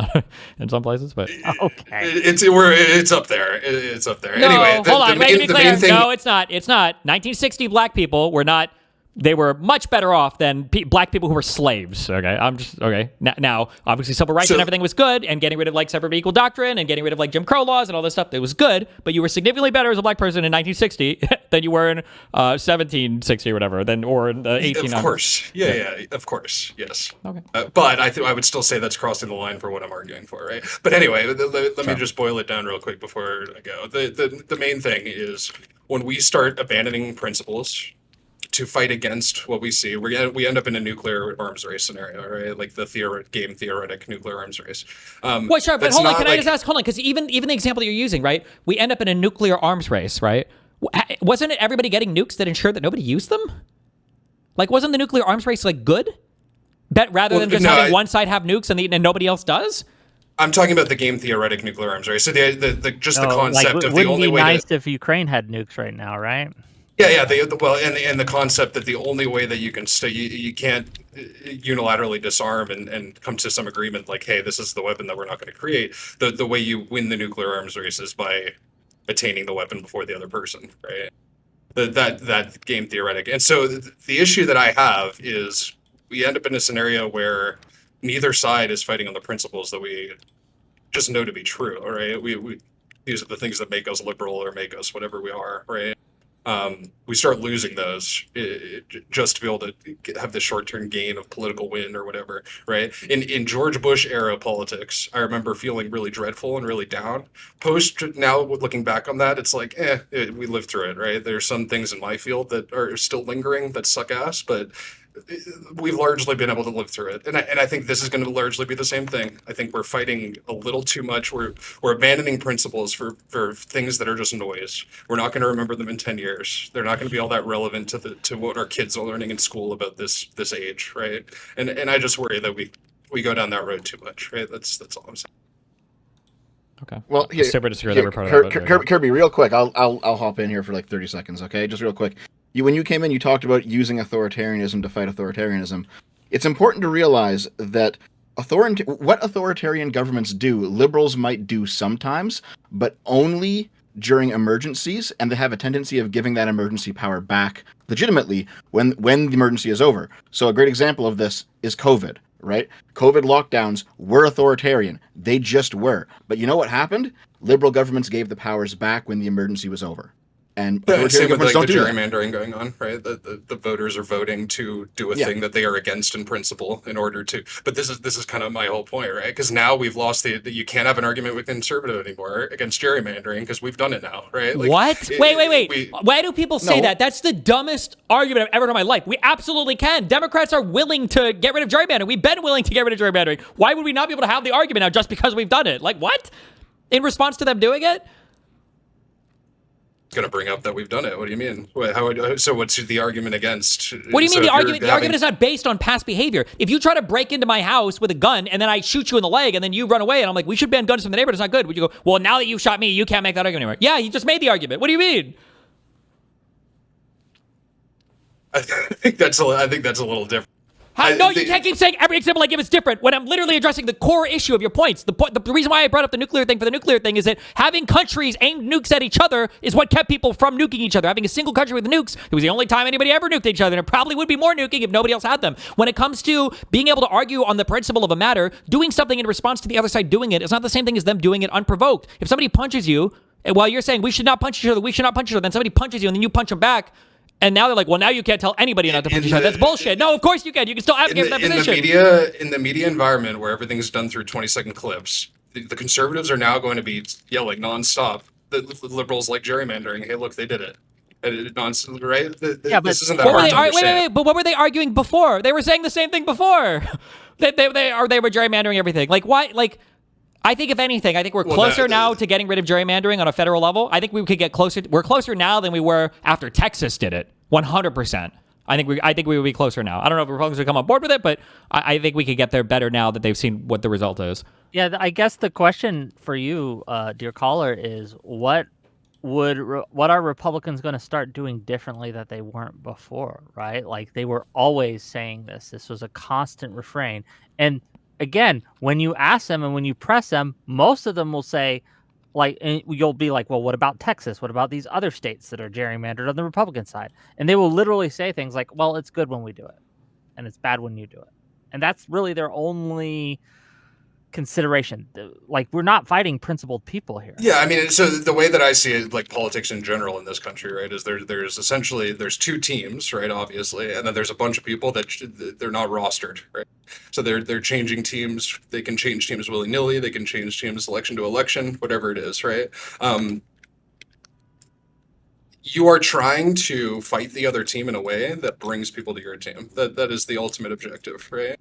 in some places, but Okay. It's up there. It's up there. no, Anyway, hold on. Wait, to be the clear, main thing. no, it's not. It's not. 1960 black people were not. They were much better off than black people who were slaves. Okay, I'm just okay. Now, obviously, civil rights and everything was good, and getting rid of like separate but equal doctrine and getting rid of like Jim Crow laws and all this stuff, it was good. But you were significantly better as a black person in 1960 than you were in 1760 or whatever, or in 1800s. Of course, yeah, of course, yes. Okay. But I would still say that's crossing the line for what I'm arguing for, right? But anyway, let me just boil it down real quick before I go. The main thing is when we start abandoning principles to fight against what we see, we end up in a nuclear arms race scenario, right? Like the theoretic nuclear arms race. Well, sure, but hold on. Can I just ask? Hold on, because even the example that you're using, right? We end up in a nuclear arms race, right? Wasn't it everybody getting nukes that ensured that nobody used them? Like, wasn't the nuclear arms race like good? Rather than just having one side have nukes and nobody else does? I'm talking about the game theoretic nuclear arms race. So the concept of the only way. Wouldn't be nice if Ukraine had nukes right now, right? Yeah. And the concept that the only way that you can you can't unilaterally disarm and come to some agreement like, hey, this is the weapon that we're not going to create. The way you win the nuclear arms race is by attaining the weapon before the other person, right? That game theoretic. And so the issue that I have is we end up in a scenario where neither side is fighting on the principles that we just know to be true, right? We these are the things that make us liberal or make us whatever we are, right? We start losing those just to be able to have the short-term gain of political win or whatever, right? In George Bush era politics, I remember feeling really dreadful and really down. Now, looking back on that, it's like, we lived through it, right? There's some things in my field that are still lingering that suck ass, but we've largely been able to live through it, and I think this is going to largely be the same thing. I think we're fighting a little too much. We're abandoning principles for things that are just noise. We're not going to remember them in 10 years. They're not going to be all that relevant to what our kids are learning in school about this age, right? And I just worry that we go down that road too much, right? That's all I'm saying. Okay. Well, Kirby, real quick, I'll hop in here for like 30 seconds, okay? Just real quick. When you came in, you talked about using authoritarianism to fight authoritarianism. It's important to realize that what authoritarian governments do, liberals might do sometimes, but only during emergencies, and they have a tendency of giving that emergency power back legitimately when the emergency is over. So a great example of this is COVID, right? COVID lockdowns were authoritarian. They just were. But you know what happened? Liberal governments gave the powers back when the emergency was over. And same with like the gerrymandering going on, right? The voters are voting to do a thing that they are against in principle in order to. But this is kind of my whole point, right? Because now we've lost you can't have an argument with conservative anymore against gerrymandering because we've done it now, right? Like, what? Wait. Why do people say that? That's the dumbest argument I've ever heard in my life. We absolutely can. Democrats are willing to get rid of gerrymandering. We've been willing to get rid of gerrymandering. Why would we not be able to have the argument now just because we've done it? Like, what? In response to them doing it? Going to bring up that we've done it. What do you mean? So what's the argument against? What do you mean the argument? The argument is not based on past behavior. If you try to break into my house with a gun and then I shoot you in the leg and then you run away and I'm like, we should ban guns from the neighborhood, it's not good. Would you go, well, now that you shot me, you can't make that argument anymore? Yeah, you just made the argument. What do you mean? I think that's a little different. You can't keep saying every example I give is different when I'm literally addressing the core issue of your points. The reason why I brought up the nuclear thing for the nuclear thing is that having countries aim nukes at each other is what kept people from nuking each other. Having a single country with nukes, it was the only time anybody ever nuked each other, and it probably would be more nuking if nobody else had them. When it comes to being able to argue on the principle of a matter, doing something in response to the other side doing it is not the same thing as them doing it unprovoked. If somebody punches you, while you're saying we should not punch each other, then somebody punches you and then you punch them back, and now they're like, well, now you can't tell anybody not to punch each other. That's bullshit. No, of course you can. You can still advocate for that position. In the media environment where everything's done through 20-second clips, the conservatives are now going to be yelling nonstop. The liberals like gerrymandering. Hey, look, they did it. Nonsense, right? This isn't that hard to understand. Wait, but what were they arguing before? They were saying the same thing before. they were gerrymandering everything. Like, why? Like, I think if anything, we're closer now to getting rid of gerrymandering on a federal level. I think we could get closer. We're closer now than we were after Texas did it. 100%. I think we would be closer now. I don't know if Republicans would come on board with it, but I think we could get there better now that they've seen what the result is. Yeah, I guess the question for you, dear caller, is what are Republicans going to start doing differently that they weren't before, right? Like, they were always saying this. This was a constant refrain. And again, when you ask them and when you press them, most of them will say, like, and you'll be like, well, what about Texas? What about these other states that are gerrymandered on the Republican side? And they will literally say things like, well, it's good when we do it, and it's bad when you do it. And that's really their only consideration. Like, we're not fighting principled people here. Yeah, I mean, so the way that I see it, like politics in general in this country, right, is there's essentially there's two teams, right, obviously, and then there's a bunch of people that they're not rostered, right. So they're changing teams. They can change teams willy nilly. They can change teams election to election, whatever it is, right. You are trying to fight the other team in a way that brings people to your team. That is the ultimate objective, right.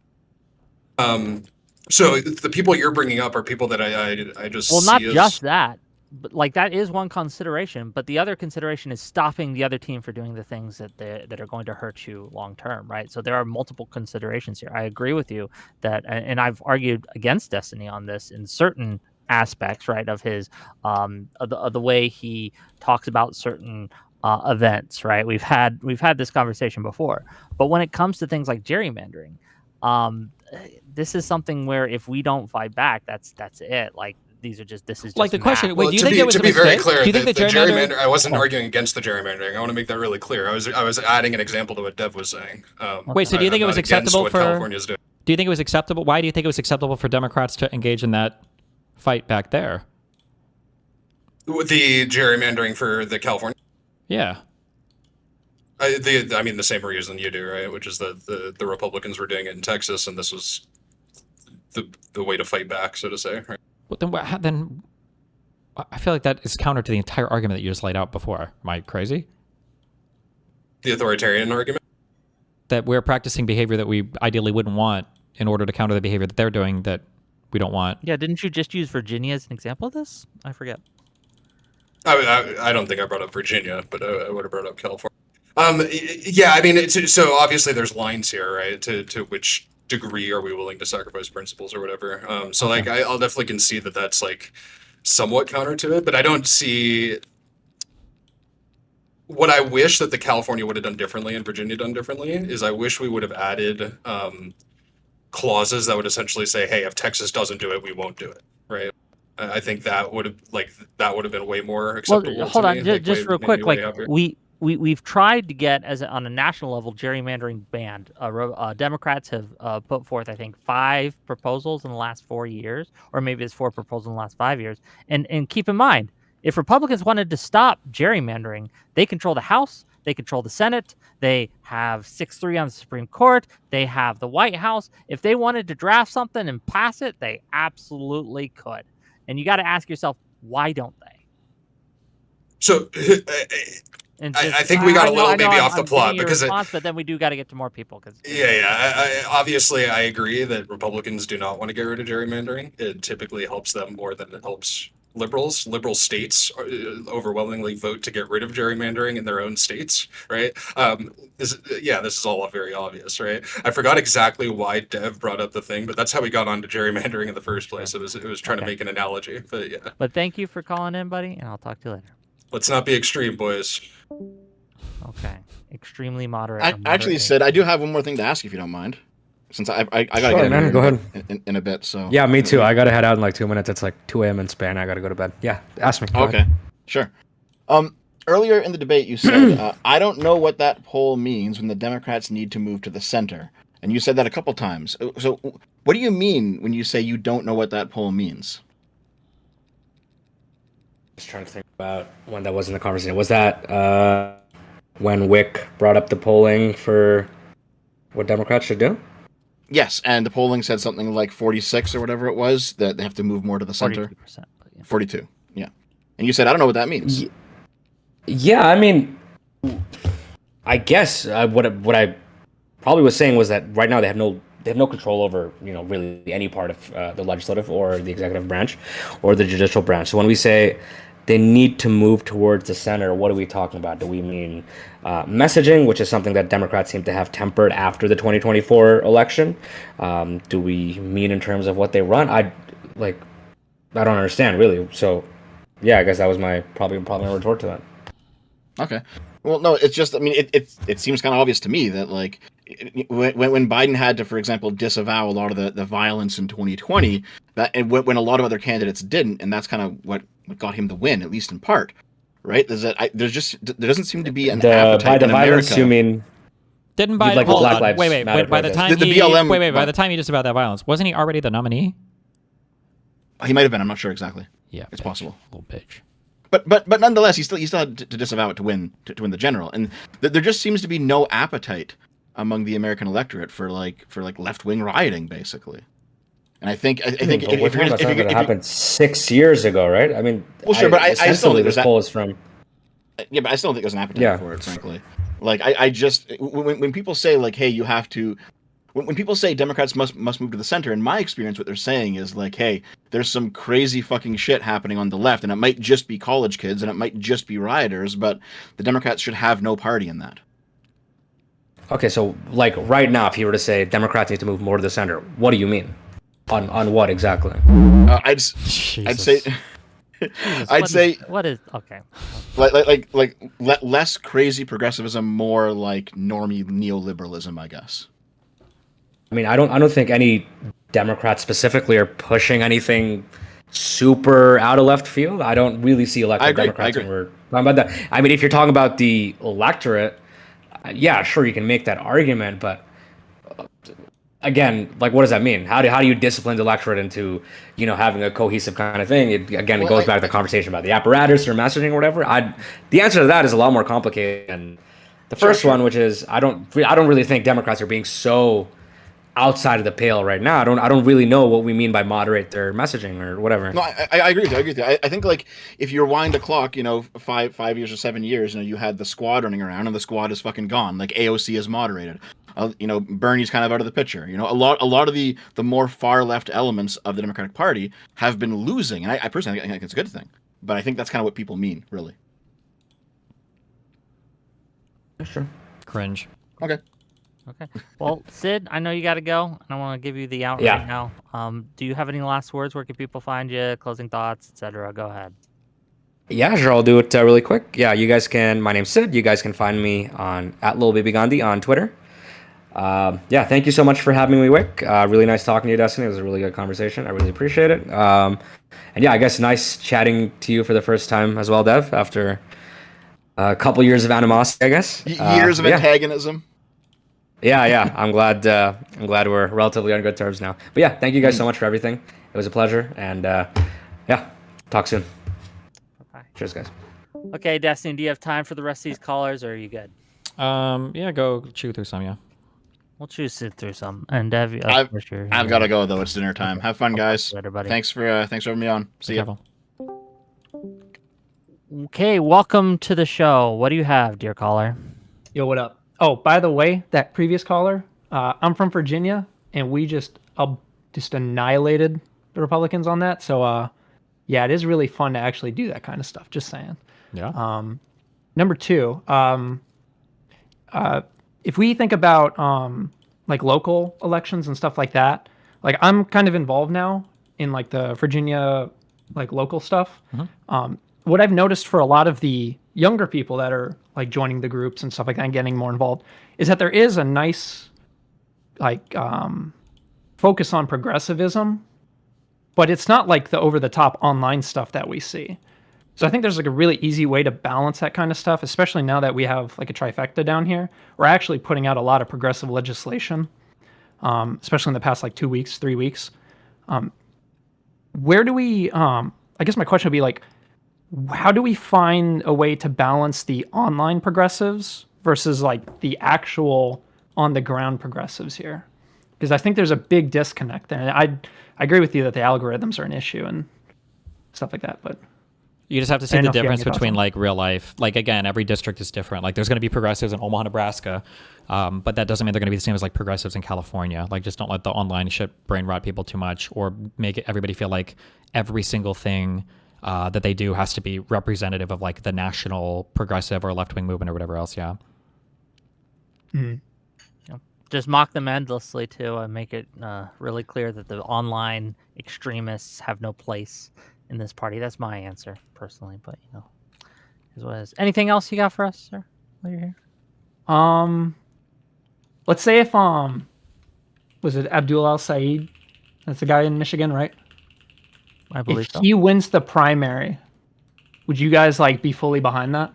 So the people you're bringing up are people that I just Well, see not as... just that, but like that is one consideration. But the other consideration is stopping the other team for doing the things that are going to hurt you long term, right? So there are multiple considerations here. I agree with you that, and I've argued against Destiny on this in certain aspects, right, of his of the way he talks about certain events, right? We've had this conversation before, but when it comes to things like gerrymandering, this is something where if we don't fight back, that's it. Like, this is just Like the question, math. wait, Well, do you to think be it was to a be very mistake? clear, Do you think the the gerrymander? I wasn't arguing against the gerrymandering. I want to make that really clear. I was adding an example to what Dev was saying. Wait, so do you think it I'm was not against acceptable what for? California's doing? Do you think it was acceptable? Why do you think it was acceptable for Democrats to engage in that fight back there? The gerrymandering for the California? Yeah. I mean, the same reason you do, right? Which is that the Republicans were doing it in Texas, and this was the way to fight back, so to say. Right? But then I feel like that is counter to the entire argument that you just laid out before. Am I crazy? The authoritarian argument? That we're practicing behavior that we ideally wouldn't want in order to counter the behavior that they're doing that we don't want. Yeah, didn't you just use Virginia as an example of this? I forget. I don't think I brought up Virginia, but I would have brought up California. Yeah, I mean, so obviously there's lines here, right? To which degree are we willing to sacrifice principles or whatever? So Okay. like, I'll definitely concede that that's like somewhat counter to it, but I don't see what I wish that the California would have done differently and Virginia done differently is I wish we would have added clauses that would essentially say, hey, if Texas doesn't do it, we won't do it, right? I think that would have been way more acceptable. Well, hold to on, me, like, just way- real made quick. me way Like, happier. we've tried to get on a national level gerrymandering banned. Democrats have put forth, I think, 5 proposals in the last 4 years, or maybe it's 4 proposals in the last 5 years. And keep in mind, if Republicans wanted to stop gerrymandering, they control the House, they control the Senate, they have 6-3 on the Supreme Court, they have the White House. If they wanted to draft something and pass it, they absolutely could. And you got to ask yourself, why don't they? So And I think we got a little maybe off the I'm plot giving you a because response, but then we do got to get to more people because obviously I agree that Republicans do not want to get rid of gerrymandering. It typically helps them more than it helps liberals. Liberal states overwhelmingly vote to get rid of gerrymandering in their own states, right? This is all very obvious, right? I forgot exactly why Dev brought up the thing, but that's how we got onto gerrymandering in the first place. It was trying to make an analogy, but yeah. But thank you for calling in, buddy, and I'll talk to you later. Let's not be extreme, boys. Okay, extremely moderate. I actually said I do have one more thing to ask if you don't mind, since I gotta Sure, get in man, here go ahead. in a bit. So Yeah, me too. I gotta head out in like 2 minutes. It's like 2 a.m. in Spain. I gotta go to bed. Yeah, ask me. Go Okay, ahead. sure. Earlier in the debate, you said I don't know what that poll means when the Democrats need to move to the center, and you said that a couple times. So what do you mean when you say you don't know what that poll means? Just trying to think about when that was in the conversation. Was that when Whick brought up the polling for what Democrats should do? Yes, and the polling said something like 46 or whatever it was, that they have to move more to the center. 42%. But yeah. 42, yeah. And you said, I don't know what that means. Yeah, I mean, I guess what I probably was saying was that right now they have no control over really any part of the legislative or the executive branch or the judicial branch. So when we say they need to move towards the center, what are we talking about? Do we mean messaging, which is something that Democrats seem to have tempered after the 2024 election? Do we mean in terms of what they run? I don't understand really. So yeah, I guess that was probably my retort to that. Okay. Well, no, it's just, I mean, it seems kind of obvious to me that, like, when Biden had to, for example, disavow a lot of the violence in 2020, that and when a lot of other candidates didn't, and that's kind of what got him the win, at least in part, right? There doesn't seem to be an appetite By the in violence, America. you mean Didn't you'd Biden like the hold Black on, Lives wait, Matter by the protest? time The he BLM wait, by the time he disavowed that violence, wasn't he already the nominee? He might have been. I'm not sure exactly. Yeah, It's bitch. possible. Little bitch. But nonetheless, he still had to disavow it to win the general, and there just seems to be no appetite among the American electorate for left wing rioting, basically. And I think But if we're you're talking about something that if you happened 6 years ago, right? I mean, Well, sure, but I still ostensibly think this there's poll is from. yeah, but I still don't think there's an appetite Yeah. for it, frankly. Like I just when people say like, hey, you have to. When people say Democrats must move to the center, in my experience, what they're saying is like, hey, there's some crazy fucking shit happening on the left, and it might just be college kids, and it might just be rioters, but the Democrats should have no party in that. Okay, so like right now, if you were to say Democrats need to move more to the center, what do you mean? On what exactly? I'd say I'd say what is okay? less crazy progressivism, more like normie neoliberalism, I guess. I mean, I don't think any Democrats specifically are pushing anything super out of left field. I don't really see elected Democrats when we're talking about that. I mean, if you're talking about the electorate, yeah, sure, you can make that argument, but again, like, what does that mean? How do you discipline the electorate into, having a cohesive kind of thing? It goes back to the conversation about the apparatus or messaging or whatever. The answer to that is a lot more complicated than the first one, which is I don't really think Democrats are being so outside of the pale right now. I don't really know what we mean by moderate their messaging or whatever. No, I agree with you. I agree with you. I think like if you rewind the clock, 5 years or 7 years, you had the squad running around, and the squad is fucking gone. Like AOC is moderated. Bernie's kind of out of the picture. A lot of the more far left elements of the Democratic Party have been losing, and I personally think it's a good thing. But I think that's kind of what people mean, really. Sure. Cringe. Okay. Well, Sid, I know you got to go, and I want to give you the out Yeah. right now. Do you have any last words? Where can people find you? Closing thoughts, etc. Go ahead. Yeah, sure. I'll do it really quick. Yeah, you guys can. My name's Sid. You guys can find me on @LilBabyGandhi on Twitter. Yeah, thank you so much for having me, Whick. Really nice talking to you, Destiny. It was a really good conversation. I really appreciate it. And yeah, I guess nice chatting to you for the first time as well, Dev. After a couple years of animosity, I guess. Years of antagonism. Yeah. I'm glad we're relatively on good terms now. But yeah, thank you guys so much for everything. It was a pleasure, and yeah, talk soon. Bye. Cheers, guys. Okay, Destiny, do you have time for the rest of these callers, or are you good? Yeah, go chew through some, yeah. We'll choose Sid through some. And Dev, I've got to go though. It's dinner time. Have fun, guys. Later, buddy. Thanks for having me on. See Be ya. careful. Okay, welcome to the show. What do you have, dear caller? Yo, what up? Oh, by the way, that previous caller, I'm from Virginia, and we just annihilated the Republicans on that. So, yeah, it is really fun to actually do that kind of stuff. Just saying. Yeah. Number two, if we think about like local elections and stuff like that, like I'm kind of involved now in like the Virginia like local stuff. What I've noticed for a lot of the younger people that are like joining the groups and stuff like that and getting more involved is that there is a nice like focus on progressivism, but it's not like the over the top online stuff that we see. So I think there's like a really easy way to balance that kind of stuff, especially now that we have like a trifecta down here. We're actually putting out a lot of progressive legislation, especially in the past like 2 weeks, 3 weeks. Where do we, I guess my question would be like, how do we find a way to balance the online progressives versus like the actual on the ground progressives here? Because I think there's a big disconnect there. And I agree with you that the algorithms are an issue and stuff like that, but You just have to see I the don't know if you have difference any thoughts between on like real life. Like again, every district is different. Like there's going to be progressives in Omaha, Nebraska, but that doesn't mean they're going to be the same as like progressives in California. Like just don't let the online shit brain rot people too much, or make everybody feel like every single thing that they do has to be representative of like the national progressive or left wing movement or whatever else. Yeah. Just mock them endlessly too, and make it really clear that the online extremists have no place in this party. That's my answer personally, but is what it is. Anything else you got for us, sir, while you're here? let's say if was it Abdul Al Saeed? That's the guy in Michigan, right? I believe If so. he wins the primary, would you guys like be fully behind that?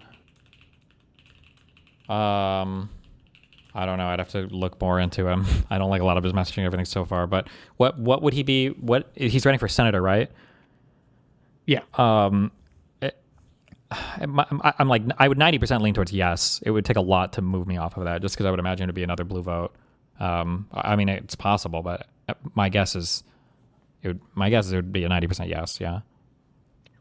I don't know. I'd have to look more into him. I don't like a lot of his messaging and everything so far. But what would he be? What he's running for senator, right? Yeah. I'm like I would 90% lean towards yes. It would take a lot to move me off of that, just because I would imagine it'd be another blue vote. I mean it's possible, but my guess is it would be a 90% yes. Yeah.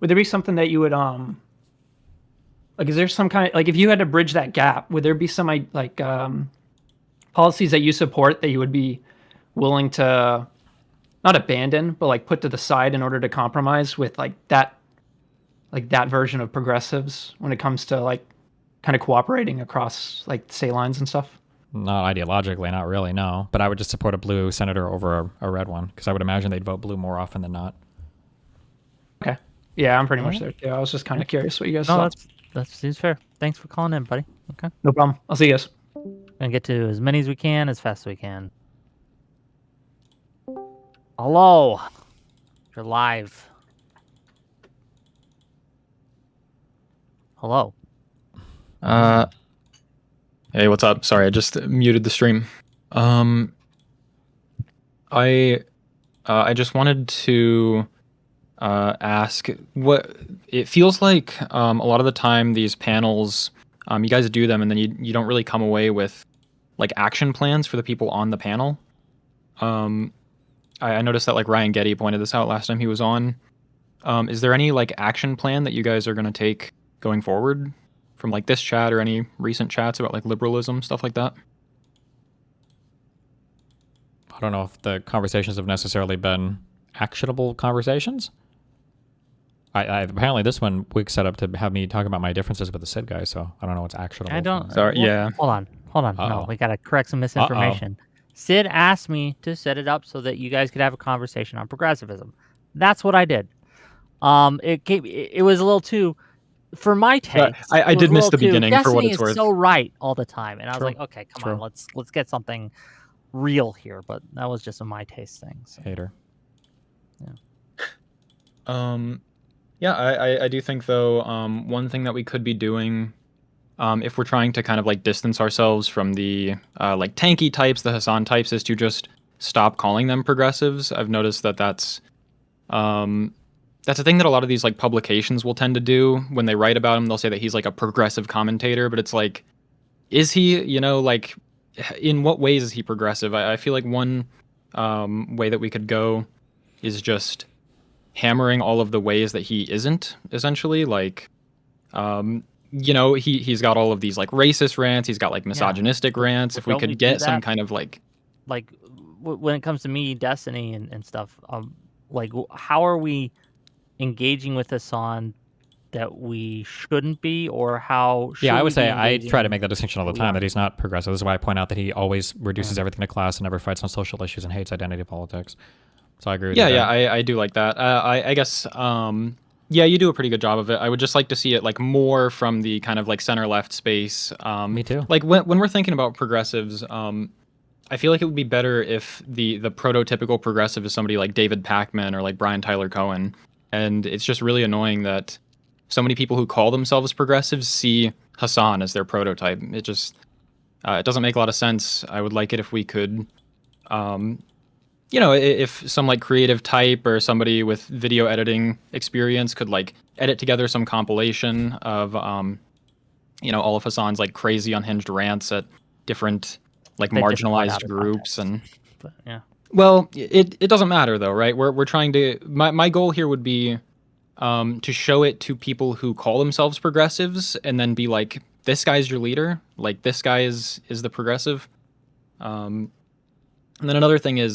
Would there be something that you would like? Is there some kind of like if you had to bridge that gap? Would there be some like policies that you support that you would be willing to not abandon, but like put to the side in order to compromise with like that version of progressives when it comes to like kind of cooperating across like state lines and stuff? Not ideologically, not really, no. But I would just support a blue senator over a red one, because I would imagine they'd vote blue more often than not. Okay. Yeah, I'm pretty much there too. I was just kind of curious what you guys No, thought. that seems fair. Thanks for calling in, buddy. Okay. No problem. I'll see you guys. Gonna get to as many as we can, as fast as we can. Hello. You're live. Hello. Hey, what's up? Sorry, I just muted the stream. I just wanted to ask what it feels like. A lot of the time, these panels, you guys do them, and then you don't really come away with like action plans for the people on the panel. I noticed that like Ryan Getty pointed this out last time he was on. Is there any like action plan that you guys are gonna take going forward from like this chat or any recent chats about like liberalism, stuff like that? I don't know if the conversations have necessarily been actionable conversations. I apparently this one Whick set up to have me talk about my differences with the Sid guy, so I don't know what's actionable. I don't. Sorry, yeah. Hold on. No, we gotta correct some misinformation. Sid asked me to set it up so that you guys could have a conversation on progressivism. That's what I did. It was a little too, for my taste. I did miss the beginning for what it's worth. Destiny is so right all the time, and I was True. like, okay, come on, let's get something real here. But that was just a my taste thing. So. Hater. Yeah, I do think though, one thing that we could be doing, if we're trying to kind of like distance ourselves from the like tanky types, the Hassan types, is to just stop calling them progressives. I've noticed that that's a thing that a lot of these like publications will tend to do when they write about him. They'll say that he's like a progressive commentator, but it's like, is he? You know, like in what ways is he progressive? I feel like one way that we could go is just hammering all of the ways that he isn't, essentially. Like you know, he's got all of these like racist rants, he's got like misogynistic rants. If we could get some kind of like when it comes to me, Destiny and stuff, like how are we engaging with Hassan that we shouldn't be, or how should I would we say be I engaging try to make that distinction all the time, are? that he's not progressive. This is why I point out that he always reduces everything to class and never fights on social issues and hates identity politics. So I agree with you. Yeah, I do like that. I guess yeah, you do a pretty good job of it. I would just like to see it like more from the kind of like center left space. Me too. Like when we're thinking about progressives, I feel like it would be better if the prototypical progressive is somebody like David Pakman or like Brian Tyler Cohen. And it's just really annoying that so many people who call themselves progressives see Hassan as their prototype. It just it doesn't make a lot of sense. I would like it if we could, you know, if some like creative type or somebody with video editing experience could like edit together some compilation of, you know, all of Hassan's like crazy unhinged rants at different like That just went out marginalized of groups. context. And But, yeah. well, it doesn't matter though, right? We're trying to, my goal here would be to show it to people who call themselves progressives and then be like, this guy's your leader, like this guy is the progressive. And then another thing is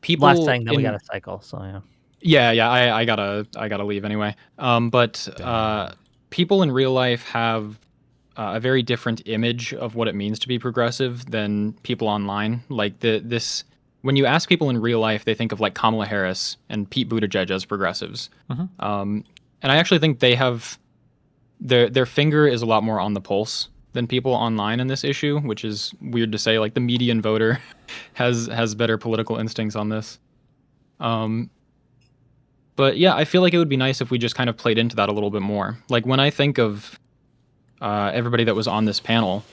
people Last thing, then we got a cycle. So yeah, I gotta leave anyway. But people in real life have a very different image of what it means to be progressive than people online. Like this, when you ask people in real life, they think of like Kamala Harris and Pete Buttigieg as progressives. And I actually think they have their finger is a lot more on the pulse than people online in this issue, which is weird to say. Like the median voter has better political instincts on this. But yeah, I feel like it would be nice if we just kind of played into that a little bit more. Like when I think of everybody that was on this panel,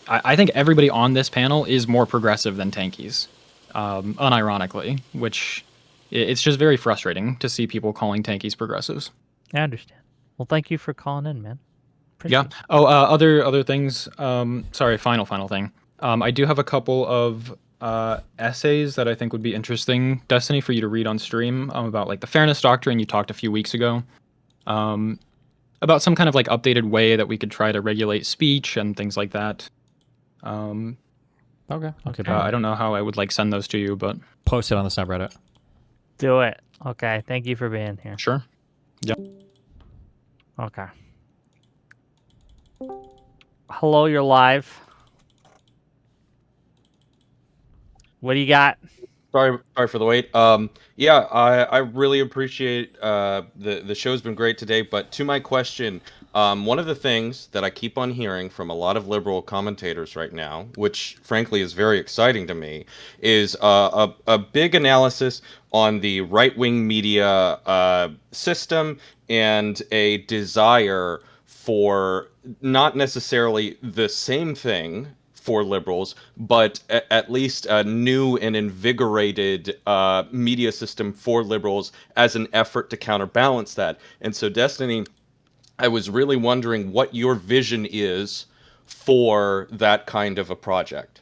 I think everybody on this panel is more progressive than tankies, unironically, which it's just very frustrating to see people calling tankies progressives. I understand. Well, thank you for calling in, man. Yeah. Appreciate it. Oh, other things. Sorry, final thing. I do have a couple of essays that I think would be interesting, Destiny, for you to read on stream about like the fairness doctrine you talked a few weeks ago, about some kind of like updated way that we could try to regulate speech and things like that. Okay. I don't know how I would like send those to you, but Post it on the subreddit. Do it. Okay. Thank you for being here. sure. Okay. Hello, you're live. What do you got? Sorry for the wait. Yeah, I really appreciate the show's been great today. But to my question, one of the things that I keep on hearing from a lot of liberal commentators right now, which frankly is very exciting to me, is a big analysis on the right-wing media system and a desire for not necessarily the same thing for liberals, but at least a new and invigorated media system for liberals as an effort to counterbalance that. And so, Destiny, I was really wondering what your vision is for that kind of a project.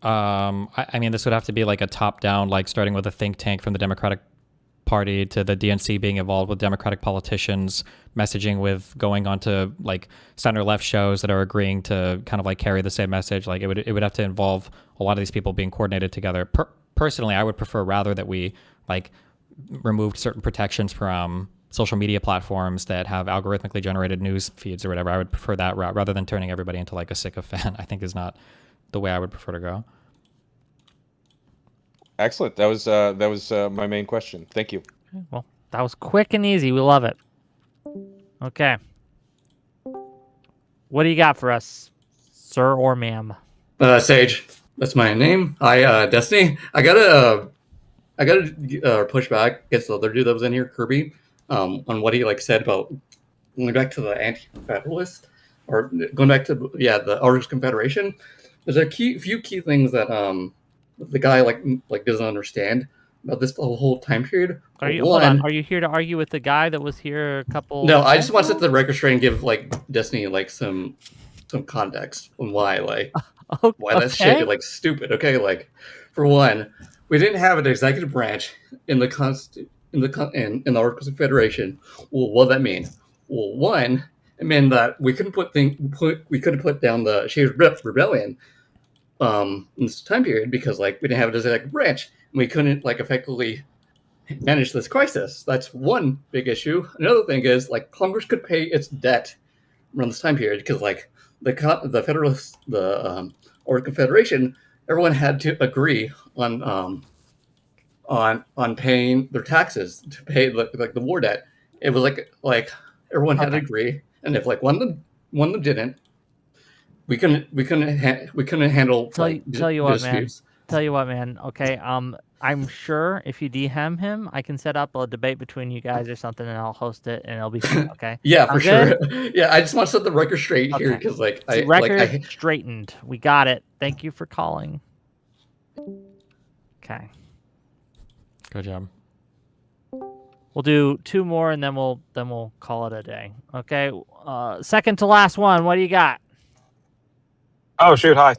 I mean, this would have to be like a top-down, like starting with a think tank from the Democratic Party to the DNC being involved with Democratic politicians, messaging with going onto like center-left shows that are agreeing to kind of like carry the same message. Like it would have to involve a lot of these people being coordinated together. Personally, I would prefer rather that we like removed certain protections from social media platforms that have algorithmically generated news feeds or whatever. I would prefer that route rather than turning everybody into like a sycophant. I think is not the way I would prefer to go. Excellent. That was my main question. Thank you. Okay, well, that was quick and easy. We love it. Okay. What do you got for us, sir or ma'am? Sage, that's my name. Hi, Destiny. I gotta push back against the other dude that was in here, Kirby, on what he like said about going back to the anti-federalist or going back to the Articles of Confederation. There's a few key things that the guy like doesn't understand about this whole time period. Hold on. Are you here to argue with the guy that was here a couple? No, I just want to set the record straight and give like Destiny like some context on why why that shit is like stupid. Okay, like for one, we didn't have an executive branch in the Articles of Federation. Well, what does that mean? Well, one, it meant that we couldn't put down the Shays Rebellion in this time period because like we didn't have an executive branch and we couldn't like effectively manage this crisis. That's one big issue. Another thing is like Congress could pay its debt around this time period because like the Federalists, the Articles of Federation, everyone had to agree on paying their taxes to pay like the war debt. It was like everyone had to agree, and if like one of them didn't, we couldn't handle Tell you what, disputes. man. Tell you what, man. Okay. I'm sure if you DM him, I can set up a debate between you guys or something, and I'll host it, and it'll be fun. Okay. Yeah, for sure. Yeah, I just want to set the record straight here because like record straightened. We got it. Thank you for calling. Okay. Good job. We'll do two more, and then we'll call it a day. Okay. Second to last one. What do you got? Oh shoot! Hi.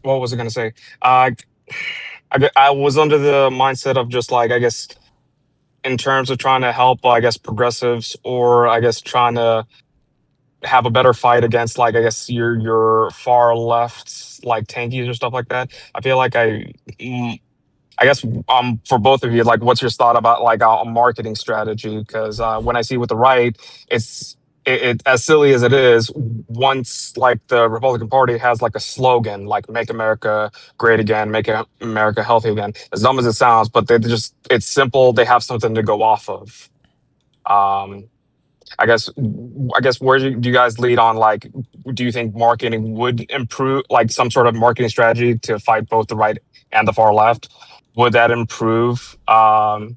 What was I gonna say? I was under the mindset of just like I guess in terms of trying to help I guess progressives or I guess trying to have a better fight against like I guess your far left like tankies or stuff like that. I feel like I guess for both of you, like what's your thought about like a marketing strategy? Because when I see with the right, it as silly as it is, once like the Republican Party has like a slogan like "Make America Great Again," "Make America Healthy Again," as dumb as it sounds, but it's simple. They have something to go off of. I guess where do you guys lead on, like, do you think marketing would improve, like some sort of marketing strategy to fight both the right and the far left? Would that improve, I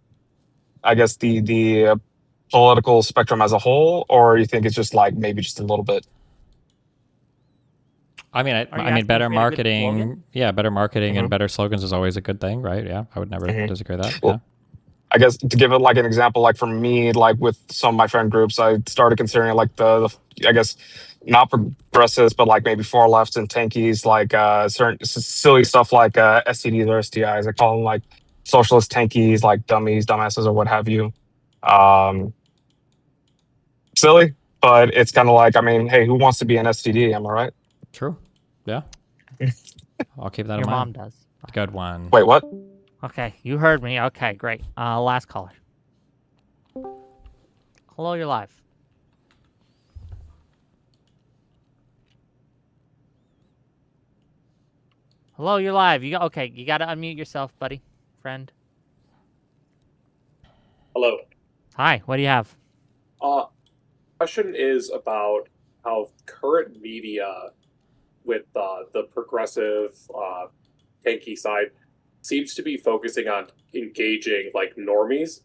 guess, the political spectrum as a whole, or you think it's just like maybe just a little bit? I mean, Are you I mean, asking better to create a good slogan? marketing. Yeah, better marketing and Hmm. better slogans is always a good thing, right? Yeah, I would never Hmm. disagree with that. Yeah. Well, I guess to give it like an example, like for me, like with some of my friend groups, I started considering like the I guess not progressives, but like maybe far lefts and tankies, like certain silly stuff like STDs or STIs. I call them like socialist tankies, like dummies, dumbasses, or what have you. Um, Silly, but it's kind of like, I mean, hey, who wants to be an STD? Am I right? True. Yeah. I'll keep that in Your mind. mom does. Good one. Wait, what? Okay, you heard me. Okay, great. Last caller. Hello, you're live. Hello, you're live. Okay, you got to unmute yourself, buddy, friend. Hello. Hi, what do you have? Question is about how current media with the progressive tanky side seems to be focusing on engaging like normies,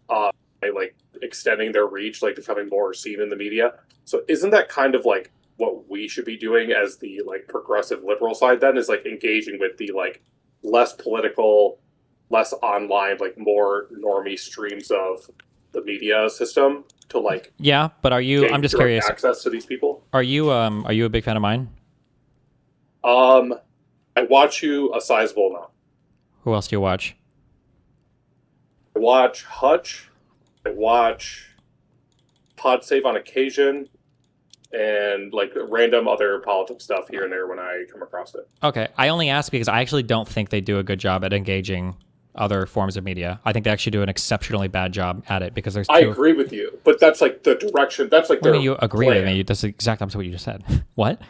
by like extending their reach, like becoming more seen in the media. So isn't that kind of like what we should be doing as the like progressive liberal side then, is like engaging with the like less political, less online, like more normie streams of the media system to like Yeah, but are you? gain I'm just direct curious. access to these people? Are you a big fan of mine? I watch you a sizable amount. Who else do you watch? I watch Hutch. I watch PodSave on occasion, and like random other politics stuff here and there when I come across it. Okay, I only ask because I actually don't think they do a good job at engaging other forms of media. I think they actually do an exceptionally bad job at it because there's. I agree with you, but that's like the direction. That's like I their mean, you agree plan. with me. That's the exact opposite of what you just said. What?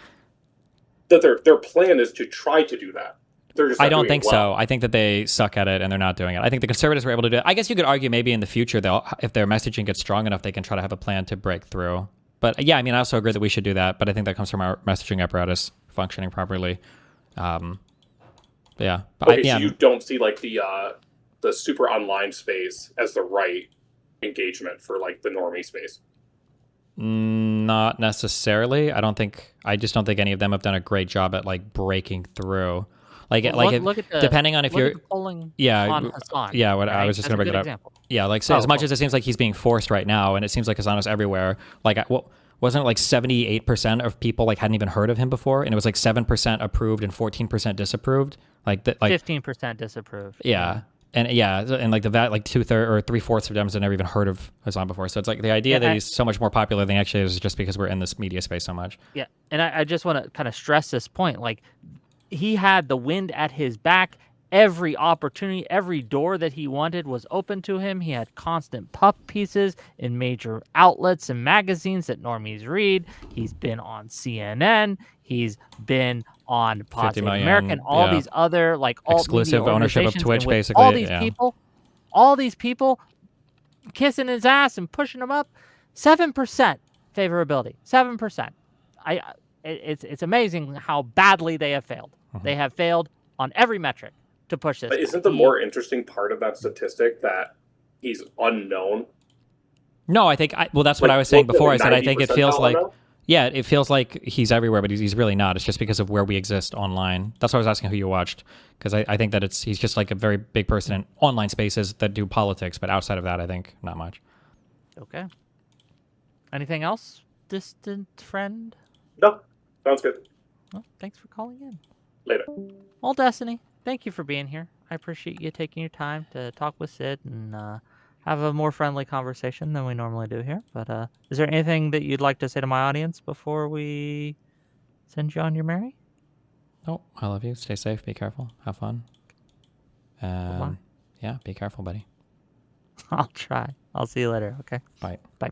That their plan is to try to do that. They're just. I not don't doing think it well. so. I think that they suck at it and they're not doing it. I think the conservatives were able to do it. I guess you could argue maybe in the future, if their messaging gets strong enough, they can try to have a plan to break through. But yeah, I mean, I also agree that we should do that. But I think that comes from our messaging apparatus functioning properly. Yeah. But Okay, yeah. so you don't see like the super online space as the right engagement for like the normie space. Not necessarily. I just don't think any of them have done a great job at like breaking through. Like, Well, look at the, depending on if look at you're, the polling yeah, on Hassan. yeah. What I right? was just That's going to a bring it good up. example. Yeah, like so Oh, as much cool. as it seems like he's being forced right now, and it seems like Hassan is everywhere. Like, wasn't it like 78% of people like hadn't even heard of him before, and it was like 7% approved and 14% disapproved. Like that, like 15% disapproved. yeah. And yeah, and like like 2/3 or 3/4 of them had never even heard of Hassan before. So it's like the idea Yeah, that he's so much more popular than he actually is just because we're in this media space so much. Yeah, and I just want to kind of stress this point. Like, he had the wind at his back. Every opportunity, every door that he wanted was open to him. He had constant puff pieces in major outlets and magazines that normies read. He's been on CNN. He's been on Pod 50 Save million, America and all yeah. these other like alt Exclusive media ownership of organizations, Twitch, and with basically, all these people kissing his ass and pushing him up. 7% favorability. 7%. It's amazing how badly they have failed. They have failed on every metric to push this. But isn't the more interesting part of that statistic that he's unknown? No, I think well, that's what Like, I was saying what, before. I like said I think it 90% feels like unknown? yeah, it feels like he's everywhere, but he's really not. It's just because of where we exist online. That's why I was asking who you watched, because I think that he's just like a very big person in online spaces that do politics, but outside of that, I think not much. Okay. Anything else, distant friend? No, sounds good. Well, thanks for calling in. Later. Well, Destiny, thank you for being here. I appreciate you taking your time to talk with Sid and have a more friendly conversation than we normally do here. But is there anything that you'd like to say to my audience before we send you on your merry? Oh, I love you. Stay safe. Be careful. Have fun. Yeah, be careful, buddy. I'll try. I'll see you later. Okay. Bye. Bye.